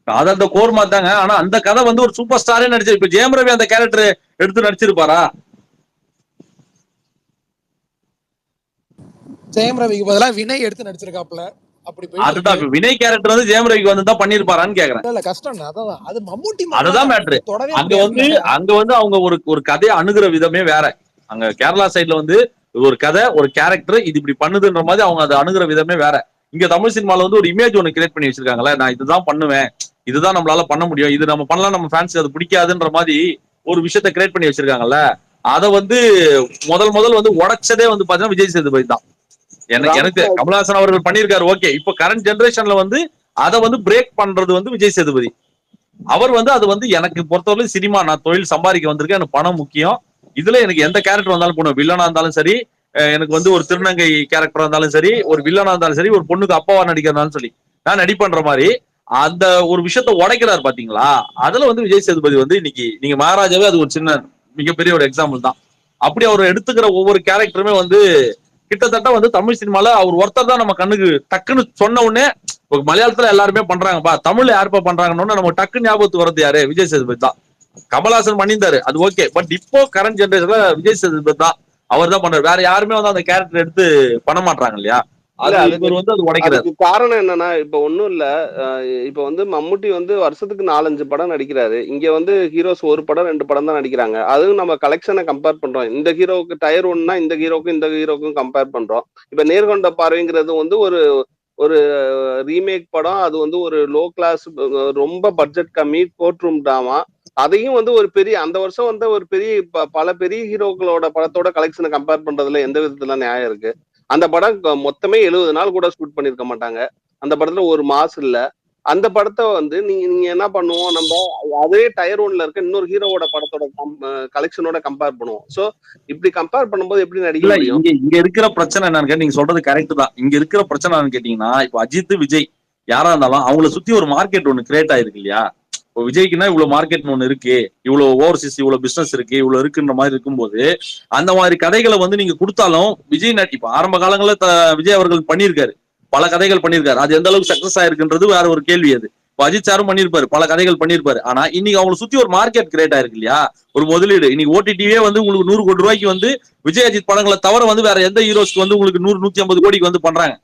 காதல் த கோர் மாதிரி தாங்க. ஆனா அந்த கதை வந்து ஒரு சூப்பர் ஸ்டாரே நடிச்சிரு. இப்ப ஜெயம் ரவி அந்த கேரக்டர் எடுத்து நடிச்சிருப்பாரா? ஜெயம் ரவிக்கு பதிலா வினய் எடுத்து நடிச்சிருக்காப்ல. அதுதான் வினய் கேரக்டர் வந்து ஜெயம் ரவிக்கு வந்து தான் பண்ணிருப்பாரான்னு கேக்குறேன். இல்ல கஷ்டம். அது மம்முட்டி அதுதான் மேட்ரு. அங்க வந்து அவங்க ஒரு கதையை அணுகுற விதமே வேற. அங்க கேரளா சைட்ல வந்து ஒரு கதை, ஒரு கேரக்டர் இது இப்படி பண்ணுதுன்ற மாதிரி அவங்க அதை அணுகுற விதமே வேற. இங்க தமிழ் சினிமால வந்து ஒரு இமேஜ் ஒண்ணு கிரியேட் பண்ணி வச்சிருக்காங்களே, நான் இதுதான் பண்ணுவேன், இதுதான் நம்மளால பண்ண முடியும், இது நம்ம பண்ணலாம், நம்ம ஃபேன்ஸ் அது பிடிக்காதுன்ற மாதிரி ஒரு விஷயத்த கிரியேட் பண்ணி வச்சிருக்காங்கல்ல. அதை வந்து முதல் வந்து உடைச்சதே வந்து பாத்தீங்கன்னா விஜய் சேதுபதி தான். எனக்கு கமலஹாசன் அவர்கள் பண்ணியிருக்காரு, ஓகே. இப்போ கரண்ட் ஜெனரேஷன்ல வந்து அதை வந்து பிரேக் பண்றது வந்து விஜய் சேதுபதி. அவர் வந்து அது வந்து எனக்கு பொறுத்தவரை சினிமா, நான் தொழில் சம்பாதிக்க வந்திருக்கேன், எனக்கு பணம் முக்கியம், இதுல எனக்கு எந்த கேரக்டர் வந்தாலும் பண்ணுவேன். வில்லனா இருந்தாலும் சரி, எனக்கு வந்து ஒரு திருநங்கை கேரக்டரா இருந்தாலும் சரி, ஒரு வில்லனா இருந்தாலும் சரி, ஒரு பொண்ணுக்கு அப்பாவா நடிக்கிறதாலும் சொல்லி நான் நடிப்பன்ற மாதிரி அந்த ஒரு விஷயத்த உடைக்கிறாரு பாத்தீங்களா. அதுல வந்து விஜய் சேதுபதி வந்து இன்னைக்கு நீங்க மகாராஜாவே அது ஒரு சின்ன மிகப்பெரிய ஒரு எக்ஸாம்பிள் தான். அப்படி அவர் எடுத்துக்கிற ஒவ்வொரு கேரக்டருமே வந்து கிட்டத்தட்ட வந்து தமிழ் சினிமால அவர் ஒருத்தர் தான் நம்ம கண்ணுக்கு டக்குன்னு சொன்ன உடனே மலையாளத்துல எல்லாருமே பண்றாங்கப்பா, தமிழ்ல யாருப்பா பண்றாங்கன்னு நம்ம டக்குன்னு ஞாபகத்துக்கு வரது யாரு? விஜய் சேதுபதி தான். கமல்ஹாசன் பண்ணியிருந்தாரு, அது ஓகே. பட் இப்போ கரண்ட் ஜெனரேஷன்ல விஜய் சேதுபதி தான் அவர் தான் பண்றாரு. வேற யாருமே வந்து அந்த கேரக்டர் எடுத்து பண்ண மாட்டாங்க இல்லையா? இல்ல அது அதுக்கு இவர் வந்து அது உடைக்கிறாரு. அதுக்கு காரணம் என்னன்னா, இப்ப ஒண்ணும் இல்ல. இப்ப வந்து மம்முட்டி வந்து வருஷத்துக்கு 4-5 படம் நடிக்கிறாரு. இங்க வந்து ஹீரோஸ் 1 படம் 2 படம் தான் நடிக்கிறாங்க. அதுவும் நம்ம கலெக்ஷனை கம்பேர் பண்றோம். இந்த ஹீரோவுக்கு டயர் 1னா இந்த ஹீரோக்கும் கம்பேர் பண்றோம். இப்ப நேர்கொண்ட பார்வைங்கிறது வந்து ஒரு ஒரு ரீமேக் படம். அது வந்து ஒரு லோ கிளாஸ், ரொம்ப பட்ஜெட் கம்மி, கோர்ட் ரூம் டிராமா. அதையும் வந்து ஒரு பெரிய அந்த வருஷம் வந்து ஒரு பெரிய பல பெரிய ஹீரோக்களோட படத்தோட கலெக்ஷனை கம்பேர் பண்றதுல எந்த விதத்துல நியாயம் இருக்கு? அந்த படம் மொத்தமே 70 நாள் கூட ஷூட் பண்ணிருக்க மாட்டாங்க. அந்த படத்துல ஒரு மாஸ் இல்ல. அந்த படத்தை வந்து நீங்க என்ன பண்ணுவோம், நம்ம அதே டயர் 1ல இருக்க இன்னொரு ஹீரோவோட படத்தோட கலெக்ஷனோட கம்பேர் பண்ணுவோம். சோ இப்படி கம்பேர் பண்ணும்போது எப்படி நடிக்க இல்ல, முடியும்? இங்க இருக்கிற பிரச்சனை என்னன்னு கேட்டா, நீங்க சொல்றது கரெக்ட் தான். இங்க இருக்கிற பிரச்சனை என்னன்னு கேட்டீங்கன்னா, இப்போ அஜித், விஜய் யாரா இருந்தாலும் அவங்கள சுத்தி ஒரு மார்க்கெட் ஒண்ணு கிரியேட் ஆயிருக்கு இல்லையா? இப்போ விஜய்க்குன்னா இவ்வளவு மார்க்கெட் ஒண்ணு இருக்கு, இவ்வளவு ஓவர்சீஸ் இவ்வளவு பிசினஸ் இருக்கு, இவ்வளவு இருக்குன்ற மாதிரி இருக்கும்போது அந்த மாதிரி கதைகளை வந்து நீங்க கொடுத்தாலும் விஜய் இப்ப ஆரம்ப காலங்களில் விஜய் அவர்கள் பண்ணியிருக்காரு, பல கதைகள் பண்ணியிருக்காரு. அது எந்த அளவுக்கு சக்சஸ் ஆயிருக்குன்றது வேற ஒரு கேள்வி. அது இப்போ அஜித் சாரும் பண்ணியிருப்பாரு, பல கதைகள் பண்ணியிருப்பாரு. ஆனா இன்னைக்கு அவங்களை சுத்தி ஒரு மார்க்கெட் கிரியேட் ஆயிருக்கு இல்லையா? ஒரு முதலீடு. இன்னைக்கு ஓடிடிவே வந்து உங்களுக்கு 100 கோடி ரூபாய்க்கு வந்து விஜய் அஜித் படங்களை தவிர வந்து வேற எந்த ஹீரோஸ்க்கு வந்து உங்களுக்கு 100-150 கோடிக்கு வந்து பண்றாங்க.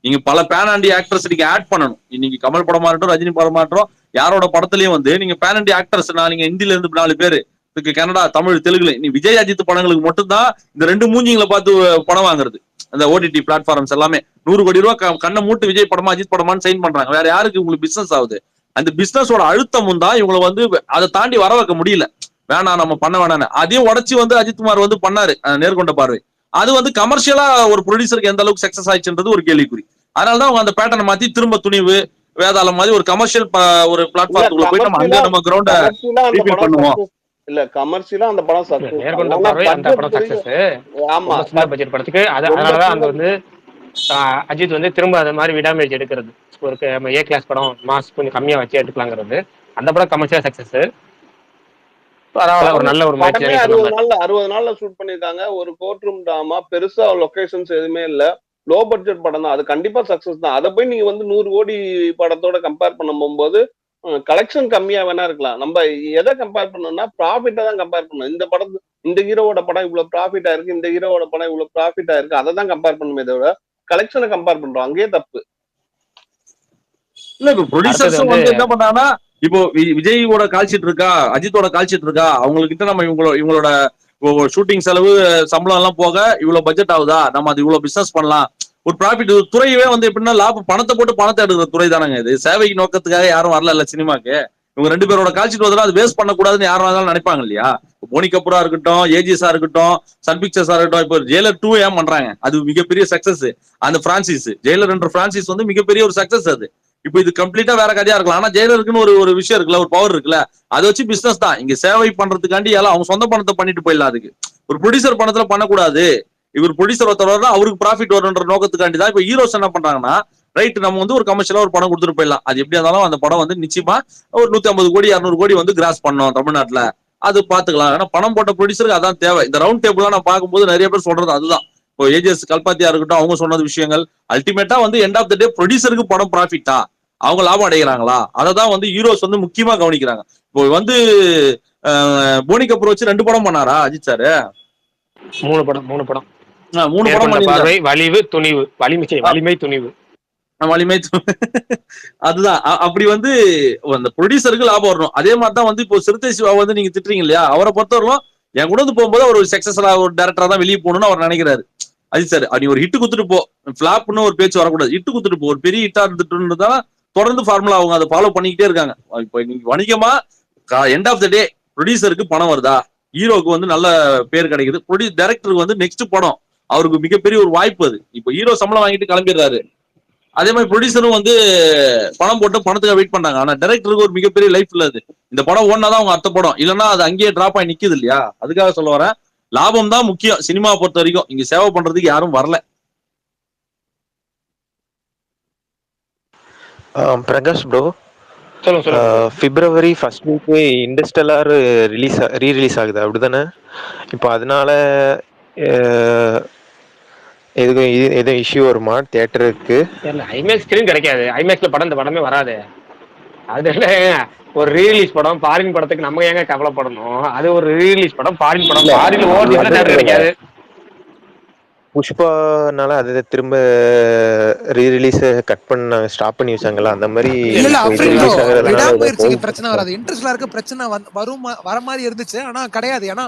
நீங்க பல பேன் ஆண்டி ஆக்டர்ஸ் நீங்க ஆட் பண்ணணும். இன்னைக்கு கமல் படமா இருக்கட்டும், ரஜினி படமா இருக்கட்டும், யாரோட படத்துலயும் வந்து நீங்க பேன் ஆண்டி ஆக்டர்ஸ் நீங்க ஹிந்தில இருந்து 4 பேரு, கன்னடா, தமிழ், தெலுங்குல நீ விஜய் அஜித் படங்களுக்கு மட்டும்தான் இந்த 2 மூஞ்சிங்களை பார்த்து படம் வாங்குறது. அந்த ஓடிடி பிளாட்ஃபார்ம்ஸ் எல்லாமே 100 கோடி ரூபாய் கண்ணை மூட்டு விஜய் படமா அஜித் படமான்னு சைன் பண்றாங்க. வேற யாருக்கு உங்களுக்கு பிசினஸ் ஆகுது? அந்த பிசினஸோட அழுத்தமும் தான் இவங்களை வந்து அதை தாண்டி வர வைக்க முடியல. வேணாம் நம்ம பண்ண வேணான்னு அதையும் உடச்சி வந்து அஜித்குமார் வந்து பண்ணாரு நேர்கொண்ட பார்வை. அது வந்து கமர்ஷியலா ஒரு ப்ரொடியூசருக்கு எந்த அளவுக்கு சக்சஸ் ஆயிடுச்சுன்றது ஒரு கேள்விக்குறி. அதனாலதான் அவங்க அந்த பேட்டர்னை மாத்தி திரும்ப துணிவு, வேதாளம் மாதிரி ஒரு கமர்ஷியல் ஒரு பிளாட்ஃபார்முக்குள்ள போய் நம்ம அங்க நம்ம கிரவுண்ட ரிப்பீட் பண்ணுவோம். இல்ல கமர்ஷியலா அந்த படம் சக்சஸ். நேர்கொண்ட பார்வை அந்த படம் சக்சஸ். ஆமா, சின்ன பட்ஜெட் படத்துக்கு அதனாலதான் அந்த வந்து அஜித் வந்து திரும்ப அது மாதிரி விடாமேஜ் எடுக்கிறது. ஒரு ஏ கிளாஸ் படம் மாஸ் கொஞ்சம் கம்மியா வச்சு எடுக்கலாங்கிறது. அந்த படம் கமர்ஷியல் சக்சஸ். ஒரு நல்ல ஒரு முயற்சி. 60 நாள்ல ஷூட் பண்ணிருக்காங்க. ஒரு கோர்ட் ரூம் டிராமா, பெருசா லொகேஷன்ஸ் எதுவுமே இல்ல, லோ பட்ஜெட் படம் தான். அது கண்டிப்பா சக்சஸ் தான். அதை போய் நீங்க வந்து 100 கோடி படத்தோட கம்பேர் பண்ணும்போது கலெக்ஷன் கம்மியா வேணா இருக்கலாம். நம்ம எதை கம்பேர் பண்ணோம்னா ப்ராஃபிட்டை தான் கம்பேர் பண்ணணும். இந்த படம், இந்த ஹீரோவோட படம் இவ்வளவு ப்ராஃபிட் ஆயிருக்கு, இந்த ஹீரோவோட படம் இவ்வளவு ப்ராஃபிட் ஆயிருக்கு, அதை தான் கம்பேர் பண்ணுமே தவிர கலெக்ஷனை கம்பேர் பண்றோம். அங்கேயே தப்பு. இல்ல, இப்ப ப்ரொடியூசர்ஸும் வந்து என்ன பண்ணாங்கன்னா, இப்போ விஜயோட கால்ஷீட் இருக்கா, அஜித்தோட கால்ஷீட் இருக்கா, அவங்ககிட்ட நம்ம இவங்களோட ஷூட்டிங் செலவு, சம்பளம் எல்லாம் போக இவ்வளவு பட்ஜெட் ஆகுதா, நம்ம அது இவ்வளவு பிசினஸ் பண்ணலாம், ஒரு ப்ராஃபிட். துறையவே வந்து எப்படின்னா லாபம், பணத்தை போட்டு பணத்தை எடுக்கிற துறை தானங்க இது. சேவைக்கு நோக்கத்துக்காக யாரும் வரல இல்ல சினிமாக்கு. இவங்க 2 பேரோட கால்ஷீட் வந்தா அது வேஸ்ட் பண்ணக்கூடாதுன்னு யாரும் இருந்தாலும் நினைப்பாங்க இல்லையா? போனி கபூரா இருக்கட்டும், ஏஜிஎஸ்ஆ இருக்கட்டும், சன் பிக்சர்ஸா இருக்கட்டும், இப்போ ஜெயிலர் 2 ஏன் பண்றாங்க? அது மிகப்பெரிய சக்சஸ். அந்த பிரான்சிஸ் ஜெயிலர் என்ற பிரான்சிஸ் வந்து மிகப்பெரிய ஒரு சக்சஸ். அது இப்போ இது கம்ப்ளீட்டா வேற கதையா இருக்கலாம். ஆனா ஜெயிலருக்குன்னு ஒரு விஷயம் இருக்குல்ல, ஒரு பவர் இருக்குல்ல, அதை வச்சு பிசினஸ் தான். இங்க சேவை பண்றதுக்காண்டி எல்லாம் அவங்க சொந்த பணத்தை பண்ணிட்டு போயிடலாம். அதுக்கு ஒரு ப்ரொடியூசர் பணத்துல பண்ணக்கூடாது. இவர் ப்ரொடியூசர் ஒருத்தர் அவருக்கு ப்ராஃபிட் வரும்ன்ற நோக்கத்துக்காண்டி தான் இப்போ ஹீரோஸ் என்ன பண்றாங்கன்னா, ரைட் நம்ம வந்து ஒரு கமர்ஷியலா ஒரு படம் கொடுத்துட்டு போயிடலாம். அது எப்படி இருந்தாலும் அந்த படம் வந்து நிச்சயமா ஒரு 150 கோடி 200 கோடி வந்து கிராஸ் பண்ணோம் தமிழ்நாட்டுல, அது பாத்துக்கலாம். ஏன்னா பணம் போட்ட ப்ரொடியூசருக்கு அதான் தேவை. இந்த ரவுண்ட் டேபிள் நான் பார்க்கும்போது நிறைய பேர் சொல்றது அதுதான். இப்போ ஏஜிஎஸ் கல்பாத்தியா இருக்கட்டும், அவங்க சொன்னது விஷயங்கள் அல்டிமேட்டா வந்து எண்ட் ஆஃப் த டே ப்ரொடியூசருக்கு படம் ப்ராஃபிட்டா, அவங்க லாபம் அடைகிறாங்களா, அதை தான் வந்து ஹீரோஸ் வந்து முக்கியமா கவனிக்கிறாங்க. இப்போ வந்து போனி கபூர் வச்சு 2 படம் பண்ணாரா அஜித் சாரு? 3 படம் 3 படம் பார்வை, வலிவு, துணிவு, வலிமை, துணிவு, வலிமை. அதுதான். அப்படி வந்து அந்த ப்ரொடியூசருக்கு லாபம் வரணும். அதே மாதிரி தான் வந்து இப்போ சிறுத்தை சிவா வந்து நீங்க திட்டுறீங்க இல்லையா, அவரை பொறுத்தவரைக்கும் என் கூட வந்து போகும்போது அவர் ஒரு சக்சஸ்ஃபுல்லா ஒரு டேரக்டரா தான் வெளியே போகணும்னு அவர் நினைக்கிறாரு. அஜித் சார் அப்படி ஒரு ஹிட் குத்துட்டு போ, பிளாப்னு ஒரு பேச்சு வரக்கூடாது, ஹிட் குத்துட்டு போ, ஒரு பெரிய ஹிட்டா இருந்துட்டு தொடர்ந்து ஃபார்முலா அவங்க அதை ஃபாலோ பண்ணிக்கிட்டே இருக்காங்க. இப்போ நீங்க வணிகமா எண்ட் ஆஃப் த டே ப்ரொடியூசருக்கு பணம் வருதா, ஹீரோக்கு வந்து நல்ல பேர் கிடைக்குது, டைரக்டருக்கு வந்து நெக்ஸ்ட் படம் அவருக்கு மிகப்பெரிய ஒரு வாய்ப்பு. அது இப்போ ஹீரோ சம்பளம் வாங்கிட்டு கிளம்பிடுறாரு, அதே மாதிரி ப்ரொடியூசரும் வந்து பணம் போட்டு பணத்துக்கு வெயிட் பண்றாங்க. ஆனா டைரக்டருக்கு ஒரு மிகப்பெரிய லைஃப் இல்ல. அது இந்த படம் ஓடினாதான் அவங்க அடுத்த படம், இல்லைன்னா அது அங்கேயே டிராப் ஆகி நிக்குது இல்லையா? அதுக்காக சொல்ல வரேன், லாபம் தான் முக்கியம் சினிமா பொறுத்த வரைக்கும். இங்க சேவை பண்றதுக்கு யாரும் வரல. பிரகாஷ் ப்ரோ, பிப்ரவரி 1st வீக் இன்டர்ஸ்டெல்லார் ரீரிலீஸ் ஆகுது அப்படிதானே? இப்போ அதனால எதுவும் இஷ்யூ வருமா தியேட்டருக்கு? ஐமேக்ஸ் ஸ்கிரீன் கிடைக்காது. ஐமேக்ஸ்ல படம் இந்த படமே வராது. அதுல ஒரு ரீரிலீஸ் படம் ஃபாரின் படத்துக்கு நம்ம ஏங்க கவலைப்படணும்? அது ஒரு ரீரிலீஸ் படம், ஃபாரின் படம். இல்ல ஃபாரின்ல அது ஓவர்சீஸ்ல வந்து தேட்டர் கிடைக்காது. புஷ்பானால அதை திரும்ப ரீரிலீஸ் கட் பண்ண ஸ்டாப் பண்ணி வச்சாங்கல்ல, அந்த மாதிரி இல்ல இப்போ இது அஃப்ரின் ப்ரோ, ரிலீஸ் ஆகுறதுனால ஏதோ விடாமுயற்சிக்கு பிரச்சனை போயிட்டு வராது. இன்ட்ரெஸ்ட்ல இருக்க பிரச்சனை வர மாதிரி இருந்துச்சு. ஆனா கிடையாது. ஏன்னா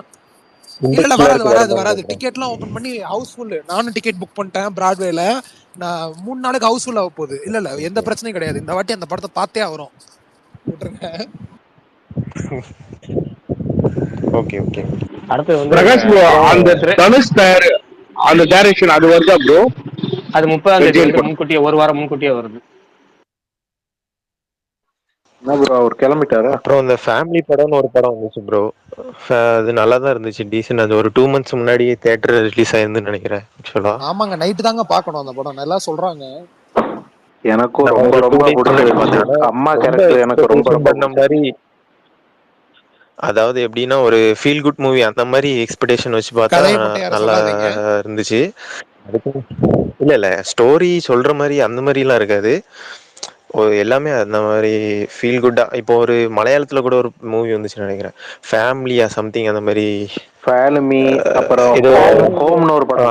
இல்ல இன்ட்ரெஸ்ட்ல வராது இருக்கு வராது வருமானு வராது. கேட்கறேன். டிக்கெட்லாம் ஓபன் பண்ணி ஹவுஸ்ஃபுல். நானும் டிக்கெட் புக் பண்ணிட்டேன் பிராட்வேல. நான் 3 நாளுக்கு ஹவுஸ்ஃபுல் ஆக போகுது. இல்ல எந்த பிரச்சனையும் கிடையாது. இந்த வாட்டி அந்த படத்தை பார்த்தே ஆகிறோம். விட்டுருங்க. Okay okay. அடுத்து வந்து பிரகாஷ் ப்ரோ, அந்த தனுஷ் அந்த டைரக்ஷன் அது வருதா ப்ரோ? அது 30ஆம் தேதி வந்து முன்கூட்டியே, ஒரு வாரம் முன்கூட்டியே வருது. என்ன ப்ரோ அவர் கிளம்பிட்டாரா? அப்புறம் இந்த ஃபேமிலி படம்னு ஒரு படம் வந்துச்சு ப்ரோ. அது நல்லா தான் இருந்துச்சு, டீசென்ட். அது ஒரு 2 months முன்னாடி தியேட்டர் ரிலீஸ் ஆயிருந்துன்னு நினைக்கிறேன் ஆக்சுவலா. ஆமாங்க, நைட்டு தாங்க பார்க்கணும் அந்த படம். நல்லா சொல்றாங்க. எனக்கும் நான் ரொம்ப ஒரு 2 ரொம்ப days முன்னாடி பிடிச்சிருந்துச்சு. பார்த்தேன். அம்மா ரொம்ப கேரக்டர் எனக்கு ரொம்ப எக்ஸ்பெக்டேஷன் ரொம்ப பண்ண மாதிரி, அதாவது எப்படின்னா ஒரு ஃபீல் குட் மூவி அந்த மாதிரி எக்ஸ்பெக்டேஷன் வச்சு பார்த்தா கதையை மட்டும் யாரும் நல்லா சொல்லாதீங்க. இருந்துச்சு. அதுக்கு இல்ல ஸ்டோரி சொல்ற மாதிரி அந்த மாதிரிலாம் இருக்காது. எல்லாமே அந்த மாதிரி ஃபீல் குட்டா. இப்போ ஒரு மலையாளத்துல கூட ஒரு மூவி வந்துச்சுன்னு நினைக்கிறேன், ஃபேமிலியா சம்திங் அந்த மாதிரி. ஃபேமிலி, அப்புறம் ஏதோ ஹோம்னு ஒரு படம்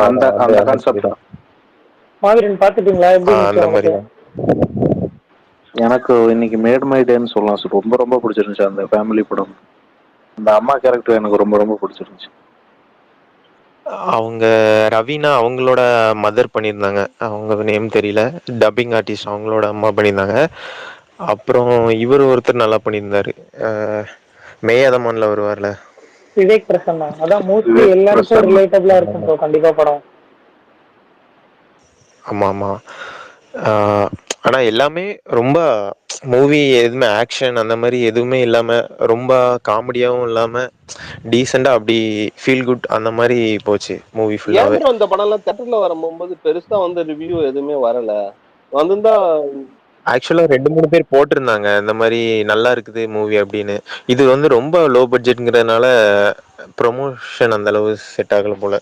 அந்த அந்த கான்செப்ட் தான். மாதிரின் பாத்துட்டீங்களா? எப்படி இருந்துச்சு அந்த மாதிரி உங்களுக்கு? எனக்கு இன்னைக்கு மேட் மை டேன்னு சொல்லலாம் சார். ரொம்ப ரொம்ப பிடிச்சிருந்துச்சு அந்த ஃபேமிலி படம். அந்த அம்மா கேரக்டர் எனக்கு ரொம்ப ரொம்ப பிடிச்சிருந்துச்சு. அவங்க ரவீனா அவங்களோட மதர் பண்ணியிருந்தாங்க, அவங்க நேம் தெரியல. டப்பிங் ஆர்டிஸ்ட் அவங்களோட அம்மா பண்ணியிருந்தாங்க. அப்புறம் இவர் ஒருத்தர் நல்லா பண்ணியிருந்தாரு, மேயாதமான்ல வருவார்ல, விவேக் பிரசன்னா. அதான் மோஸ்ட்லி எல்லாருக்கும் ரிலேட்டபிளா இருக்கும் ப்ரோ கண்டிப்பா படம். ஆமா ஆமா. ஆனா எல்லாமே ரொம்ப மூவி எதுவுமே ஆக்ஷன் அந்த மாதிரி எதுவுமே இல்லாம, ரொம்ப காமெடியாவும் இல்லாம டீசெண்டா அப்படி ஃபீல் குட் அந்த மாதிரி போச்சு மூவி ஏன் ஃபுல்லாவே. ப்ரோ இந்த படம் எல்லாம் தியேட்டர்ல வரும்போது பெருசா வந்து ரிவ்யூ எதுவுமே வரல? வந்திருந்தா ஆக்சுவலா 2-3 பேர் போட்டிருந்தாங்க இந்த மாதிரி நல்லா இருக்குது மூவி அப்படின்னு. இது வந்து ரொம்ப லோ பட்ஜெட்ங்கிறதுனால ப்ரொமோஷன் அந்த அளவு செட் ஆகல போல.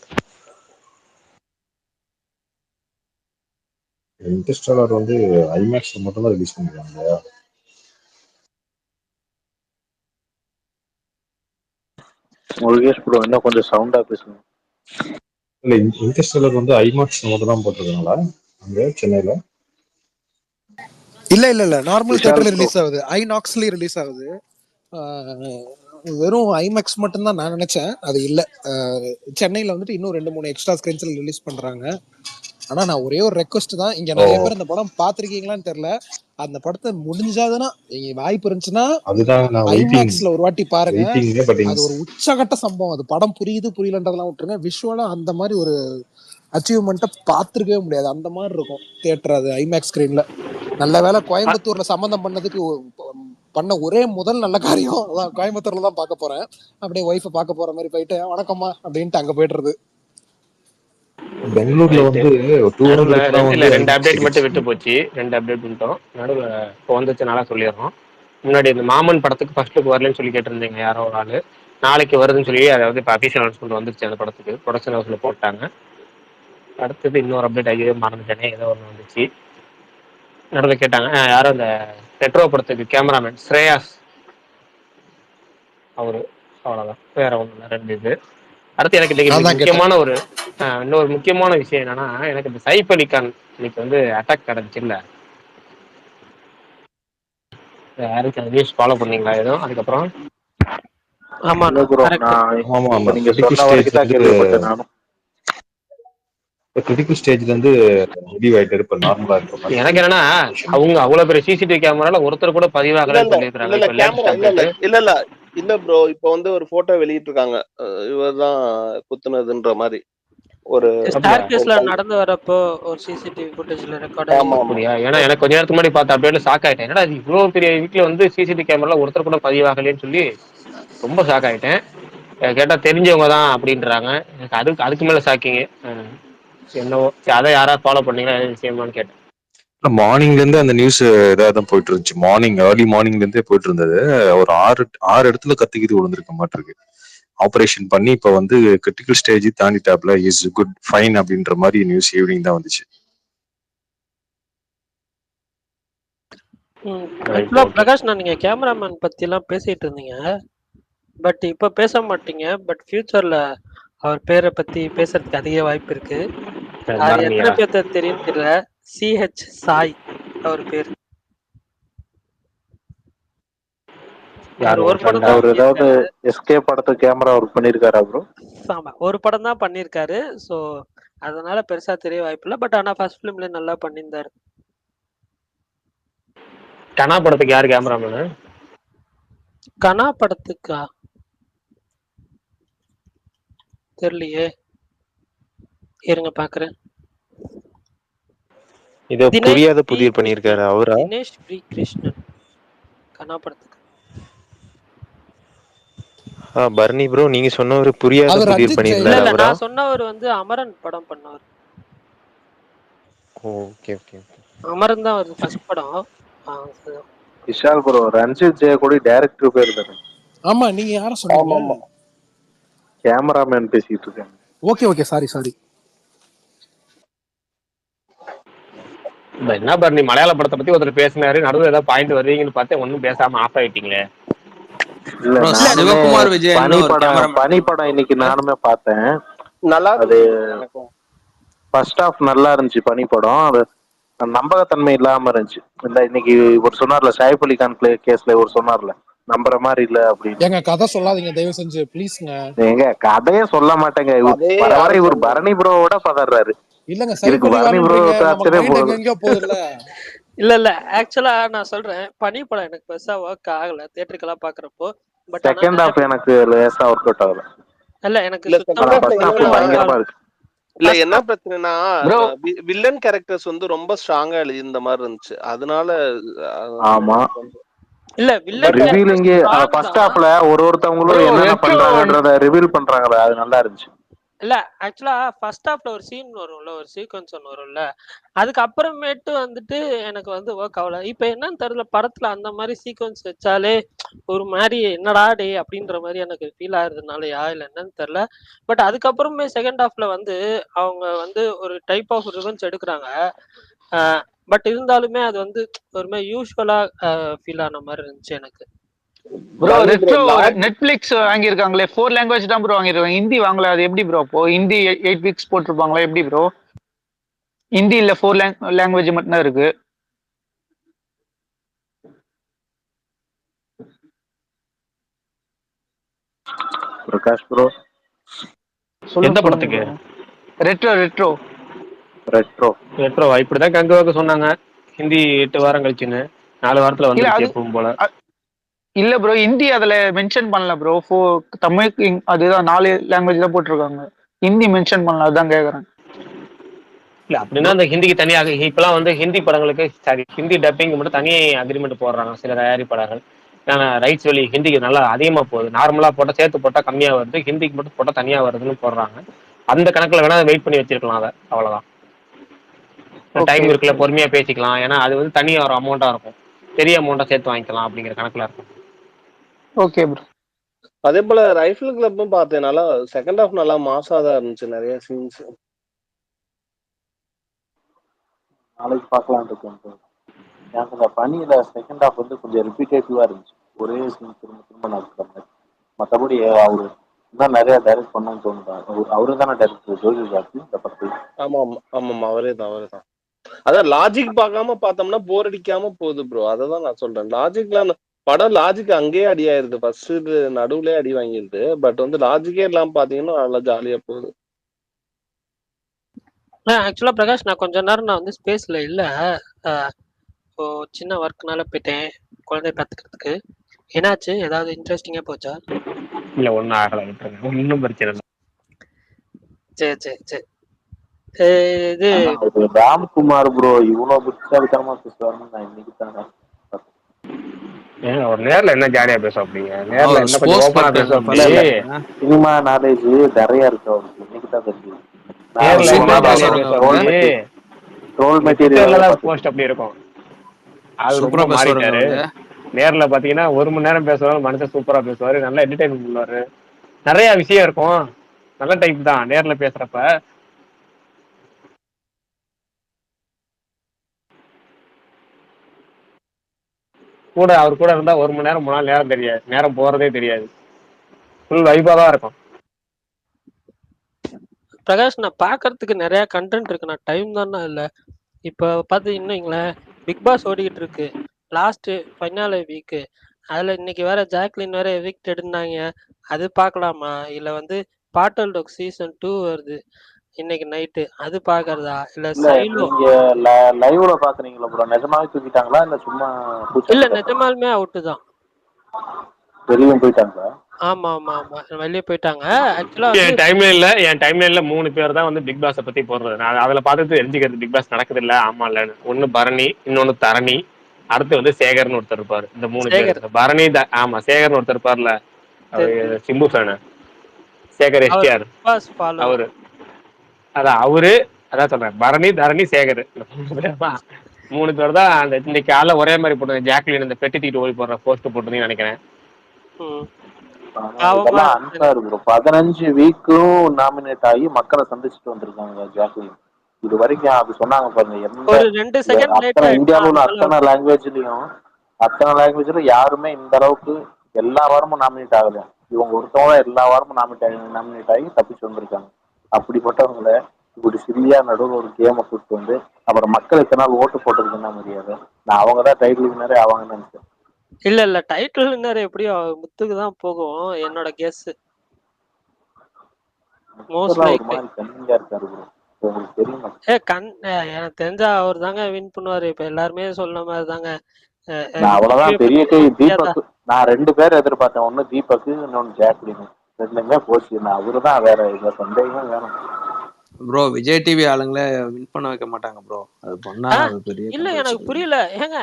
இன்டர்ஸ்டெல்லார் வந்து ஐமேக்ஸ்ல மட்டும் தான் ரிலீஸ் பண்ணிருக்காங்க இல்லையா? முருகேஷ் ப்ரோ இன்னும் கொஞ்சம் சவுண்டா பேசுங்க. இல்ல, இன்டர்ஸ்டெல்லார் வந்து ஐமேக்ஸ்ல மட்டும் தான் போட்டிருக்காங்களா அங்க சென்னையில? இல்ல நார்மல் விஷால் தியேட்டர்ல ப்ரோ ரிலீஸ் ஆகுது. ஐநாக்ஸ்லயும் ரிலீஸ் ஆகுது. வெறும் ஐமேக்ஸ் மட்டும் தான் நான் நினைச்சேன். அது இல்ல. சென்னையில வந்துட்டு இன்னும் 2-3 எக்ஸ்ட்ரா ஸ்கிரீன்ஸ்ல ரிலீஸ் பண்றாங்க. ஆனா நான் ஒரே ஒரு ரெக்வஸ்ட் தான். இங்க நிறைய பேர் அந்த படம் பாத்திருக்கீங்களான்னு தெரியல. அந்த படத்தை முடிஞ்சாதுன்னா, நீங்க வாய்ப்பு இருந்துச்சுன்னா அதுதான் நான் ஐமேக்ஸ்ல ஒரு வாட்டி பாருங்க. வெயிட்டிங். அது ஒரு உச்சகட்ட சம்பவம். அது படம் புரியுது புரியலன்றதெல்லாம் விட்டுருங்க. விஷுவலா அந்த மாதிரி ஒரு அச்சீவ்மெண்ட்டை பார்த்துருக்கவே முடியாது. அந்த மாதிரி இருக்கும் தியேட்டர் அது ஐமேக்ஸ் ஸ்கிரீன்ல. நல்ல வேளை கோயம்புத்தூர்ல சம்பந்தம் பண்ணதுக்கு பண்ண ஒரே முதல் நல்ல காரியம் அதான். கோயம்புத்தூர்ல தான் பார்க்க போறேன். அப்படியே ஒய்ஃபை பார்க்க போற மாதிரி போயிட்டு வணக்கம்மா அப்படின்ட்டு அங்க போயிடுறது. பெங்களூர்ல வந்து நடுவில் 200 இல்ல 2 அப்டேட் மட்டும் விட்டு போச்சு. 2 அப்டேட் விட்டோம் நடுவில். இப்போ வந்துச்சுனால சொல்லிடுறோம். முன்னாடி இந்த மாமன் படத்துக்கு ஃபர்ஸ்ட் லுக் வரலன்னு சொல்லி கேட்டிருந்தீங்க யாரோ ஒரு ஆள். நாளைக்கு வருதுன்னு சொல்லி அதாவது இப்போ அபிஷியல் அனௌன்ஸ்மெண்ட் வந்துருச்சு. அந்த படத்துக்கு ப்ரொடக்ஷன் ஹவுஸ்ல போட்டாங்க. அடுத்தது இன்னொரு அப்டேட் ஐயோ மறந்துட்டேனே, ஏதோ ஒன்று வந்துச்சு. நடுவில் கேட்டாங்க யாரும் அந்த ரெட்ரோ படத்துக்கு கேமராமேன் ஸ்ரேயாஸ் அவரு. அவ்வளோதான், வேற ஒன்றும் இல்லை. 2 இது. அடுத்து எனக்கு இன்னைக்கு முக்கியமான ஒரு இன்னொரு முக்கியமான விஷயம் என்னன்னா, எனக்கு இந்த சைஃப் அலி கான் இன்னைக்கு வந்து அட்டாக் நடந்துச்சு இல்ல, யாரும் நியூஸ் ஃபாலோ பண்ணீங்களா எதுவும்? அதுக்கப்புறம் ஆமா ப்ரோ கரெக்ட். நான் நீங்க சொன்ன வரைக்கும் தான் கேள்விப்பட்டேன் நானும். கிரிட்டிக்கல் ஸ்டேஜ்ல இருந்து ரிலீவ் ஆயிட்டு இப்ப நார்மலா இருக்க மாதிரி. எனக்கு என்னன்னா, அவங்க அவ்வளவு பெரிய சிசிடிவி கேமரால ஒருத்தர் கூட பதிவாகலன்னு சொல்லியிருக்காங்க. இப்ப லேட்டஸ்ட் அப்டேட் இல்ல ப்ரோ, இப்ப வந்து ஒரு போட்டோ வெளியிட்டு இருக்காங்க. இவர்தான் குத்துனதுன்ற மாதிரி ஒரு ஸ்டார்கேஸ்ல நடந்து வரப்போ ஒரு சிசிடிவி ஃபுட்டேஜ்ல ரெக்கார்ட் ஆயிருக்கு. அப்படியா? ஏன்னா எனக்கு கொஞ்ச நேரத்துக்கு முன்னாடி பார்த்த அப்டேட்ல ஷாக் ஆயிட்டேன். என்னடா இது இவ்வளவு பெரிய வீட்டுல வந்து சிசிடிவி கேமரால ஒருத்தர் கூட பதிவாகலன்னு சொல்லி ரொம்ப ஷாக் ஆயிட்டேன். கேட்டா தெரிஞ்சவங்க தான் அப்படின்றாங்க. எனக்கு அதுக்கு மேல ஷாக்கிங்க. என்னவோ அதை யாராவது ஃபாலோ பண்ணீங்களா விஷயமான்னு கேட்டேன். மார்னிங்ல இருந்து அந்த நியூஸ் இதாக தான் போயிட்டு இருந்துச்சு. ஏர்லி மார்னிங்ல இருந்தே போயிட்டு இருந்தது. ஒரு 6 இடத்துல கத்திக்கிட்டு விழுந்திருக்க மாட்டு இருக்கு. ஆபரேஷன் பண்ணி இப்ப வந்து கிரிட்டிக்கல் ஸ்டேஜ் தாண்டிட்டாப்ல, இஸ் குட் ஃபைன் அப்படின்ற மாதிரி நியூஸ் ஈவினிங் தான் வந்துச்சு. ஆக்சுவலா பிரகாஷ் நீங்க கேமராமேன் பத்தி எல்லாம் பேசிட்டு இருந்தீங்க, பட் இப்ப பேச மாட்டீங்க. பட் ஃபியூச்சர்ல அவர் பேரை பத்தி பேசுறதுக்கு அதிக வாய்ப்பு இருக்கு. அது எத்தனை பேர்த்த தெரியும் தெரியல. CH சாய் அவர் பேர். ஒரு படம் தான் ஏதாவது எஸ்கே படத்துக்கு கேமரா ஒர்க் பண்ணிருக்காரா ப்ரோ? ஆமா, ஒரு படம் தான் பண்ணிருக்காரு. சோ அதனால பெருசா தெரிய வாய்ப்பு இல்லை. பட் ஆனா ஃபர்ஸ்ட் ஃபிலிம்ல நல்லா பண்ணியிருந்தாரு. கனா படத்துக்கு யாரு கேமராமேனு? கனா படத்துக்கா தெரியலையே, இருங்க பாக்குறேன். இது புரியாத புதிர் பண்ணிருக்காரு அவரா? தினேஷ் வி கிருஷ்ணன் கனா படத்துக்கு. பர்னி ப்ரோ நீங்க சொன்னவர் புரியாத புதிர் பண்ணிருந்தாரு இல்ல, அவரா? நான் சொன்னவர் அமரன் படம் பண்ணவர். Okay okay. அமரன் தான் வருது ஃபர்ஸ்ட் படம். விஷால் ப்ரோ, ரஞ்சித் ஜெயக்கொடி டைரக்டர் பேர் தானே? ஆமா, நீங்க யார சொன்னீங்க? கேமராமேன் பேசிட்டு இருக்கேன். Okay sorry. என்ன பர்னி, மலையாள படத்தை பத்தி ஒருத்தர் பேசினாரு, நடுவில் ஏதாவது பாயிண்ட் வருவீங்கன்னு பார்த்தேன், ஒன்னும் பேசாம ஆஃப் ஆயிட்டீங்களே. சிவகுமார் விஜயன் பனி படம் இன்னைக்கு நானுமே பார்த்தேன். நல்லா அது ஃபர்ஸ்ட் ஹாஃப் நல்லா இருந்துச்சு. பனி படம் அது நம்பகத்தன்மை இல்லாம இருந்துச்சு. இல்ல இன்னைக்கு ஒரு சொன்னார்ல, சைஃப் அலி கான் கேஸ்ல ஒரு சொன்னார்ல, நம்புற மாதிரி இல்ல அப்படின்னு. எங்க கதை சொல்லாதீங்க தயவு செஞ்சு ப்ளீஸ்ங்க. எங்க கதையே சொல்ல மாட்டேங்க. வர வர இவர் பரணி ப்ரோவோட பதறாரு. இல்லங்க, சைஃப் அலி கான் எங்க போகுதுல்ல. இல்ல ஆக்சுவலா நான் சொல்றேன், பனி படம் எனக்கு பெருசா ஒர்க் ஆகல தியேட்டருக்கெல்லாம் பாக்குறப்போ. பட் செகண்ட் ஹாஃப் எனக்கு லேசா ஒர்க் அவுட் ஆகல. இல்ல எனக்கு இல்ல என்ன பிரச்சனைனா, வில்லன் கேரக்டர்ஸ் ரொம்ப ஸ்ட்ராங்கா எழுதியிருந்த மாதிரி இருந்துச்சு. அதனால ஆமா இல்ல வில்லன் ரிவீலிங் ஃபர்ஸ்ட் ஹாஃப்ல ஒருத்தவங்களும் என்ன பண்றாங்கன்றத ரிவீல் பண்றாங்கல, அது நல்லா இருந்துச்சு. இல்ல ஆக்சுவலா ஃபர்ஸ்ட் ஹாஃப்ல ஒரு சீன் வரும்ல, ஒரு சீக்வன்ஸ் ஒன்று வரும்ல, அதுக்கு அப்புறமேட்டு எனக்கு ஒர்க் ஆகல. இப்ப என்னன்னு தெரியல, படத்துல அந்த மாதிரி சீக்வன்ஸ் வச்சாலே ஒரு மாதிரி என்னடா டே அப்படின்ற மாதிரி எனக்கு ஃபீல் ஆகுறதுனாலயா இல்ல என்னன்னு தெரியல. பட் அதுக்கப்புறமே செகண்ட் ஹாஃப்ல அவங்க ஒரு டைப் ஆஃப் ரிவெஞ்ச் எடுக்கிறாங்க. பட் இருந்தாலுமே அது ஒரு மாதிரி யூஸ்வலா ஃபீல் ஆன மாதிரி இருந்துச்சு எனக்கு. ப்ரோ ரெட்ரோ நெட்ஃபிளிக்ஸ் வாங்கியிருக்காங்களே, 4 லாங்குவேஜ் தான் ப்ரோ வாங்கியிருக்காங்க, ஹிந்தி வாங்கல. அது எப்படி ப்ரோ? அப்போ ஹிந்தி 8 வீக்ஸ் போட்டிருப்பாங்களா எப்படி ப்ரோ? ஹிந்தி இல்ல 4 லாங்குவேஜ் மட்டும் தான் இருக்கு. பிரகாஷ் ப்ரோ எந்த படத்துக்கு? ரெட்ரோ இப்படிதான் கங்குவாக்கு சொன்னாங்க, ஹிந்தி 8 வாரம் கழிச்சுன்னு. 4 வாரத்துல வந்து எப்பவும் போல. இல்ல ப்ரோ, ஹிந்தி அதுல மென்ஷன் பண்ணல ப்ரோ. தமிழ் அதுதான் 4 லாங்குவேஜ் தான் போட்டிருக்காங்க, ஹிந்தி மென்ஷன் பண்ணல. அதுதான் கேக்குறேன். இல்ல அப்படின்னா அந்த ஹிந்திக்கு தனியாக இப்பெல்லாம் ஹிந்தி படங்களுக்கு ஹிந்தி டப்பிங் மட்டும் தனி அக்ரிமெண்ட் போடுறாங்க சில தயாரிப்பாளர்கள். ஏன்னா ரைட்ஸ் வெளி ஹிந்திக்கு நல்லா அதிகமா போகுது, நார்மலா போட்டா சேர்த்து போட்டா கம்மியா வருது, ஹிந்திக்கு மட்டும் போட்டா தனியா வருதுன்னு போடுறாங்க. அந்த கணக்குல வேணா வெயிட் பண்ணி வச்சிருக்கலாம், அதை அவ்வளவுதான். டைம் இருக்குல்ல, பொறுமையா பேசிக்கலாம். ஏன்னா அது தனி ஒரு அமௌண்டா இருக்கும், பெரிய அமௌண்டா சேர்த்து வாங்கிக்கலாம் அப்படிங்கிற கணக்குல இருக்கும். Okay bro. அதே போல ரைஃபிள் கிளப்பும் பார்த்தேன், நல்லா செகண்ட் ஹாஃப் நல்லா மாசா தான் இருந்துச்சு, நிறைய சீன்ஸ். நாளைக்கு பார்க்கலாம் இருக்கேன். எனக்கு இந்த பனியில செகண்ட் ஹாஃப் கொஞ்சம் ரிப்பீட்டேட்டிவா இருந்துச்சு, ஒரே சீன் திரும்ப திரும்ப நடக்கிற மாதிரி. மற்றபடி அவரு இன்னும் நிறைய டைரக்ட் பண்ணணும்னு தோணுது. அவரு தானே டைரக்டர் ஜோதி ஜாஸ்தி இந்த படத்துக்கு? ஆமா அவரே தான். அதான் லாஜிக் பார்க்காம பார்த்தோம்னா போர் அடிக்காம போகுது ப்ரோ. அததான் நான் சொல்றேன். லாஜிக்லாம் படம் லாஜிக் அங்கேயே அடி ஆயிருது, ஃபர்ஸ்ட் நடுவுலயே அடி வாங்கிருது. பட் லாஜிக்கே இல்லாம பாத்தீங்கன்னா நல்லா ஜாலியா போகுது. ஆக்சுவலா பிரகாஷ், நான் கொஞ்ச நேரம் ஸ்பேஸ்ல இல்ல, சின்ன ஒர்க்னால போயிட்டேன் குழந்தைய பாத்துக்கிறதுக்கு. என்னாச்சு, ஏதாவது இன்ட்ரெஸ்டிங்கா போச்சா? இல்ல ஒன்னும் ஆகல, ஒன்னும் பிரச்சனை இல்லை. சரி இது ராம்குமார் ப்ரோ இவ்வளவு புத்திசாலித்தனமா பேசுவாருன்னு நான் இன்னைக்கு தானே. ஒரு நேர்ல என்ன ஜாலியா பேசும் அப்படிங்க, நேர்ல என்ன கொஞ்சம் ஓப்பனா பேசும். சினிமா நாலேஜ் நிறைய இருக்கு அவருக்கு, இன்னைக்கு தான் தெரியும். போஸ்ட் அப்படி இருக்கும், அது ரொம்ப மாறிட்டாரு. நேர்ல பாத்தீங்கன்னா 1 மணி நேரம் பேசுவாரு, மனுஷன் சூப்பரா பேசுவாரு, நல்லா என்டர்டைன்மெண்ட் பண்ணுவாரு, நிறைய விஷயம் இருக்கும், நல்ல டைப் தான் நேர்ல பேசுறப்ப. கூட அவர் கூட இருந்தா 1 மணி நேரம் போனால் நேரம் தெரியாது, நேரம் போறதே தெரியாது. ஃபுல் வைபா தான் இருக்கும். பிரகாஷ் நான் பார்க்கறதுக்கு நிறைய கண்டென்ட் இருக்கு, நான் டைம் தானே இல்லை. இப்போ பார்த்தீங்கன்னா பிக் பாஸ் ஓடிக்கிட்டு இருக்கு, லாஸ்ட் ஃபைனல் வீக்கு. அதில் இன்னைக்கு வேற ஜாக்லின் வேற எவிக்டட்னாங்க. அது பார்க்கலாமா? இல்லை வந்து பாட்டல் டாக் சீசன் 2 வருது இன்னைக்கு நைட்டு, அது பார்க்கறதா? இல்லை இல்ல சைலோ? நீங்க லைவ்ல பாக்குறீங்களா ப்ரோ? நிஜமாவே தூக்கிட்டாங்களா இல்ல சும்மா இல்லை பூச்சி நிஜமாலுமே அவுட்டு தான். வெளியும் போயிட்டாங்களா? ஆமா ஆமா ஆமா வெளியே போயிட்டாங்க. ஆக்சுவலா என் டைம்லைன்ல 3 பேர் தான் வந்து பிக் பாஸை பத்தி போடுறது. நான் அதுல பார்த்துட்டு தெரிஞ்சுக்கிறது பிக் பாஸ் நடக்குது இல்ல, ஆமா இல்லன்னு. ஒன்னு பரணி, இன்னொன்னு தரணி, அடுத்து வந்து சேகர்னு ஒருத்தர் இருப்பாரு. இந்த 3 பேர். பரணி ஆமா சேகர்னு ஒருத்தர் இருப்பார்ல, அவரு சிம்பு ஃபேனு, சேகர் எஸ்டிஆர் அவரு. அதான் அவரு, அதான் சொல்றேன், பரணி தரணி சேகர் 3 பேர் தான் அந்த இன்னைக்கு காலைல ஒரே மாதிரி போட்டு ஜாக்லின் இந்த பெட்டி தீட்டு ஓடி போடுற போஸ்ட் போட்டுருந்தீங்கன்னு நினைக்கிறேன். இதெல்லாம் அன்ஃபேர் ப்ரோ. 15 வீக்கும் நாமினேட் ஆகி மக்களை சந்திச்சுட்டு வந்திருக்காங்க ஜாக்லின். இது வரைக்கும் அது சொன்னாங்க பாருங்க, எந்த இந்தியாவில் உள்ள அத்தனை லாங்குவேஜ்லயும் யாருமே இந்த அளவுக்கு எல்லா வாரமும் நாமினேட் ஆகல. இவங்க ஒருத்தவங்க எல்லா வாரமும் நாமினேட் ஆகி தப்பிச்சு வந்திருக்காங்க. அப்படிப்பட்டவங்கள இப்படி சிறியா நடுவில் ஒரு கேமை கூப்பிட்டு வந்து அப்புறம் மக்கள் எத்தனை நாள் ஓட்டு போட்டிருக்குன்னா முடியாது. நான் அவங்கதான் டைட்டில் வின்னரே ஆவாங்கன்னு நினைச்சேன். இல்ல டைட்டில் வின்னர் எப்படியோ முத்துக்கு தான் போகும் என்னோட கெஸ். மோஸ்ட் லைக்லி எனக்கு தெரிஞ்சா அவர் தாங்க வின் பண்ணுவாரு. இப்ப எல்லாருமே சொன்ன மாதிரி தாங்க. அவ்வளவுதான் பெரிய தீபக். நான் 2 பேர் எதிர்பார்த்தேன், ஒன்னு தீபக், இன்னொன்னு ஜாக்லின். 2மே போச்சு. நான் அவருதான் வேற இந்த சந்தேகமே வேணும். ப்ரோ விஜய் டிவி ஆளுங்களே வின் பண்ண வைக்க மாட்டாங்க ப்ரோ. அது பண்ணா அது பெரிய இல்ல எனக்கு புரியல. ஏங்க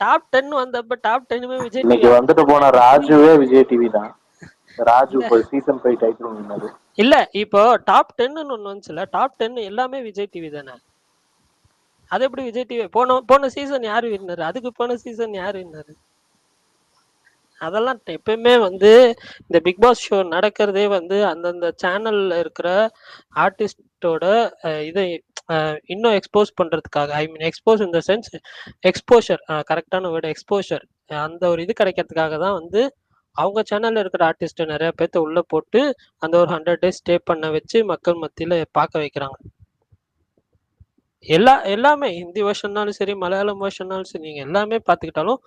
டாப் 10 வந்தப்ப டாப் 10மே விஜய் டிவி. இன்னைக்கு வந்துட்டு போன ராஜுவே விஜய் டிவி தான். ராஜு இப்போ சீசன் 5 டைட்டில் வின்னரு. இல்ல இப்போ டாப் 10ன்னு ஒன்னு வந்துச்சுல, டாப் 10 எல்லாமே விஜய் டிவி தானே. அது எப்படி விஜய் டிவி? போன சீசன் யாரு வின்னர்? அதுக்கு போன சீசன் யாரு வின்னர்? அதெல்லாம் எப்பயுமே வந்து இந்த பிக் பாஸ் ஷோ நடக்கிறதே வந்து அந்தந்த சேனல்ல இருக்கிற ஆர்டிஸ்டோட இதை இன்னும் எக்ஸ்போஸ் பண்றதுக்காக. I mean expose in the sense exposure, கரெக்டான வேர்டு எக்ஸ்போஷர். அந்த ஒரு இது கிடைக்கிறதுக்காக தான் வந்து அவங்க சேனல்ல இருக்கிற ஆர்டிஸ்ட்டை நிறைய பேர்த்த உள்ள போட்டு அந்த ஒரு 100 days ஸ்டே பண்ண வச்சு மக்கள் மத்தியில பார்க்க வைக்கிறாங்க. எல்லாமே ஹிந்தி வெர்ஷன்னாலும் சரி, மலையாளம் வெர்ஷன்னாலும் சரி, நீங்க எல்லாமே பார்த்துக்கிட்டாலும்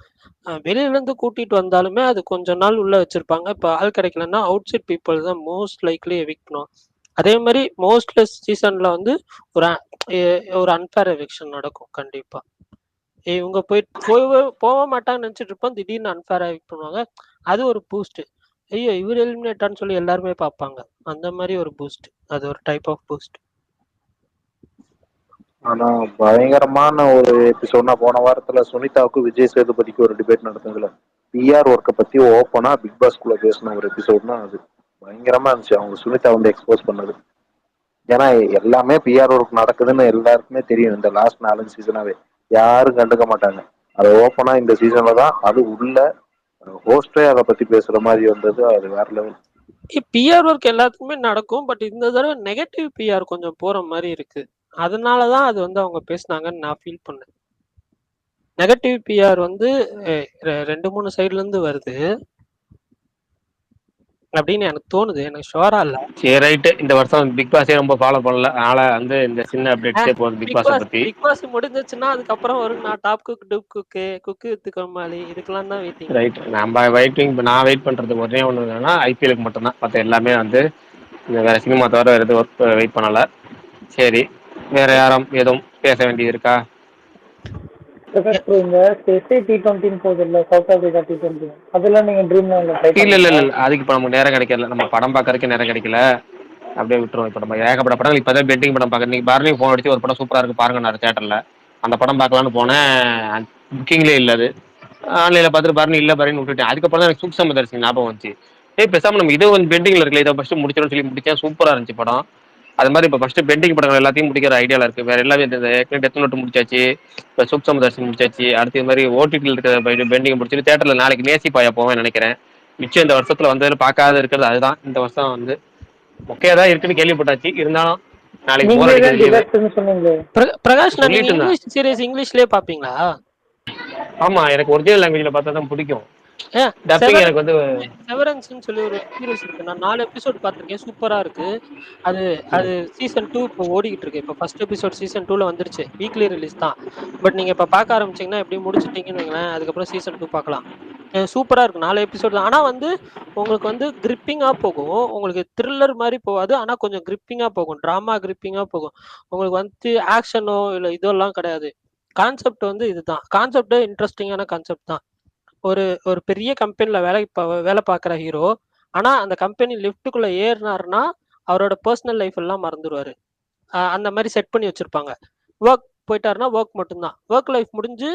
வெளியில இருந்து கூட்டிட்டு வந்தாலுமே அது கொஞ்ச நாள் உள்ள வச்சிருப்பாங்க. இப்போ ஆள் கிடைக்கலன்னா அவுட் சைட் பீப்புள் தான் மோஸ்ட் லைக்லி எவிக்ட் பண்ணுவாங்க. அதே மாதிரி மோஸ்ட்லெஸ் சீசன்ல வந்து ஒரு அன்ஃபேர் எவிக்ஷன் நடக்கும் கண்டிப்பா. இவங்க போக மாட்டாங்கன்னு நினைச்சிட்டு இருப்போம், திடீர்னு அன்ஃபேர் எவிக்ட் பண்ணுவாங்க. அது ஒரு பூஸ்ட். ஐயோ இவர் எலிமினேட்டான்னு சொல்லி எல்லாருமே பார்ப்பாங்க. அந்த மாதிரி ஒரு பூஸ்ட், அது ஒரு டைப் ஆஃப் பூஸ்ட். ஆனா பயங்கரமான ஒரு எபிசோட்னா போன வாரத்துல சுனிதாவுக்கு விஜய் சேதுபதிக்கு ஒரு டிபேட் நடந்ததுல பிஆர் ஒர்க்கை பத்தி ஓப்பனா பிக் பாஸ்குள்ள பேசின ஒரு எபிசோட்னா அது பயங்கரமா இருந்துச்சு. அவங்க சுனிதா வந்து எக்ஸ்போஸ் பண்ணது. ஏன்னா எல்லாமே பிஆர் ஒர்க் நடக்குதுன்னு எல்லாருக்குமே தெரியும். இந்த லாஸ்ட் 4 சீசனாவே யாரும் கண்டுக்க மாட்டாங்க. அது ஓப்பனா இந்த சீசன்ல தான் அது உள்ள ஹோஸ்டே அதை பத்தி பேசுற மாதிரி வந்தது. அது வேற லெவல். பிஆர் ஒர்க் எல்லாத்துக்குமே நடக்கும், பட் இந்த தடவை நெகட்டிவ் பிஆர் கொஞ்சம் போற மாதிரி இருக்கு. அதனாலதான் அது வந்து அவங்க பேசினாங்கன்னு நான் ஃபீல் பண்ணேன். நெகட்டிவ் பிஆர் வந்து 2-3 சைட்ல இருந்து வருது அப்படின்னு எனக்கு தோணுது. எனக்கு ஷுவரா இல்ல. சரி ரைட். இந்த வருஷம் பிக் பாஸே ரொம்ப ஃபாலோ பண்ணல. அதனால வந்து இந்த சின்ன அப்டேட்ஸே போதும் பிக் பாஸ் பத்தி. பிக் பாஸ் முடிஞ்சிச்சுன்னா அதுக்கப்புறம் ஒரு நான் top cook, dupe cook, cook with Comali, இதுக்கெல்லாம் தான் வெயிட்டிங். ரைட். நான் வெயிட் பண்றதுக்கு ஒரே ஒன்று என்னன்னா ஐபிஎலுக்கு மட்டும்தான். மற்ற எல்லாமே வந்து வேற சினிமா தவிர வேற எதுவும் வெயிட் பண்ணல. சரி, வேற யாரும் எதுவும் பேச வேண்டியது இருக்கா? இந்த T20 போகுது இல்ல, சவுத் ஆப்பிரிக்கா T20, அதெல்லாம் நீங்க ட்ரீம்ல ட்ரை பண்ணீங்களா? இல்ல அதுக்கு இப்ப நமக்கு நேரம் கிடைக்கல. நம்ம படம் பார்க்கறதுக்கு நேரம் கிடைக்கல, அப்படியே விட்டுருவோம். இப்ப நம்ம ஏகப்பட்ட படங்கள் இப்பதான் பெட்டிங் படம் பார்க்க. நீங்க பரணி போன் அடிச்சு ஒரு படம் சூப்பரா இருக்கு பாருங்க நான் தியேட்டர்ல, அந்த படம் பார்க்கலான்னு போனேன். புக்கிங்லேயே இல்ல. அது ஆன்லைன்ல பார்த்துட்டு பரணி இல்ல பரணி விட்டுட்டேன். அதுக்கப்புறம் தான் எனக்கு சூக்ஷம தரிசனம் ஞாபகம் வந்துச்சு. பேசாம நம்ம இது வந்து பெண்டிங்ல இருக்குல்ல, இதை ஃபர்ஸ்ட் முடிச்சிடும் சொல்லி முடிச்சேன். சூப்பரா இருந்துச்சு படம். அது மாதிரி இப்போ ஃபர்ஸ்ட் பெண்டிங் படங்கள் எல்லாத்தையும் முடிக்கிற ஐடியால இருக்கு. வேற எல்லாமே டெத் நோட் முடிச்சாச்சு, இப்போ சூக்ஷம தரிசனம் முடிச்சாச்சு. அடுத்து இது மாதிரி ஓடிடியில் இருக்கிற பெண்டிங் முடிச்சுட்டு தியேட்டர்ல நாளைக்கு நேசி பாயா போவேன் நினைக்கிறேன். மிச்சம் இந்த வருஷத்துல வந்து பார்க்காத இருக்கிறது அதுதான். இந்த வருஷம் வந்து முக்கிய தான் இருக்குன்னு கேள்விப்பட்டாச்சு. இருந்தாலும் நாளைக்கு பிரகாஷ், இங்கிலீஷ் சீரிஸ் இங்கிலீஷ்லயே பாப்பீங்களா? ஆமா, எனக்கு ஒரிஜினல் லாங்குவேஜ்ல பார்த்தா தான் பிடிக்கும். ஏன் டப்பிங் எனக்கு வந்து செவரன்ஸ்ன்னு சொல்லி ஒரு சீரிஸ் இருக்கு. நான் 4 எபிசோட் பார்த்திருக்கேன். சூப்பரா இருக்கு. அது அது சீசன் 2 இப்போ ஓடிக்கிட்டு இருக்கு. இப்போ ஃபர்ஸ்ட் எபிசோட் சீசன் 2ல வந்துருச்சு. வீக்லி ரிலீஸ் தான். பட் நீங்க இப்ப பார்க்க ஆரம்பிச்சீங்கன்னா எப்படியும் முடிச்சிட்டீங்கன்னு வைங்களேன். அதுக்கப்புறம் சீசன் 2 பார்க்கலாம். சூப்பரா இருக்கும். 4 எபிசோட் தான். ஆனா வந்து உங்களுக்கு வந்து கிரிப்பிங்கா போகும். உங்களுக்கு த்ரில்லர் மாதிரி போகாது. ஆனா கொஞ்சம் கிரிப்பிங்கா போகும். டிராமா கிரிப்பிங்கா போகும். உங்களுக்கு வந்து ஆக்ஷனோ இல்ல இதெல்லாம் கிடையாது. கான்செப்ட் வந்து இதுதான். கான்செப்ட் இன்ட்ரெஸ்டிங்கான கான்செப்ட் தான். ஒரு ஒரு பெரிய கம்பெனில வேலை பார்க்குற ஹீரோ. ஆனா அந்த கம்பெனி லிஃப்ட்டுக்குள்ள ஏறினாருன்னா அவரோட பர்சனல் லைஃப் எல்லாம் மறந்துடுவாரு. அந்த மாதிரி செட் பண்ணி வச்சிருப்பாங்க. ஒர்க் போயிட்டாருன்னா ஒர்க் மட்டும்தான். ஒர்க் லைஃப் முடிஞ்சு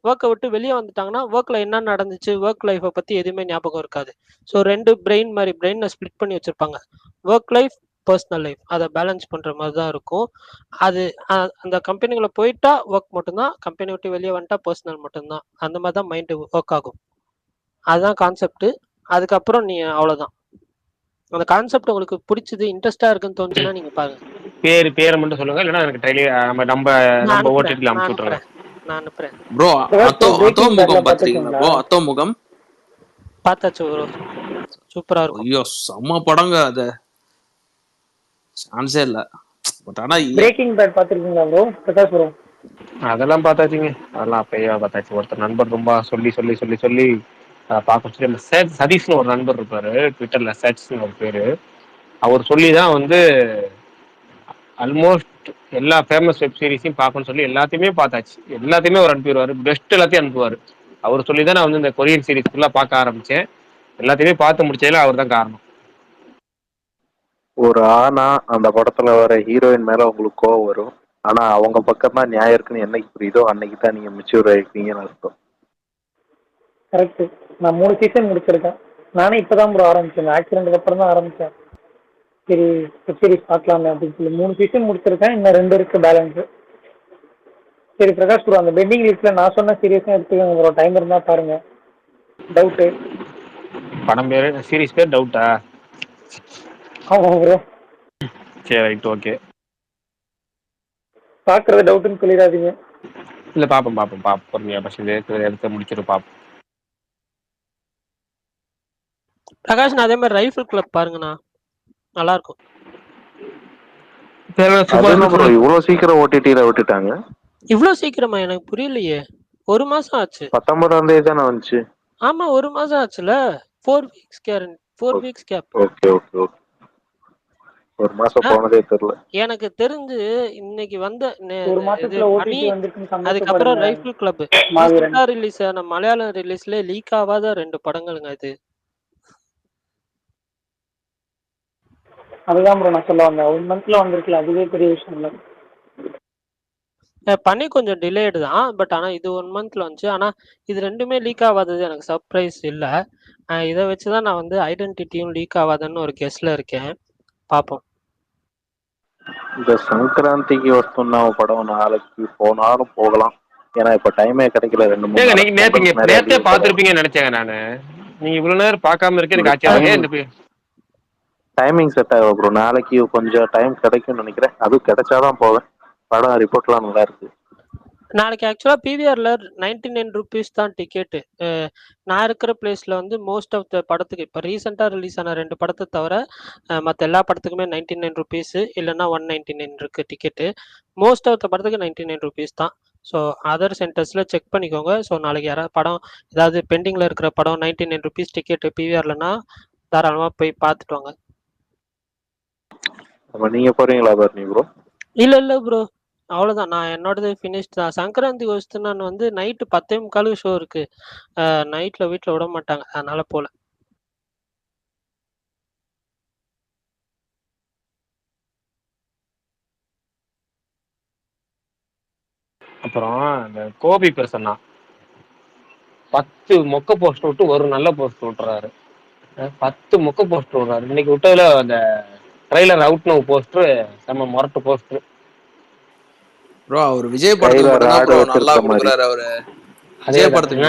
ஒர்க்கை விட்டு வெளியே வந்துட்டாங்கன்னா ஒர்க்ல என்ன நடந்துச்சு, ஒர்க் லைஃப்பை பத்தி எதுவுமே ஞாபகம் இருக்காது. ஸோ 2 பிரெயினை ஸ்ப்ளிட் பண்ணி வச்சிருப்பாங்க. ஒர்க் லைஃப், பர்சனல் லைஃப் அதை பேலன்ஸ் பண்ற மாதிரி தான் இருக்கும். அது அந்த கம்பெனிக்குள்ள போயிட்டா ஒர்க் மட்டும்தான், கம்பெனி விட்டு வெளியே வந்துட்டா பர்சனல் மட்டும்தான். அந்த மாதிரி தான் மைண்டு ஒர்க் ஆகும். அதுதான் கான்செப்ட். அதுக்கப்புறம் நீ அவ்வளவுதான். அந்த கான்செப்ட் உங்களுக்கு பிடிச்சது, இன்ட்ரெஸ்டா இருக்குன்னு தோணுச்சுன்னா நீங்க பாருங்க. பேரை மட்டும் சொல்லுங்க, இல்லைன்னா எனக்கு ட்ரைலர் நம்ம ஓடிடில அனுப்பிச்சு விட்டுருங்க. நான் அனுப்புறேன். Bro அத்தோமுகம் பாத்துட்டீங்களா bro? அத்தோமுகம் பார்த்தாச்சு ப்ரோ. சூப்பரா இருக்கும். ஐயோ செம்ம படங்க. அது சான்ஸே இல்ல. பட் ஆனா பிரேக்கிங் பேட் பாத்துருக்கீங்களா ப்ரோ? பிரகாஷ் ப்ரோ அதெல்லாம் பார்த்தாச்சுங்க. அதெல்லாம் அப்பயே பார்த்தாச்சு. ஒருத்தர் நண்பர் ரொம்ப சொல்லி பார்க்க சொல்லி சதீஷ்னு ஒரு நண்பர் இருப்பாரு ட்விட்டர்ல, சர்ச்னு ஒரு பேரு. அவர் சொல்லி தான் வந்து ஆல்மோஸ்ட் எல்லா ஃபேமஸ் வெப் சீரிஸையும் பார்க்கணும்னு சொல்லி எல்லாத்தையுமே பார்த்தாச்சு. எல்லாத்தையுமே அவர் அனுப்பிடுவாரு. பெஸ்ட் எல்லாத்தையும் அனுப்புவார். அவர் சொல்லி தான் நான் வந்து இந்த கொரியன் சீரிஸ் ஃபுல்லாக பார்க்க ஆரம்பிச்சேன். எல்லாத்தையுமே பார்த்து முடிச்சதுல அவர் தான் காரணம். ஒரு ஆனா அந்த படத்துல வர ஹீரோயின் மேல உங்களுக்கு கோவம் வரும். ஆனா அவங்க பக்கம் தான் நியாயம் இருக்குன்னு என்னைக்கு புரியுதோ அன்னைக்கு தான் நீங்க மெச்சூர் ஆயிருக்கீங்கன்னு அர்த்தம். கரெக்ட். நான் 3 சீசன் முடிச்சிருக்கேன். நானே இப்பதான் ப்ரோ ஆரம்பிச்சேன். ஆக்சிடென்ட்க்கு அப்புறம் தான் ஆரம்பிச்சேன். சரி வெப் சீரிஸ் பார்க்கலாமே அப்படின்னு சொல்லி 3 சீசன் முடிச்சிருக்கேன். இன்னும் 2 இருக்கு பேலன்ஸ். சரி பிரகாஷ் ப்ரோ, அந்த பெண்டிங் லிஸ்ட்ல நான் சொன்ன சீரியஸா எடுத்துக்கோங்க ப்ரோ. டைம் இருந்தா பாருங்க. டவுட் படம் பேரு, சீரிஸ் பேர் டவுட்டா? ஆமா ப்ரோ. சரி ரைட், ஓகே. பாக்குறது டவுட்னு சொல்லிடாதீங்க. இல்ல பாப்போம் பொறுமையா எடுத்து முடிச்சிட்டு பாப்போம். பிரகாஷ், நான் அதே மாதிரி ரைஃபிள் கிளப் பாருங்கண்ணா, நல்லா இருக்கும். இவ்வளவு சீக்கிரம் ஓடிடில விட்டுட்டாங்க? இவ்வளவு சீக்கிரமா? எனக்கு புரியலையே. 1 மாசம் ஆச்சு. 19ஆம் தேதி தானே வந்துச்சு. ஆமா 1 மாசம் ஆச்சுல. 4 வீக்ஸ் கேப். ஓகே. 1 மாசம் போனதே தெரியல. எனக்கு தெரிஞ்சு இன்னைக்கு வந்த 1 மாசத்துல ஓடிடி வந்திருக்குன்னு அதுக்கப்புறம் ரைஃபிள் கிளப் ரிலீஸ் ஆன மலையாளம் ரிலீஸ்ல லீக் ஆகாத 2 படங்களுங்க இது. அதுதான் ப்ரோ நான் சொல்ல வந்தேன். 1 மந்த்ல வந்திருக்கல, அதுவே பெரிய விஷயம் இல்ல. பண்ணி கொஞ்சம் டிலேடு தான். பட் ஆனா இது 1 மந்த்ல வந்துச்சு. ஆனா இது 2மே லீக் ஆகாதது எனக்கு சர்ப்ரைஸ் இல்ல. இதை வச்சுதான் நான் வந்து ஐடென்டிட்டியும் லீக் ஆகாதுன்னு ஒரு கெஸ்ல இருக்கேன். பாப்போம். இந்த சங்கராந்திக்கு ஒருத்தனா படம் நாளைக்கு போனாலும் போகலாம். ஏன்னா இப்ப டைமே கிடைக்கல. 2-3 நேத்தே பாத்துருப்பீங்கன்னு நினைச்சேங்க நானு. நீங்க இவ்வளவு நேரம் பார்க்காம இருக்க எனக்கு ஆச்சரியம். டைமிங் செட் ஆகும் ப்ரோ. நாளைக்கு கொஞ்சம் டைம் கிடைக்கும்னு நினைக்கிறேன். அதுவும் கிடைச்சாதான் போவேன். படம் ரிப்போர்ட்லாம் நல்லா இருக்கு. நாளைக்கு ஆக்சுவலா பிவிஆர்ல 99 rupees தான் டிக்கெட்டு. நான் இருக்கிற பிளேஸ்ல வந்து மோஸ்ட் ஆஃப் த படத்துக்கு இப்போ ரீசெண்டா ரிலீஸ் ஆன 2 படத்தை தவிர மற்ற எல்லா படத்துக்குமே 99 rupees இல்லைன்னா 199 இருக்கு டிக்கெட்டு. மோஸ்ட் ஆஃப் த படத்துக்கு 99 rupees தான். ஸோ அதர் சென்டர்ஸ்ல செக் பண்ணிக்கோங்க. ஸோ நாளைக்கு யாராவது படம் ஏதாவது பெண்டிங்ல இருக்கிற படம் 99 rupees டிக்கெட்டு பிவிஆர்லன்னா தாராளமா போய் பார்த்துட்டு வாங்க. நீங்க போறீங்களா ப்ரோ? இல்ல ப்ரோ, அவ்வளவுதான். நான் என்னோடது ஃபினிஷ்ட் தான். சங்கராந்தி நான் வந்து நைட்டு 10:45 ஷோ இருக்கு. நைட்ல வீட்டுல விட மாட்டாங்க, அதனால போல. அப்புறம் இந்த கோபி பெருசன்னா 10 மொக்க போஸ்ட் விட்டு ஒரு நல்ல போஸ்ட் விட்டுறாரு. 10 மொக்க போஸ்ட் விடுறாரு. இன்னைக்கு விட்டதுல அந்த ட்ரைலர் அவுட் நோ போஸ்டர் செம்ம மொரட்டு போஸ்டர். ப்ரோ அவர் விஜய் படத்துக்கு மட்டும் தான் ப்ரோ நல்லா கொடுக்குறாரு. அவரு விஜய் படத்துக்கு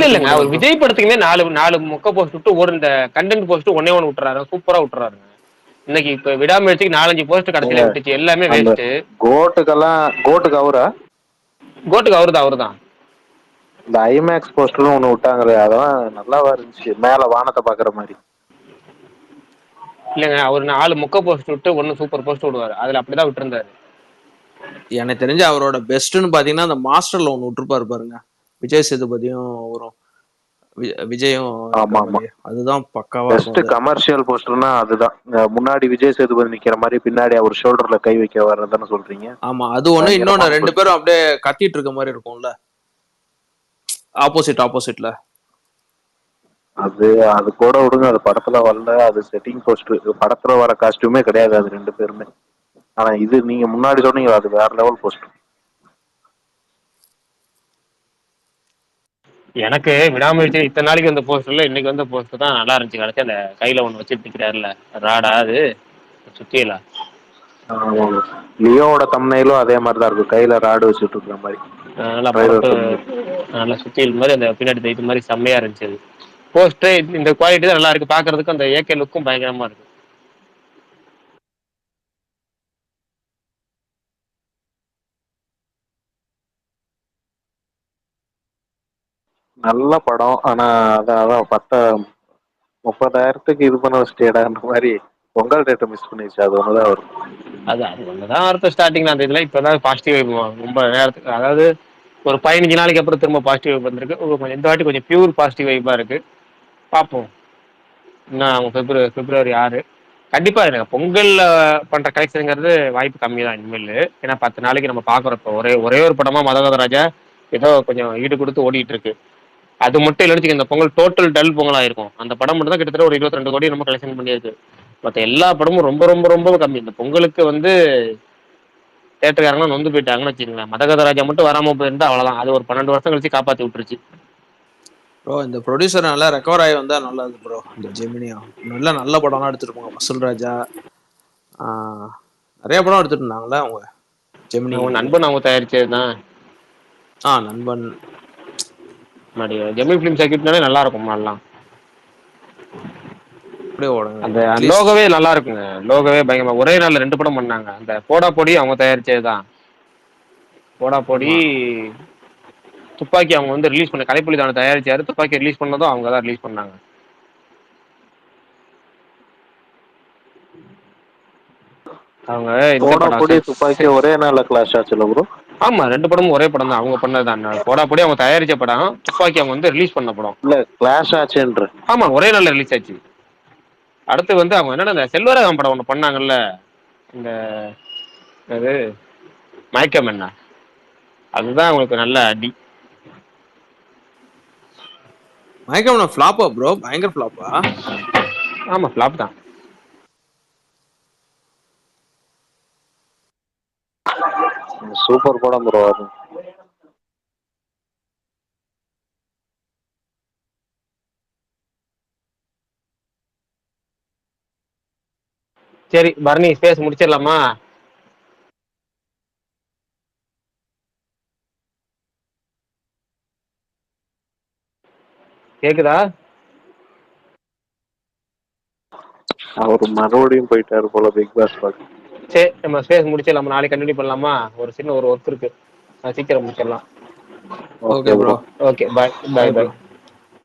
இல்லங்க, அவர் விஜய் படத்துக்குமே 4 மொக்க போஸ்ட் விட்டு ஒரு இந்த கண்டென்ட் போஸ்ட் ஒன்னே ஒன்று விட்டுறாரு. சூப்பரா விட்டுறாருங்க. இன்னைக்கு இப்ப விடாமுயற்சிக்கு 4-5 போஸ்ட் கடைசியில விட்டுச்சு. எல்லாமே வேஸ்ட். கோட்டுக்கு அவருதான். அவருதான். இந்த ஐமேக்ஸ் போஸ்டர்னு ஒண்ணு விட்டாங்களே, அதெல்லாம் நல்லாவா இருந்துச்சு, மேல வானத்தை பாக்குற மாதிரி. இல்லைங்க, அவர் 4 மொக்க போஸ்ட் விட்டு 1 சூப்பர் போஸ்ட் விடுவாரு. அதுல அப்படிதான் விட்டுருந்தாரு. எனக்கு தெரிஞ்சு அவரோட பெஸ்ட்னு பாத்தீங்கன்னா அந்த மாஸ்டர்ல ஒண்ணு விட்டுருப்பாரு பாருங்க, விஜய் சேதுபதியும் வரும், விஜயும் இருக்கிற மாதிரி. அதுதான் பக்காவா பெஸ்ட் இருக்கும். கமர்ஷியல் போஸ்டர்னா அதுதான். முன்னாடி விஜய் சேதுபதி நிக்கிற மாதிரி பின்னாடி அவர் ஷோல்டர்ல கை வைக்க வர்றதுன்னு சொல்றீங்க. ஆமா, அது ஒண்ணு. இன்னொன்னு 2 பேரும் அப்படியே கத்திட்டு இருக்க மாதிரி இருக்கும்ல, ஆப்போசிட்ல. அது கூட விடுங்க, அது படத்துல வரல, அது செட்டிங் போஸ்டர். படத்துல வர காஸ்டியூமே கிடையாது அது 2 பேருமே. ஆனா இது நீங்க முன்னாடி சொன்னீங்க, அது வேற லெவல் போஸ்டர். எனக்கு விடாமுயற்சி இத்தனை நாளைக்கு வந்த போஸ்டர்ல இன்னைக்கு வந்த போஸ்டர் தான் நல்லா இருந்துச்சு. கடைசி அந்த கையில ஒண்ணு வச்சுட்டு நிக்கிறாருல, ராடா, அது சுத்தியல. லியோவோட தம்ப்நெயிலும் அதே மாதிரி தான் இருக்கும், கையில ராடு வச்சுட்டு இருக்கிற மாதிரி. நல்லா சுத்தியல் மாதிரி அந்த பின்னாடி தைத்த மாதிரி செம்மையா இருந்துச்சு. அது போஸ்டர் இந்த குவாலிட்டி தான் நல்லா இருக்கு பாக்குறதுக்கு. அந்த ஏகே லுக்கும் பயங்கரமா இருக்கு. நல்ல படம். ஆனா அதான் 30,000க்கு இது பண்ண வச்சுட்டேடான்ற மாதிரி பொங்கல் டேட்டை மிஸ் பண்ணிடுச்சு. அது ஒண்ணுதான் வரும். அது ஒண்ணுதான் அடுத்த ஸ்டார்டிங்ல அந்த இதுல இப்பதான் பாசிட்டிவ் ரொம்ப நேரத்துக்கு, அதாவது ஒரு 15 நாளைக்கு அப்புறம் திரும்ப பாசிட்டிவ் வந்திருக்கு. இந்த வாட்டி கொஞ்சம் பியூர் பாசிட்டிவ் வைப்பா இருக்கு. பார்ப்போம். இன்னும் அவங்க பிப்ரவரி 6 கண்டிப்பா எனக்கு பொங்கல்ல பண்ற கலெக்ஷனுங்கிறது வாய்ப்பு கம்மி தான் இனிமேல். ஏன்னா 10 நாளைக்கு நம்ம பாக்குறோம். இப்போ ஒரே ஒரு படமா மதகதராஜா ஏதோ கொஞ்சம் ஈடு கொடுத்து ஓடிட்டு இருக்கு. அது மட்டும் இல்லைன்னு இந்த பொங்கல் டோட்டல் டல் பொங்கலா இருக்கும். அந்த படம் மட்டும் தான் கிட்டத்தட்ட ஒரு 22 கோடி நம்ம கலெக்ஷன் பண்ணியிருக்கு. மற்ற எல்லா படமும் ரொம்ப ரொம்ப ரொம்ப கம்மி. இந்த பொங்கலுக்கு தேட்டருக்காரங்களாம் நொந்து போயிட்டாங்கன்னு வச்சுக்கோங்களேன். மதகதராஜா மட்டும் வராம போயிருந்தா அவ்வளவுதான். அது ஒரு 12 வருஷம் கழிச்சு காப்பாத்தி விட்டுருச்சு. ப்ரோ இந்த ப்ரொடியூசர் நல்லா ரெக்கவர் ஆகி வந்தா நல்லது ப்ரோ. இந்த ஜெமினியா நல்ல படம்லாம் எடுத்துருப்பாங்க. வசூல் ராஜா நிறைய படம் எடுத்துட்டு இருந்தாங்களே அவங்க. ஜெமினி நண்பன் அவங்க தயாரிச்சதுதான். நண்பன் ஜெமினி பிலிம் சர்க்கியூட்னாலே நல்லா இருக்கும். நல்லா அந்த அந்த லோகோவே நல்லா இருக்குங்க. லோகோவே பயங்கரமா ஒரே நாள்ல 2 படம் பண்ணாங்க. அந்த போடா பொடி அவங்க தயாரிச்சதுதான். போடா பொடி துப்பாக்கி அவங்க ரிலீஸ் பண்ண கலைப்புலி தான தயாரிச்சாரு. துப்பாக்கி ரிலீஸ் பண்ணதும் அவங்க தான் ரிலீஸ் பண்ணாங்க. அவங்க போடா பொடி துப்பாக்கி ஒரே நாள்ல கிளாஷ் ஆச்சுல ப்ரோ? ஆமா, 2 படமும் ஒரே படம் தான். அவங்க பண்ணதுதான். போடா பொடி அவங்க தயாரிச்ச படம், துப்பாக்கி அவங்க ரிலீஸ் பண்ண படம். இல்ல கிளாஷ் ஆச்சுன்ற. ஆமா, ஒரே நாள்ல ரிலீஸ் ஆச்சு. அடுத்து அவங்க என்னன்னா இந்த செல்வராகவன் படம் ஒண்ணு பண்ணாங்கல்ல, இந்த அது மயக்கம் என்ன, அதுதான் அவங்களுக்கு நல்ல அடி. மயக்கம் ஃப்ளாப்பா ப்ரோ? பயங்கர ஃப்ளாப்பா? ஆமா, ஃப்ளாப் தான். சூப்பர் படம் ப்ரோ. அது சரி பரணி, ஸ்பேஸ் முடிச்சிடலாமா? கேக்குதா? அவர் மறுபடியும் போயிட்டாரு போல பிக் பாஸ் பார்க்க. சரி நம்ம ஸ்பேஸ் முடிச்சிடலாமா? நாளைக்கு கண்டினியூ பண்ணலாமா? ஒரு சின்ன ஒர்க் இருக்கு, சீக்கிரம் முடிச்சிடலாம். Okay bro. ஓகே, பாய் பாய் பாய்.